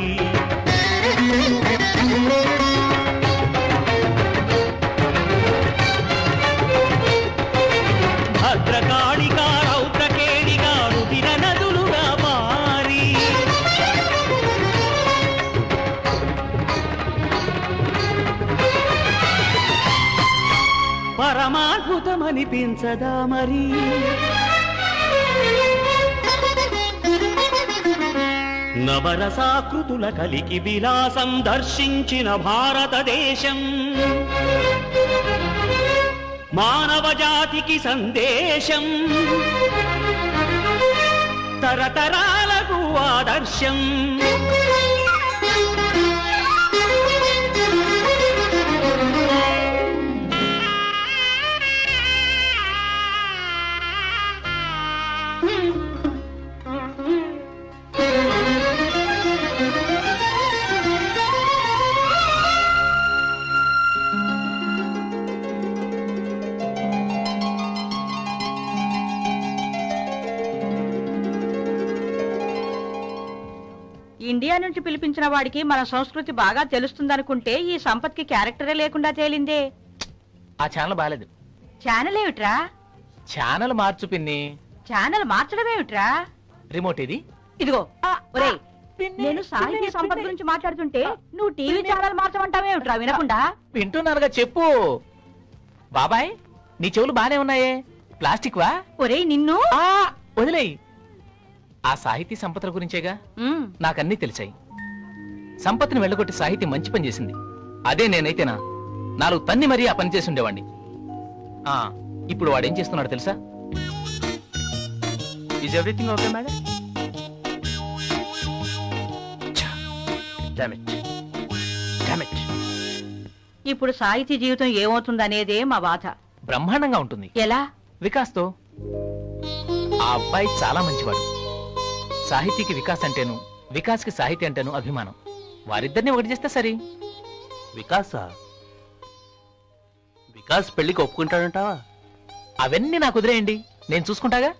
భద్రకాళికా రౌద్రకేళిగా రుదిర నదులుగా మారి పరమాద్భుతమనిపించదా మరి నవరసాకృతుల కలికి విలాసం దర్శించిన భారతదేశం మానవ జాతికి సందేశం తరతరాలకు ఆదర్శం ఇండియా నుంచి పిలిపించిన వాడికి మన సంస్కృతి బాగా తెలుస్తుందనుకుంటే ఈ సంపత్కి క్యారెక్టరే లేకుండా తేలిందే. ఆ ఛానల్ బాలేదు. ఛానల్ ఏమిట్రా? ఛానల్ మార్చు పిన్ని. ఛానల్ మార్చడం ఏమిట్రా? రిమోట్ ఇది. ఇదిగో ఒరేయ్, నేను సాహితీ సంపద గురించి మాట్లాడుతుంటే నువ్వు టీవీ ఛానల్ మార్చమంటావేమిట్రా వినకుండా? వింటున్నానుగా చెప్పు. బాబాయ్ నీ చెవులు బానే ఉన్నాయే, ప్లాస్టిక్ వా? ఒరేయ్ నిన్ను వదిలేయి. ఆ సాహితీ సంపదల గురించేగా నాకన్నీ తెలిసాయి. సంపత్తిని వెళ్ళగొట్టి సాహితీ మంచి పని చేసింది. అదే నేనైతేనా 4 తన్ని మరీ ఆ పని చేసి ఉండేవాడిని. ఇప్పుడు వాడేం చేస్తున్నాడు తెలుసా? Is everything okay madam? ఇప్పుడు సాహితీ జీవితం ఏమవుతుందనేదే మా బాధ. బ్రహ్మాండంగా ఉంటుంది. ఎలా? వికాస్తో. ఆ అబ్బాయి చాలా మంచివాడు. సాహితీకి వికాస్ అంటేను, వికాస్కి సాహితీ అంటేను అభిమానం. వారిద్దరిని ఒకటి చేస్తే సరి. వికాస్ పెళ్లికి ఒప్పుకుంటాడంటావా? అవన్నీ నాకు వదిలేయండి, నేను చూసుకుంటాగా.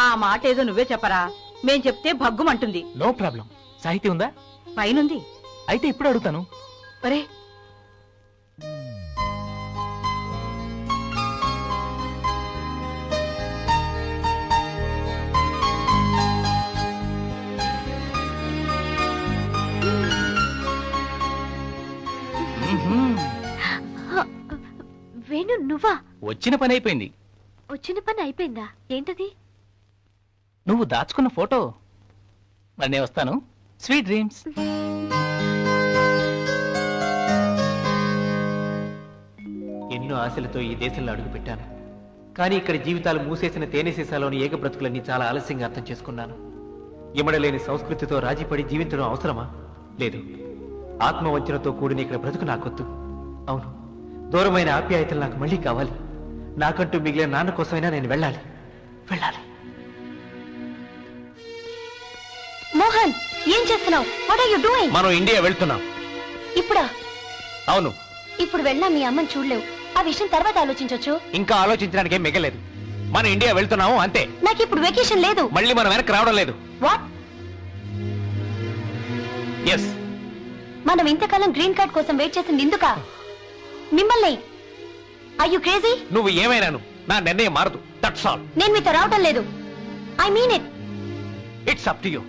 ఆ మాట ఏదో నువ్వే చెప్పరా, మేం చెప్తే భగ్గుమంటుంది. No problem. సాహితీ ఉందా? పైనుంది. అయితే ఇప్పుడు అడుగుతాను. ఒరే వేణు, నువ్వా? వచ్చిన పని అయిపోయింది. వచ్చిన పని అయిపోయిందా? ఏంటది? నువ్వు దాచుకున్న ఫోటో. మరి నేను వస్తాను. Sweet dreams. ఎన్నో ఆశలతో ఈ దేశంలో అడుగుపెట్టాను. కానీ ఇక్కడ జీవితాలు మూసేసిన తేనె సీసాలోని ఏక బ్రతుకులన్నీ చాలా ఆలస్యంగా అర్థం చేసుకున్నాను. ఇమడలేని సంస్కృతితో రాజీపడి జీవించడం అవసరమా? లేదు. ఆత్మవంచనతో కూడిన ఇక్కడ బ్రతుకు నాకొద్దు. అవును, దూరమైన ఆప్యాయతలు నాకు మళ్ళీ కావాలి. నాకంటూ మిగిలిన నాన్న కోసమైనా నేను వెళ్ళాలి. మోహన్, ఏం చేస్తున్నావు? What are you doing? మనం ఇండియా వెళ్తున్నాం. ఇప్పుడా? అవును. ఇప్పుడు వెళ్ళినా మీ అమ్మని చూడలేవు. ఆ విషయం తర్వాత ఆలోచించొచ్చు. ఇంకా ఆలోచించడానికి ఏం మిగలేదు. మనం ఇండియా వెళ్తున్నాము అంతే. నాకు ఇప్పుడు వెకేషన్ లేదు. మళ్ళీ మనం వెనక్కి రావడం లేదు. వాట్? ఎస్. మనం ఇంతకాలం గ్రీన్ కార్డ్ కోసం వెయిట్ చేసింది ఇందుకా? మిమ్మల్ని. Are you crazy? నువ్వు ఏమైనాను, నా నిర్ణయం మారదు. That's all. నేను మీతో రావటం లేదు. I mean it. It's up to you.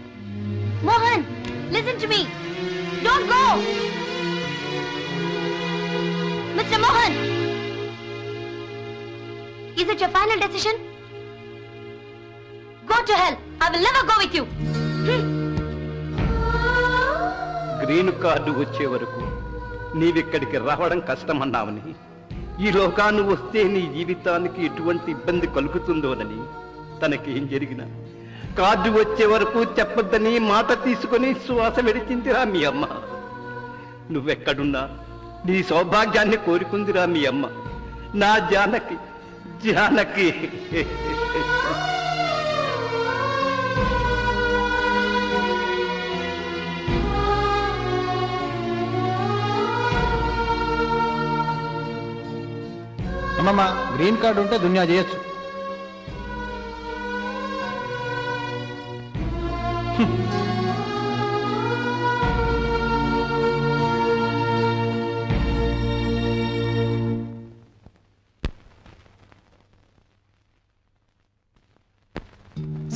Mohan, listen to me. Don't go. Mister Mohan, is it your final decision? Go to hell. I will never go with you. Green card వచ్చే వరకు నీవిక్కడికి రావడం కష్టమన్నావని, ఈ లోకాన్ని వస్తే నీ జీవితానికి ఎటువంటి ఇబ్బంది కలుగుతుందోనని, తనకేం జరిగినా కార్డు వచ్చే వరకు చెప్పొద్దని మాట తీసుకొని శ్వాస విడిచిందిరా మీ అమ్మ. నువ్వెక్కడున్నా నీ సౌభాగ్యాన్ని కోరుకుందిరా మీ అమ్మ. నా జానకి, జానకి. అమ్మమ్మ, గ్రీన్ కార్డు ఉంటే దునియా చేయొచ్చు.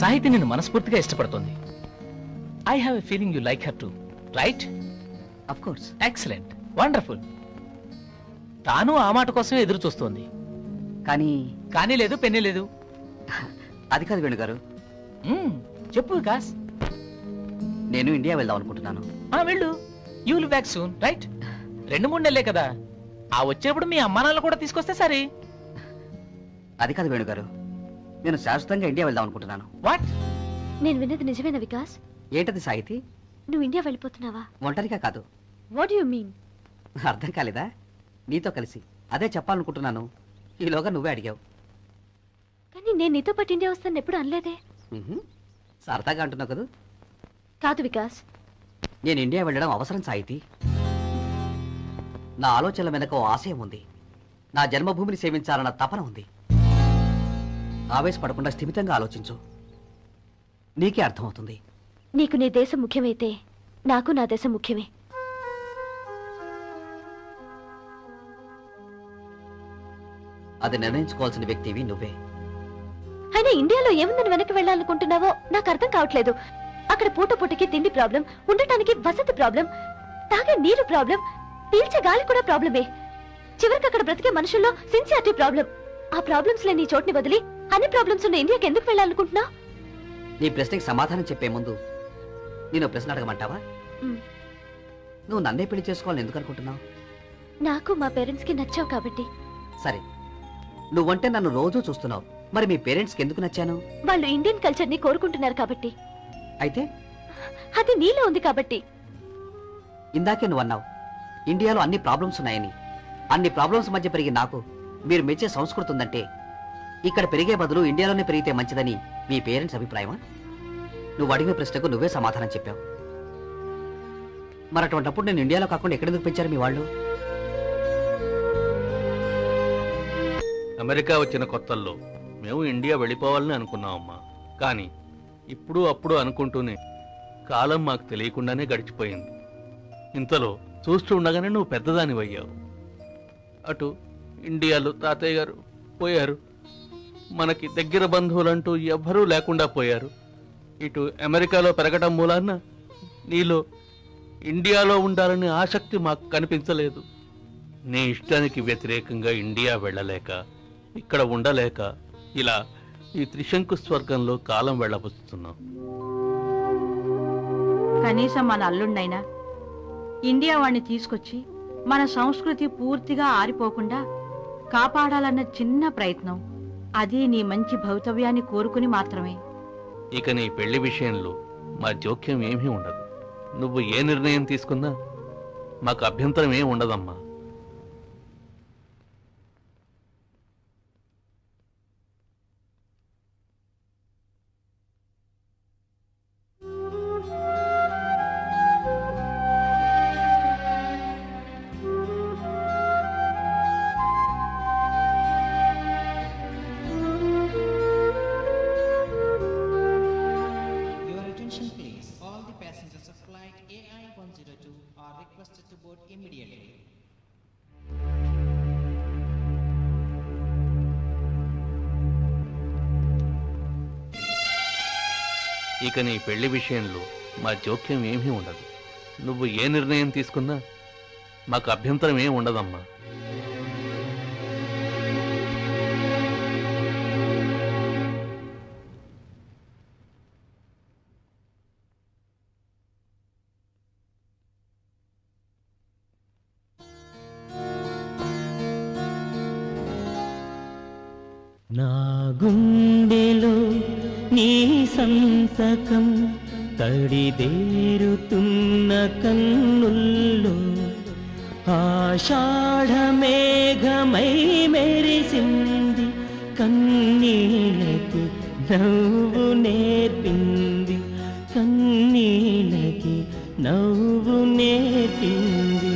సాహితీ నిన్ను మనస్ఫూర్తిగా ఇష్టపడుతుంది. I have a feeling you like her to, right? Of course. Excellent, wonderful. తాను ఆ మాట కోసమే ఎదురు చూస్తోంది. కానీ లేదు, పెన్నే లేదు. అది కాదు వేణుగారు. చెప్పు వికాస్. నేను ఇండియా వెళ్దాం అనుకుంటున్నాను. వెళ్ళు. You will back soon, right? 2-3 నెలలే కదా. ఆ వచ్చేప్పుడు మీ అమ్మానాన్నలు కూడా తీసుకొస్తే సరే. అది కాదు వేణుగారు, నేను శాశ్వతంగా ఇండియా వెళ్దాం అనుకుంటున్నాను. వాట్? నేను విన్నది నిజమేనా వికాస్? ఏంటది సాహితీ? నువ్వు ఇండియా వెళ్ళిపోతున్నావా? ఒంటరిగా కాదు. What you mean? అర్థం కాలేదా? నీతో కలిసి అదే చెప్పాలనుకుంటున్నాను. ఈలోగా నువ్వే అడిగావు. కానీ నేను నీతో పాటు ఇండియా వస్తాను ఎప్పుడు అనలేదే. సరదాగా అంటున్నావు కదా. కాదు వికాస్, నేను ఇండియా వెళ్ళడం అవసరం సాహితీ. నా ఆలోచనల వెనక ఓ ఆశయం ఉంది. నా జన్మభూమిని సేవించాలన్న తపన ఉంది. ఆవేశపడకుండా స్థిమితంగా ఆలోచించు, నీకే అర్థమవుతుంది. నీకు నీ దేశం ముఖ్యమైతే నాకు నా దేశం ముఖ్యమే. అది నిర్ణయించుకోవాల్సిన వ్యక్తివి నువ్వే. అయినా ఇండియాలో ఏముందని వెనక్కి వెళ్ళాలనుకుంటున్నావో నాకు అర్థం కావట్లేదు. అక్కడ పూటకి తిండి ప్రాబ్లం, ఉండటానికి వసతి ప్రాబ్లం, తాగే నీరు ప్రాబ్లం, పీల్చే గాలి కూడా ప్రాబ్లమే. చివరికి అక్కడ బ్రతికే మనుషుల్లో సిన్సియారిటీ ప్రాబ్లం. ఆ ప్రాబ్లమ్స్ లేని చోటుని వదిలి అన్ని ప్రాబ్లమ్స్ ఉన్న ఇండియాకి ఎందుకు వెళ్ళాలనుకుంటున్నా? నీ ప్రశ్నకి సమాధానం చెప్పే ముందు నేను ప్రశ్న అడగమంటావా? నువ్వు నన్నే పెళ్లి చేసుకోవాలని ఎందుకు అనుకుంటున్నావు? నాకు మా పేరెంట్స్ కి నచ్చావు కాబట్టి. సరే, నువ్వంటే నన్ను రోజూ చూస్తున్నావు, మరి మీ పేరెంట్స్కి ఎందుకు నచ్చాను? వాళ్ళు ఇండియన్ కల్చర్ ని కోరుకుంటున్నారు కాబట్టి. అయితే అది నీలో ఉంది కాబట్టి. ఇందాకే నువ్వు అన్నావు ఇండియాలో అన్ని ప్రాబ్లమ్స్ ఉన్నాయని. అన్ని ప్రాబ్లమ్స్ మధ్య పెరిగి నాకు మీరు మెచ్చే సంస్కృతి ఉందంటే ఇక్కడ పెరిగే బదులు ఇండియాలోనే పెరిగితే మంచిదని మీ పేరెంట్స్ అభిప్రాయమా? నువ్వు అడిగిన ప్రశ్నకు నువ్వే సమాధానం చెప్పావు. మరి అటువంటిప్పుడు నేను ఇండియాలో కాకుండా ఎక్కడెందుకు పెంచారు మీ వాళ్ళు? అమెరికా వచ్చిన కొత్తల్లో మేము ఇండియా వెళ్ళిపోవాలని అనుకున్నామమ్మా. కానీ ఇప్పుడు అప్పుడు అనుకుంటూనే కాలం మాకు తెలియకుండానే గడిచిపోయింది. ఇంతలో చూస్తూ ఉండగానే నువ్వు పెద్దదానివయ్యావు. అటు ఇండియాలో తాతయ్య గారు పోయారు, మనకి దగ్గర బంధువులంటూ ఎవ్వరూ లేకుండా పోయారు. ఇటు అమెరికాలో పెరగడం మూలాన నీలో ఇండియాలో ఉండాలనే ఆసక్తి మాకు కనిపించలేదు. నీ ఇష్టానికి వ్యతిరేకంగా ఇండియా వెళ్ళలేక, ఇక్కడ ఉండలేక ఇలా ఈ త్రిశంకు స్వర్గంలో కాలం వెళ్ళబుస్తున్నాం. కనీసం మన అల్లుండైనా ఇండియా వాణ్ణి తీసుకొచ్చి మన సంస్కృతి పూర్తిగా ఆరిపోకుండా కాపాడాలన్న చిన్న ప్రయత్నం, అది నీ మంచి భవితవ్యాన్ని కోరుకుని మాత్రమే. ఇక నీ పెళ్లి విషయంలో మా జోక్యం ఏమీ ఉండదు. నువ్వు ఏ నిర్ణయం తీసుకున్నా మాకు అభ్యంతరం ఏం ఉండదమ్మా. Your attention please. All the passengers of flight AI-102 are requested to board immediately. ఇక నీ పెళ్లి విషయంలో మా జోక్యం ఏమీ ఉండదు. నువ్వు ఏ నిర్ణయం తీసుకున్నా మాకు అభ్యంతరం ఏం ఉండదమ్మా. నా గుండెలో నీ సంతకం తడిదేరుతున్న కన్నుల్లో ఆషాఢ మేఘమై మెరిసింది, కన్నీళ్ళకి నవ్వు నేర్పింది, కన్నీళ్ళకి నవ్వు నేర్పింది.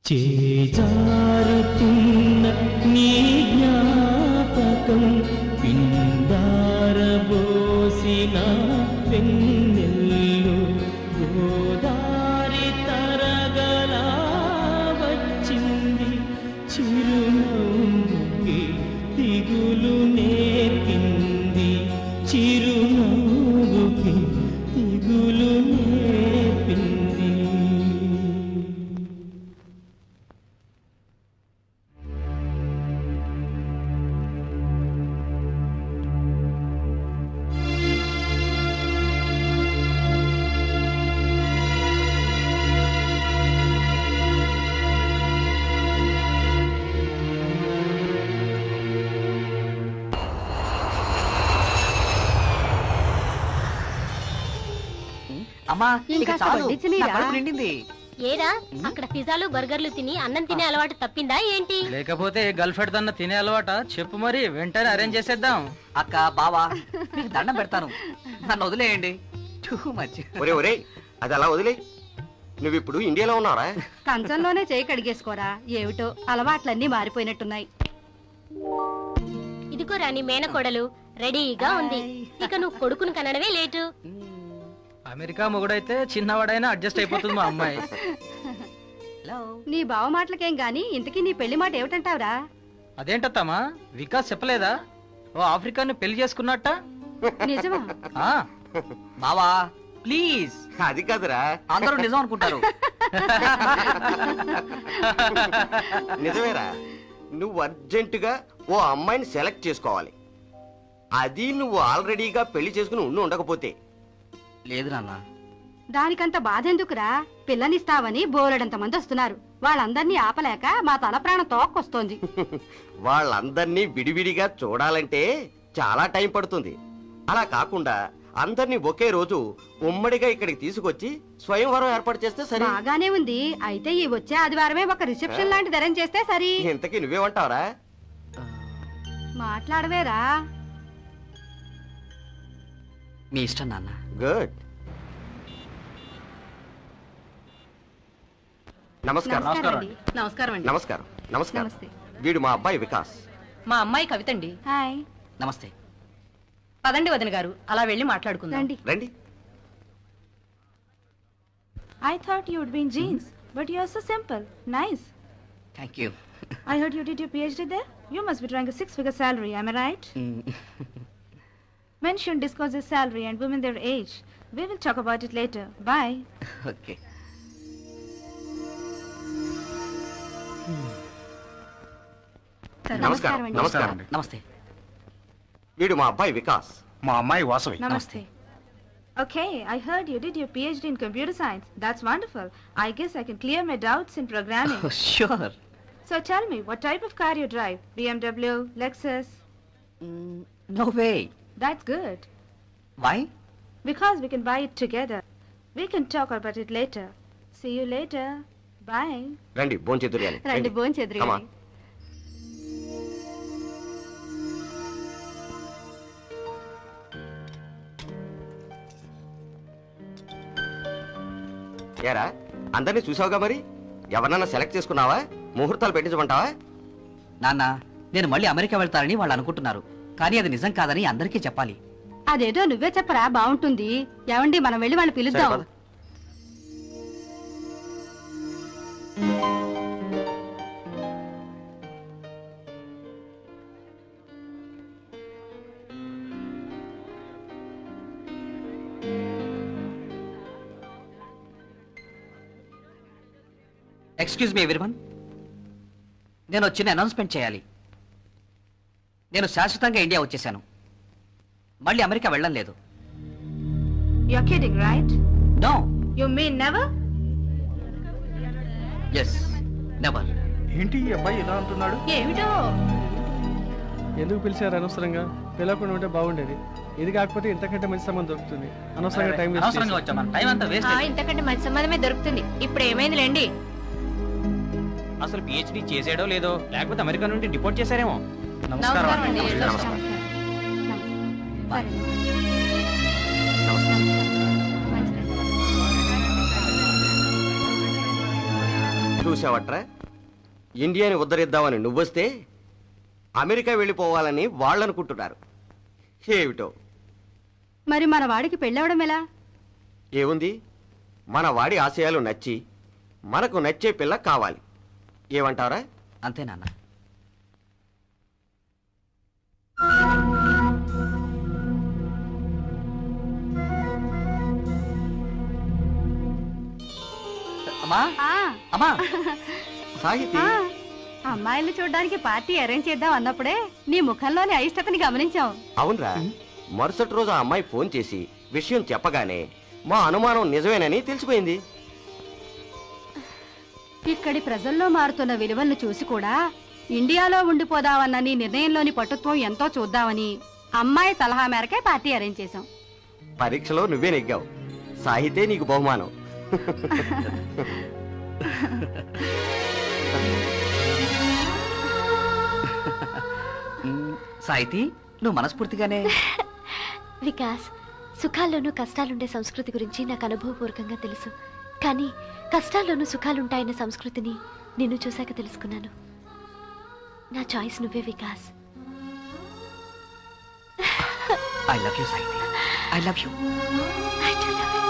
చేజారుతున్న నీ జ్ఞాపకం పిండారబోసిన వెన్నెల్లు గోదారి తరగలా వచ్చింది, చిరునవ్వుకి దిగులు నేర్పింది, చిరునవ్వుకి దిగులు నేర్పింది. అమ్మా ఇక ఇంకా చాలు, వడ్డించనీరా? నా కడుపు నిండింది. ఏరా అక్కడ పిజ్జాలు బర్గర్లు తిని అన్నం తినే అలవాటు తప్పిందా ఏంటి? లేకపోతే గర్ల్ ఫ్రెండ్ దన్న తినే అలవాట చెప్పు, మరి వెంటనే అరేంజ్ చేసేద్దాం. అక్క బావా మీకు దండం పెడతాను, నన్ను వదిలేయండి. Too much. ఒరే ఒరే అది అలా వదిలే. నువ్వు ఇప్పుడు ఇండియాలో ఉన్నారా? కంచంలోనే చేయి కడిగేసుకోరా. ఏమిటో అలవాట్లన్నీ మారిపోయినట్టున్నాయి. ఇదిగో రాని మేనకోడలు రెడీగా ఉంది. ఇక నువ్వు కొడుకును కనడమే లేటు. అమెరికా మొగుడైతే చిన్నవాడైనా అడ్జస్ట్ అయిపోతుంది మా అమ్మాయి. నీ బావ మాటలకేం గాని ఇంతకీ నీ పెళ్లి మాట ఏమిటంటావురా? అదేంటమ్మా వికాస్ చెప్పలేదా ఓ ఆఫ్రికాని పెళ్లి చేసుకున్నట్ట? నిజమా? బావా ప్లీజ్. అది కాదురా, అందరూ నిజం అనుకుంటారు. నిజమేరా. నువ్వు అర్జెంటుగా ఓ అమ్మాయిని సెలెక్ట్ చేసుకోవాలి. అది నువ్వు ఆల్రెడీగా పెళ్లి చేసుకుని ఉండకపోతే. లేదు నాన్న. దానికంత బాధెందుకురా? పిల్లనిస్తావని బోలెడంత మంది వస్తున్నారు. వాళ్ళందరినీ ఆపలేక మా తల ప్రాణం తోక్కొస్తోంది. వాళ్ళందరినీ విడివిడిగా చూడాలంటే చాలా టైం పడుతుంది. అలా కాకుండా అందరినీ ఒకే రోజు ఉమ్మడిగా ఇక్కడికి తీసుకొచ్చి స్వయంవరం ఏర్పాటు చేస్తే సరే. బాగానే ఉంది. అయితే ఈ వచ్చే ఆదివారమే ఒక రిసెప్షన్ లాంటిది అరేంజ్ చేస్తే సరి. ఇంతకీ నువ్వేమంటావరా? మాట్లాడవేరా? మీ ఇష్టం నాన్న. గుడ్. నమస్కారం. నమస్కారం. నమస్కారం. నమస్కారం. వీడు మా అబ్బాయి వికాస్. మా అమ్మాయి కవితండి. హాయ్. నమస్తే. పదండి వదిన గారు, అలా వెళ్ళి మాట్లాడుకుందాం. రండి. I thought you would be in jeans, but you are so simple. Nice. Thank you. I heard you did your PhD there. You must be drawing a 6-figure salary, am I right? Men shouldn't discuss their salary and women their age. We will talk about it later. Bye. Okay. నమస్కారం. నమస్కారం. నమస్తే. వీడు మా అబ్బాయి వికాస్. మా అమ్మాయి Vasavi. Namaste. Okay, I heard you did your PhD in computer science. That's wonderful. I guess I can clear my doubts in programming. Sure. So tell me, what type of car you drive? BMW, Lexus? No way. That's good. Why? Because we can buy it together. We can talk about it later. See you later. Bye. రండి భోంచేద్దురు గాని. రండి భోంచేద్దురు Come గాని. on. ఏరా అందరినీ చూసావుగా మరి? ఎవరన్నా select చేసుకున్నావా? ముహూర్తాలు పెట్టించమంటావా? నాన్న, నేను మళ్ళీ అమెరికా వెళ్తానని వాళ్ళు అనుకుంటున్నారు. కానీ అది నిజం కాదని అందరికీ చెప్పాలి. అదేదో నువ్వే చెప్పరా, బాగుంటుంది. ఏమండి, మనం వెళ్ళి వాళ్ళని పిలుద్దాం. ఎక్స్క్యూజ్ మీ ఎవ్రీవన్, నేను చిన్న అనౌన్స్మెంట్ చేయాలి. నేను శాశ్వతంగా ఇండియా వచ్చేసాను. మళ్ళీ అమెరికా వెళ్ళడం లేదు. You're kidding, right? No. You mean never? Yes, never. ఏంటి ఈ అబ్బాయి ఇలా అంటున్నాడు? ఏమిటో ఎందుకు పిలిచారు అనవసరంగా? పిలవకుండా ఉంటే బాగుండేది. ఇది కాకపోతే ఇంతకంటే మంచి సంబంధం దొరుకుతుంది. అనవసరంగా టైం ఇంతకంటే మంచి సంబంధమే దొరుకుతుంది. ఇప్పుడు ఏమైందిలేండి? అసలు పిహెచ్డి చేసాడో లేదో, లేకపోతే అమెరికా నుండి డిపోర్ట్ చేశారేమో. నమస్కారం అండి. చూసావట్రా, ఇండియాని ఉద్ధరిద్దామని నువ్వొస్తే అమెరికా వెళ్ళిపోవాలని వాళ్ళనుకుంటున్నారు. ఏమిటో మరి మన వాడికి పెళ్ళవడం ఎలా? ఏముంది, మన వాడి ఆశయాలు నచ్చి మనకు నచ్చే పిల్ల కావాలి. ఏమంటారా? అంతే నాన్న. అమ్మా అమ్మా, సాహితి, అమ్మాయిలు చూడడానికి పార్టీ అరేంజ్ చేద్దాం అన్నప్పుడే నీ ముఖంలోని అయిష్టతని గమనించాం. అవునరా, మరుసటి రోజు ఆ అమ్మాయి ఫోన్ చేసి విషయం చెప్పగానే మా అనుమానం నిజమేనని తెలిసిపోయింది. ఇక్కడి ప్రజల్లో మారుతున్న విలువలను చూసి కూడా ఇండియాలో ఉండిపోదామన్న నీ నిర్ణయంలోని పటుత్వం ఎంతో చూద్దామని అమ్మాయి సలహా మేరకే పార్టీ అరేంజ్ చేశాం. పరీక్షలో నువ్వే నెగ్గావు. సాహితే నీకు బహుమానం. సాహితి, నువ్వు మనస్ఫూర్తిగానే. వికాస్, సుఖాల్లోనూ కష్టాలుండే సంస్కృతి గురించి నాకు అనుభవపూర్వకంగా తెలుసు. కానీ కష్టాల్లోనూ సుఖాలుంటాయన్న సంస్కృతిని నిన్ను చూశాక తెలుసుకున్నాను. నా చాయిస్ నువ్వే Vikas. I love you Sahiti, I love you. I do love you.